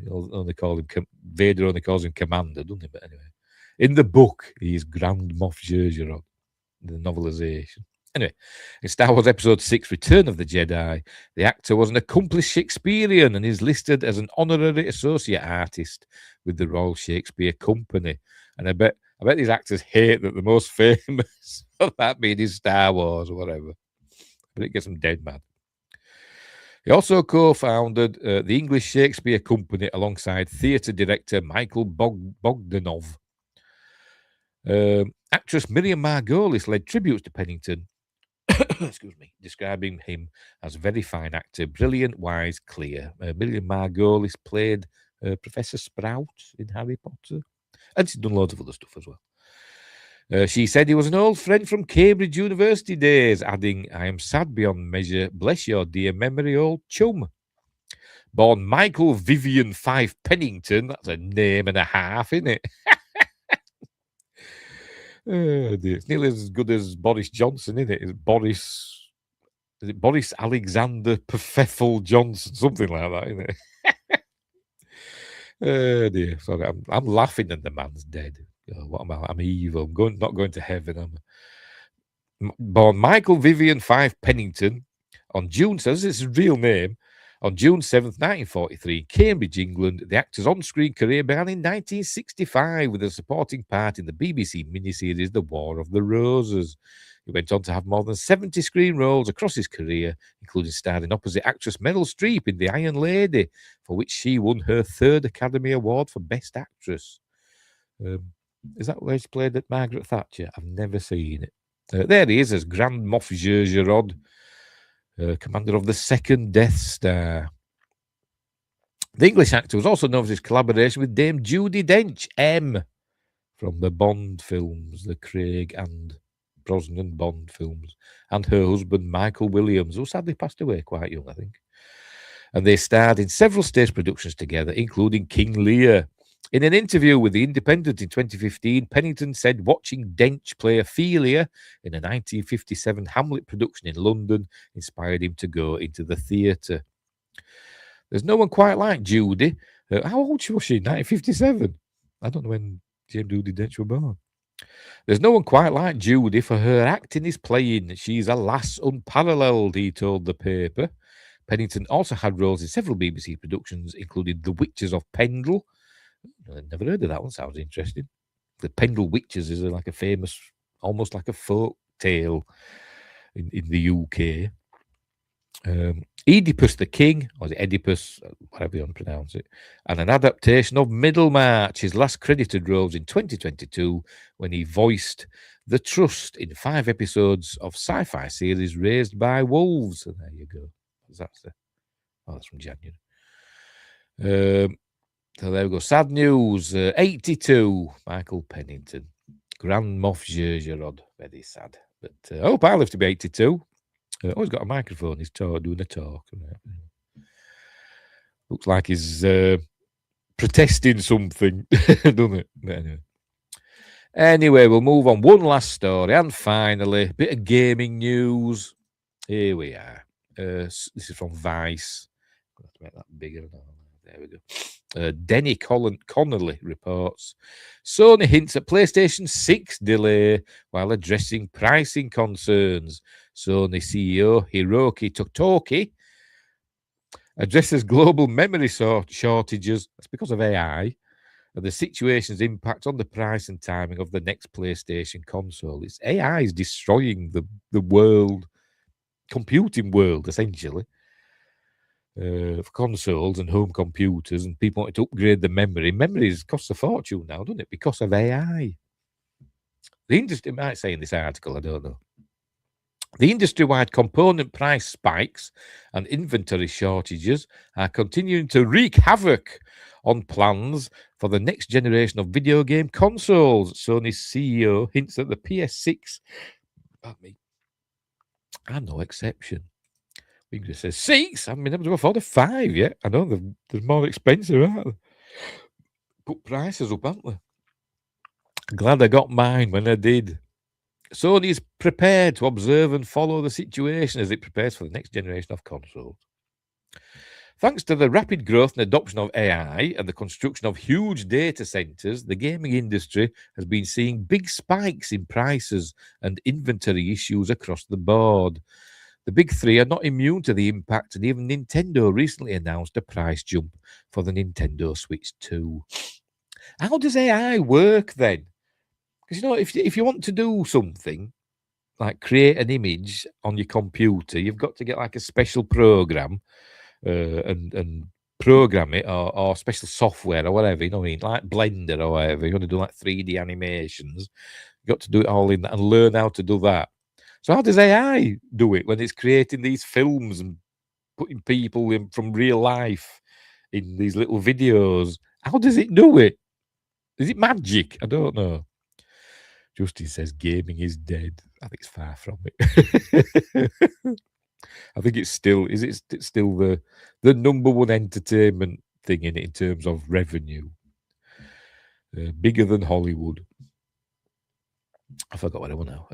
Vader only calls him Commander, doesn't he? But anyway, in the book, he's Grand Moff Jerjerrod, the novelization. Anyway, in Star Wars Episode 6, Return of the Jedi, the actor was an accomplished Shakespearean and is listed as an honorary associate artist with the Royal Shakespeare Company. And I bet these actors hate that the most famous of that being in Star Wars or whatever. But it gets them dead mad. He also co-founded the English Shakespeare Company alongside theatre director Michael Bogdanov. Actress Miriam Margolyes led tributes to Pennington, excuse me, describing him as a very fine actor, brilliant, wise, clear. Miriam Margolyes played Professor Sprout in Harry Potter, and she's done loads of other stuff as well. She said he was an old friend from Cambridge University days, adding, I am sad beyond measure. Bless your dear memory, old chum. Born Michael Vivian Fife Pennington, that's a name and a half, isn't it? Oh, dear. It's nearly as good as Boris Johnson, isn't it? Is it Boris Alexander Pfeffel Johnson? Something like that, isn't it? Oh, dear. Sorry, I'm laughing and the man's dead. Oh, what am I? I'm evil. I'm not going to heaven. Born Michael Vivian Fife Pennington on June, so this is his real name, on June 7th, 1943, Cambridge, England. The actor's on-screen career began in 1965 with a supporting part in the BBC miniseries The War of the Roses. He went on to have more than 70 screen roles across his career, including starring opposite actress Meryl Streep in The Iron Lady, for which she won her 3rd Academy Award for Best Actress. Is that where she played at Margaret Thatcher? I've never seen it. There he is as Grand Moff Jerjerrod, commander of the 2nd Death Star. The English actor was also known for his collaboration with Dame Judi Dench, M, from the Bond films, the Craig and Brosnan Bond films, and her husband Michael Williams, who sadly passed away quite young, I think. And they starred in several stage productions together, including King Lear. In an interview with The Independent in 2015, Pennington said watching Dench play Ophelia in a 1957 Hamlet production in London inspired him to go into the theatre. There's no one quite like Judy. How old was she? 1957? I don't know when James Judi Dench was born. There's no one quite like Judy, for her acting is playing. She's a lass unparalleled, he told the paper. Pennington also had roles in several BBC productions, including The Witches of Pendle. I've never heard of that one. Sounds interesting. The Pendle Witches is like a famous, almost like a folk tale in the UK. Oedipus the King, or the Oedipus, whatever you want to pronounce it, and an adaptation of Middlemarch, his last credited roles in 2022, when he voiced the Trust in 5 episodes of sci-fi series Raised by Wolves. And there you go. That's from January. So there we go. Sad news. 82, Michael Pennington. Grand Moff Jerjerrod. Very sad. But I hope I live to be 82. Always got a microphone. He's doing a talk. Looks like he's protesting something, doesn't it? But anyway, we'll move on. One last story. And finally, a bit of gaming news. Here we are. This is from Vice. I'll have to make that bigger. There we go. Denny Connolly reports Sony hints at PlayStation 6 delay while addressing pricing concerns. Sony CEO Hiroki Totoki addresses global memory shortages. That's because of AI and the situation's impact on the price and timing of the next PlayStation console. It's AI is destroying the world, computing world, essentially. For consoles and home computers, and people wanting to upgrade the memory. Memories cost a fortune now, doesn't it? Because of AI. The industry might say in this article, I don't know. The industry-wide component price spikes and inventory shortages are continuing to wreak havoc on plans for the next generation of video game consoles. Sony's CEO hints that the PS6 are no exception. Ingrid says 6. I haven't been able to afford a 5 yet. I know they're more expensive, aren't they? Put prices up, haven't they? Glad I got mine when I did. Sony's prepared to observe and follow the situation as it prepares for the next generation of consoles. Thanks to the rapid growth and adoption of AI and the construction of huge data centers, the gaming industry has been seeing big spikes in prices and inventory issues across the board. The big three are not immune to the impact, and even Nintendo recently announced a price jump for the Nintendo Switch 2. How does AI work then? Because, if you want to do something, like create an image on your computer, you've got to get like a special program and program it or special software or whatever, you know what I mean? Like Blender or whatever. You want to do like 3D animations. You've got to do it all in that and learn how to do that. So how does AI do it when it's creating these films and putting people in from real life in these little videos? How does it do it? Is it magic? I don't know. Justin says gaming is dead. I think it's far from it. I think it's still still the number one entertainment thing in it in terms of revenue. Bigger than Hollywood. I forgot what I want now.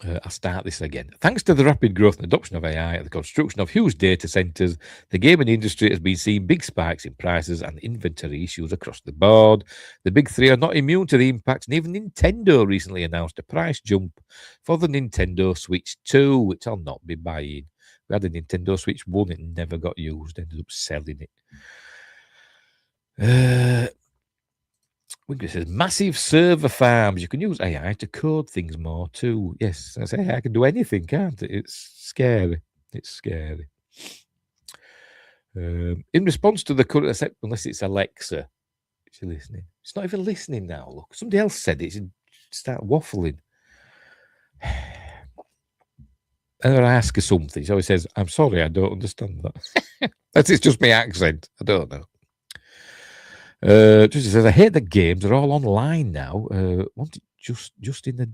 I'll start this again. Thanks to the rapid growth and adoption of AI and the construction of huge data centers, the gaming industry has been seeing big spikes in prices and inventory issues across the board. The big three are not immune to the impact, and even Nintendo recently announced a price jump for the Nintendo Switch 2, which I'll not be buying. We had a Nintendo Switch 1, it never got used, ended up selling it. Winkler says, massive server farms. You can use AI to code things more too. Yes, I say AI can do anything, can't it? It's scary. It's scary. In response to the current, unless it's Alexa, is she listening? It's not even listening now. Look, somebody else said it. She start waffling. And I ask her something. She always says, "I'm sorry, I don't understand that." It's just my accent. I don't know. Just says, I hate that games are all online now. Want it just in a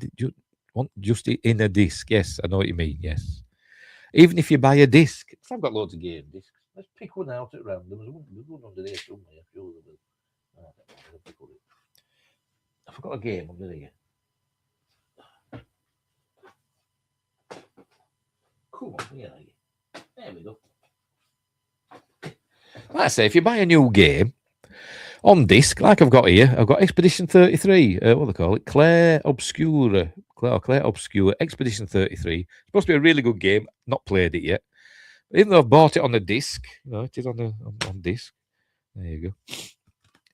disc? Yes, I know what you mean. Yes, even if you buy a disc, I've got loads of game discs. Let's pick one out at random. There's one under there somewhere. I forgot a game under there. Come on, here. There we go. Like I say, if you buy a new game on disc, like I've got here, I've got Expedition 33. What do they call it? Claire Obscura Expedition 33. It's supposed to be a really good game. Not played it yet. Even though I've bought it on the disc, it is on disc. There you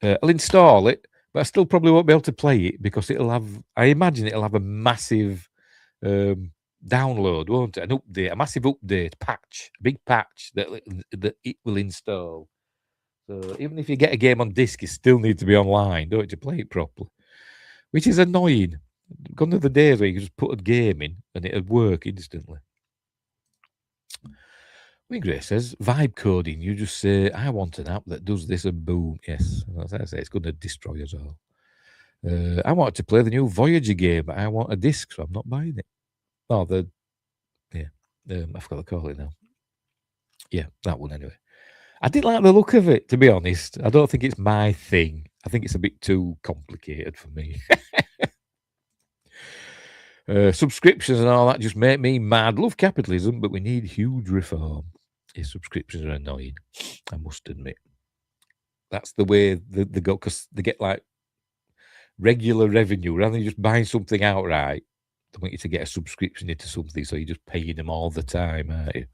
go. I'll install it, but I still probably won't be able to play it because I imagine it'll have a massive download, won't it? An update, a massive update patch, a big patch that it will install. So even if you get a game on disc, you still need to be online, don't you, to play it properly, which is annoying. Gone are the days where you can just put a game in and it'd work instantly. Grace says, vibe coding. You just say, I want an app that does this and boom. Yes, as I say, it's going to destroy us all. I want to play the new Voyager game, but I want a disc, so I'm not buying it. Oh, I forgot to call it now. Yeah, that one anyway. I didn't like the look of it, to be honest. I don't think it's my thing. I think it's a bit too complicated for me. Subscriptions and all that just make me mad. Love capitalism, but we need huge reform. Yes, subscriptions are annoying, I must admit. That's the way they go, because they get like regular revenue rather than just buying something outright. They want you to get a subscription into something, so you're just paying them all the time, aren't you?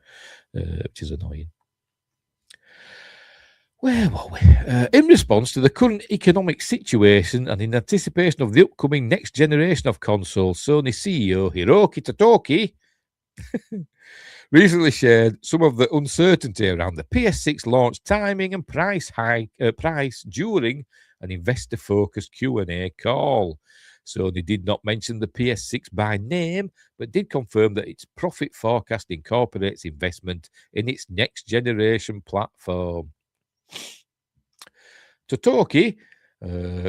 Which is annoying. Where were we? In response to the current economic situation and in anticipation of the upcoming next generation of consoles, Sony CEO Hiroki Totoki recently shared some of the uncertainty around the PS6 launch timing and price during an investor-focused Q&A call. Sony did not mention the PS6 by name, but did confirm that its profit forecast incorporates investment in its next generation platform. Totoki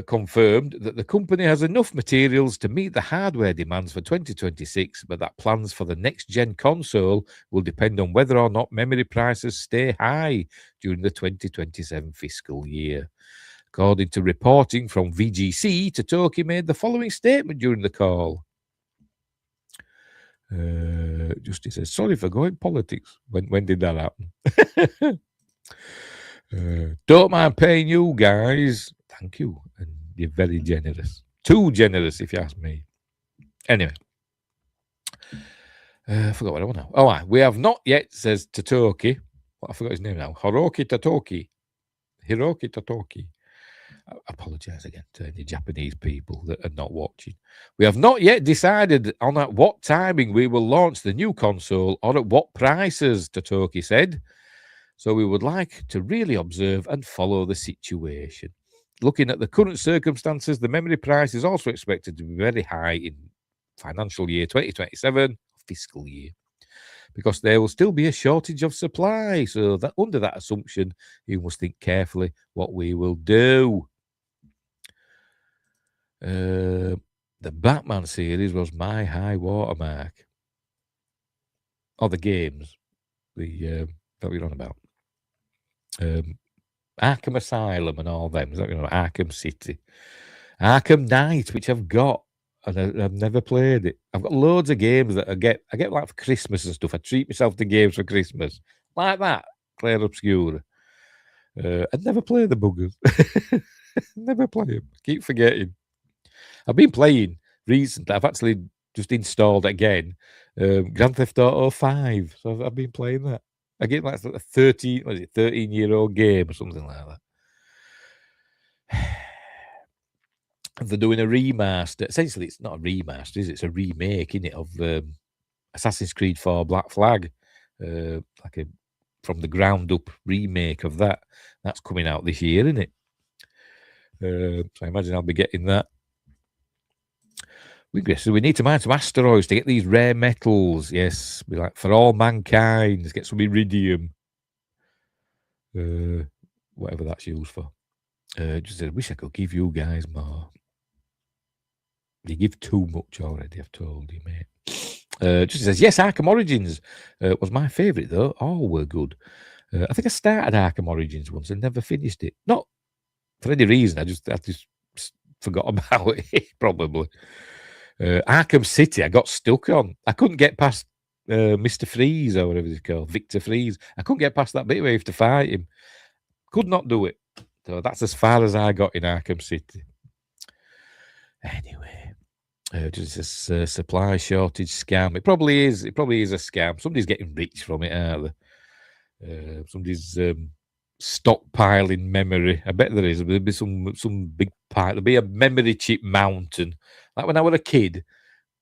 confirmed that the company has enough materials to meet the hardware demands for 2026, but that plans for the next-gen console will depend on whether or not memory prices stay high during the 2027 fiscal year. According to reporting from VGC, TOYG made the following statement during the call. Justice says, sorry for going politics. When did that happen? Don't mind paying you guys. Thank you. And you're very generous. Too generous, if you ask me. Anyway. I forgot what I want now. Oh, we have not yet, says TOYG. Well, I forgot his name now. Hiroki Totoki. I apologize again to any Japanese people that are not watching. We have not yet decided on at what timing we will launch the new console or at what prices, TOYG said. So we would like to really observe and follow the situation. Looking at the current circumstances, the memory price is also expected to be very high in financial year 2027, fiscal year, because there will still be a shortage of supply. So that under that assumption, you must think carefully what we will do. The Batman series was my high watermark. Oh, the games. That we're on about. Arkham Asylum and all them. Is that, Arkham City. Arkham Knight, which I've got, and I've never played it. I've got loads of games that I get like for Christmas and stuff. I treat myself to games for Christmas. Like that. Claire Obscura. I'd never play the buggers. Never play them. Keep forgetting. I've been playing recently. I've actually just installed again Grand Theft Auto 5. So I've been playing that. I get like a 13-year-old game or something like that. And they're doing a remaster. Essentially, it's not a remaster, is it? It's a remake, isn't it, of Assassin's Creed 4 Black Flag. Like a from the ground up remake of that. That's coming out this year, isn't it? So I imagine I'll be getting that. We need to mine some asteroids to get these rare metals. Yes, be like for all mankind. Let's get some iridium. Whatever that's used for. Just said, I wish I could give you guys more. You give too much already, I've told you, mate. Just says, yes, Arkham Origins was my favourite, though. All were good. I think I started Arkham Origins once and never finished it. Not for any reason. I just forgot about it, probably. Arkham City, I got stuck on. I couldn't get past Mr. Freeze or whatever he's called, Victor Freeze. I couldn't get past that bit where you have to fight him. Could not do it. So that's as far as I got in Arkham City. Anyway, just a supply shortage scam. It probably is. It probably is a scam. Somebody's getting rich from it, aren't they? Somebody's stockpiling memory. I bet there is. There'll be some big pile. There'll be a memory chip mountain. Like when I was a kid,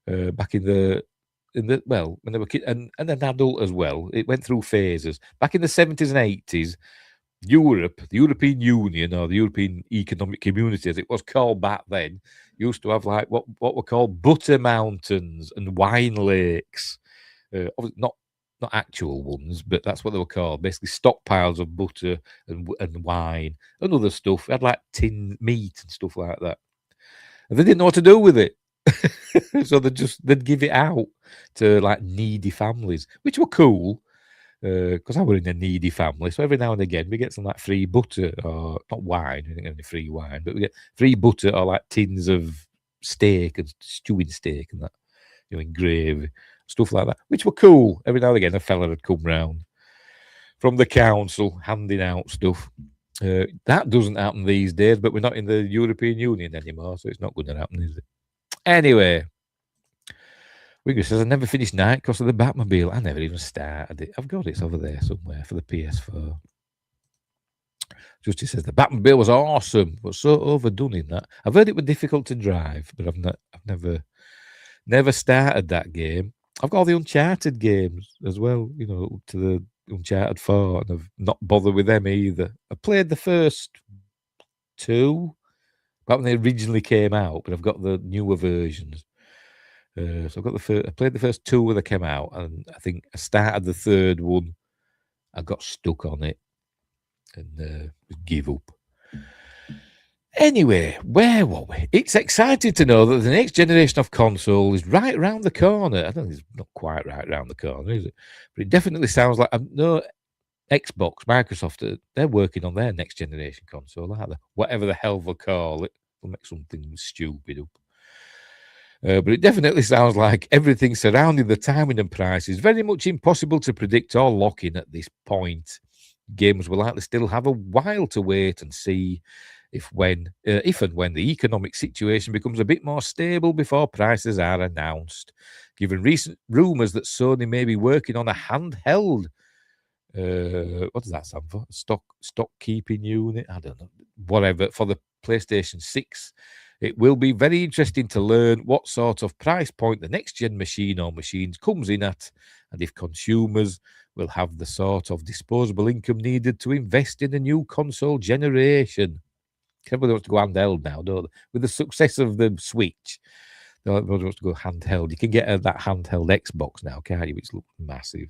back in the when I was a kid and an adult as well. It went through phases. Back in the 70s and 80s, Europe, the European Union or the European Economic Community, as it was called back then, used to have like what were called butter mountains and wine lakes. Not actual ones, but that's what they were called. Basically, stockpiles of butter and wine and other stuff. They had like tin meat and stuff like that. And they didn't know what to do with it. So they'd give it out to like needy families, which were cool. Because I were in a needy family, so every now and again we get some like free butter or not wine, we didn't get any free wine, but we get free butter or like tins of steak and stewing steak and that, in gravy, stuff like that, which were cool. Every now and again a fella would come round from the council handing out stuff. That doesn't happen these days, but we're not in the European Union anymore, so it's not going to happen, is it? Anyway. Wiggles says, I never finished Night because of the Batmobile. I never even started it. I've got it. It's over there somewhere for the PS4. Justice says, the Batmobile was awesome, but so overdone in that. I've heard it was difficult to drive, but I've never started that game. I've got all the Uncharted games as well, to the Uncharted 4, and I've not bothered with them either. I played the first two, back when they originally came out, but I've got the newer versions. So I've got I played the first two when they came out, and I think I started the third one. I got stuck on it and give up. Anyway, where were we? It's exciting to know that the next generation of console is right around the corner. I don't think it's not quite right around the corner, is it? But it definitely sounds like no. Xbox, Microsoft, they're working on their next generation console, aren't they? Whatever the hell they'll call it. They'll make something stupid up. But it definitely sounds like everything surrounding the timing and price is very much impossible to predict or lock in at this point. Gamers will likely still have a while to wait and see if and when the economic situation becomes a bit more stable before prices are announced. Given recent rumours that Sony may be working on a handheld, what does that stand for? Stock keeping unit? I don't know. Whatever, for the PlayStation 6. It will be very interesting to learn what sort of price point the next gen machine or machines comes in at, and if consumers will have the sort of disposable income needed to invest in a new console generation. Everybody wants to go handheld now, don't they? With the success of the Switch, everybody wants to go handheld. You can get that handheld Xbox now, can't you? Which looks massive.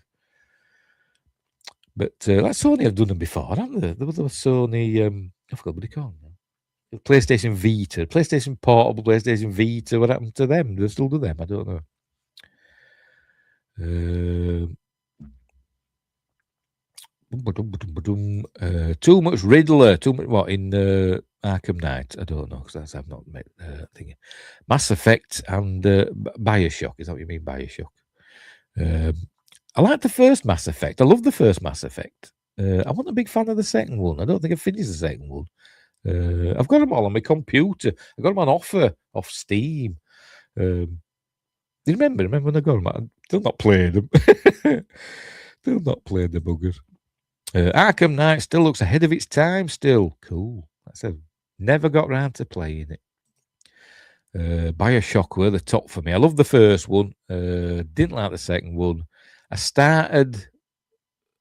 But like Sony have done them before, haven't they? There was Sony, I forgot what they call them. PlayStation Vita, PlayStation Portable, PlayStation Vita. What happened to them? Do they still do them? I don't know. Too much Riddler. Too much what in Arkham Knight? I don't know because I've not met thinking. Mass Effect and Bioshock. Is that what you mean? Bioshock. I like the first Mass Effect. I love the first Mass Effect. I wasn't a big fan of the second one. I don't think I finished the second one. I've got them all on my computer. I got them on offer off Steam. You remember when I got them? I still not played them. Still not played the buggers. Arkham Knight still looks ahead of its time. Still cool. Never got round to playing it. Bioshock were the top for me. I love the first one. Didn't like the second one. I started.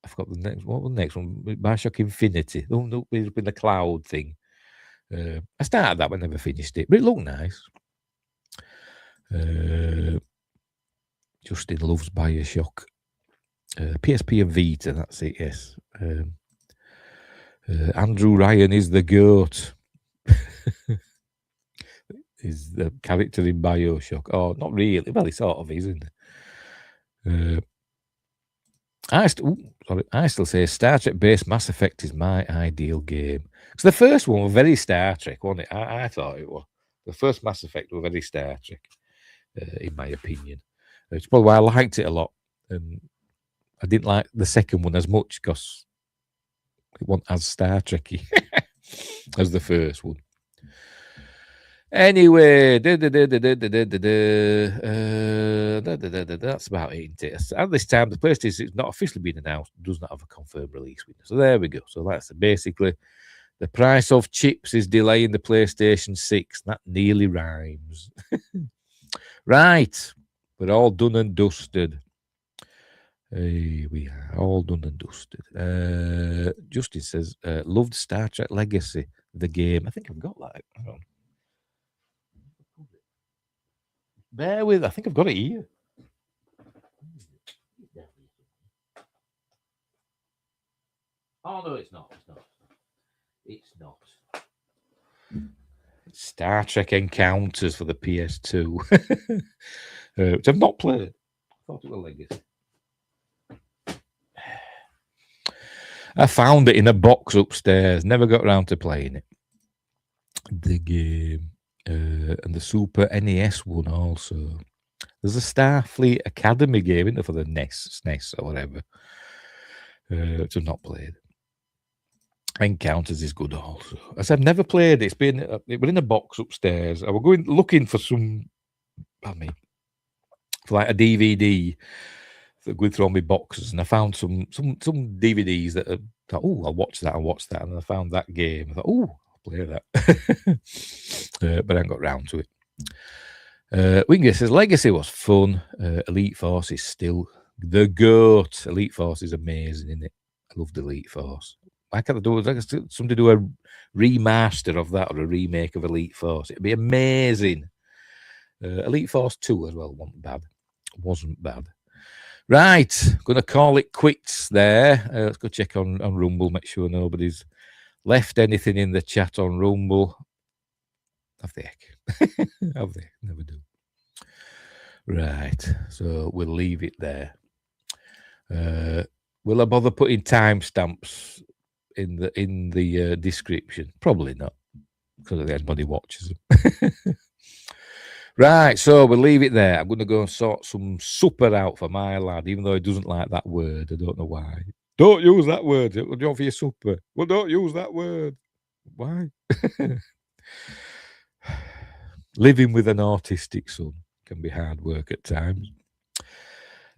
I forgot the next. What was the next one? Bioshock Infinity. The one up in the cloud thing. I started that but never finished it, but it looked nice. Justin loves Bioshock. PSP and Vita, that's it, yes. Andrew Ryan is the GOAT. Is the character in Bioshock. Oh, not really. Well, he sort of is, isn't it? I still say Star Trek-based Mass Effect is my ideal game. Because the first one was very Star Trek, wasn't it? I thought it was. The first Mass Effect was very Star Trek, in my opinion. It's probably why I liked it a lot. And I didn't like the second one as much because it wasn't as Star Trek-y as the first one. Anyway, that's about it, isn't it? At this time, the PlayStation is not officially been announced, does not have a confirmed release window. So there we go. So that's basically the price of chips is delaying the PlayStation 6. That nearly rhymes. Right. We're all done and dusted. Hey, we are all done and dusted. Justin says, loved Star Trek Legacy, the game. I think I've got that. Hang on. Bear with, I think I've got it here. Oh, no, it's not. It's not. It's Star Trek Encounters for the PS2, which I've not played. I thought it was Legacy. I found it in a box upstairs. Never got around to playing it. The game. And the Super NES one also. There's a Starfleet Academy game, isn't there, for the SNES or whatever, which I've not played. Encounters is good also. As I've never played it. It was in a box upstairs. I was looking for for like a DVD, going through all my boxes, and I found some DVDs that I thought, oh, I'll watch that, and I found that game. I thought, oh, play that. But I haven't got round to it. Winger says Legacy was fun. Elite Force is still the GOAT. Elite Force is amazing, isn't it? I loved Elite Force. Why can't somebody do a remaster of that or a remake of Elite Force? It'd be amazing. Elite Force 2 as well wasn't bad. Right, gonna call it quits there. Let's go check on Rumble, make sure nobody's left anything in the chat on Rumble. Have the heck. Have they? Never do. Right. So we'll leave it there. Will I bother putting timestamps in the description? Probably not, because anybody watches them. Right, so we'll leave it there. I'm going to go and sort some supper out for my lad, even though he doesn't like that word. I don't know why. Don't use that word. What do you want for your supper? Well, don't use that word. Why? Living with an autistic son can be hard work at times.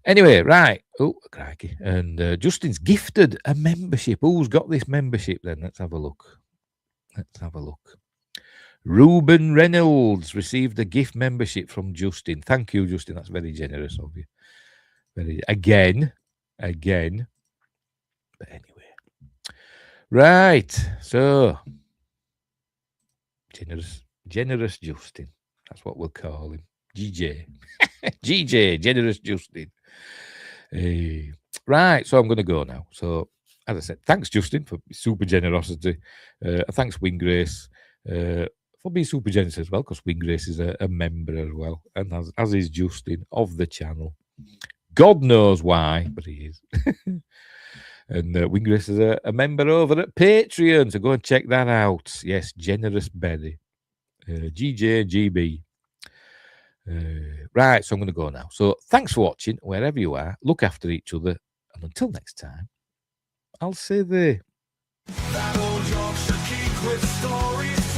Anyway, right. Oh, crikey. And Justin's gifted a membership. Who's got this membership then? Let's have a look. Reuben Reynolds received a gift membership from Justin. Thank you, Justin. That's very generous of you. Again. But anyway. Right. So, generous Justin. That's what we'll call him. GJ. GJ, generous Justin. Right, so I'm going to go now. So, as I said, thanks, Justin, for super generosity. Thanks, Wingrace, for being super generous as well, because Wingrace is a member as well, and as is Justin of the channel. God knows why, but he is. And Wingrace is a member over at Patreon, so go and check that out. Yes, Generous Berry. GJGB. Right, so I'm going to go now. So thanks for watching, wherever you are. Look after each other. And until next time, I'll say there. That old Yorkshire geek with stories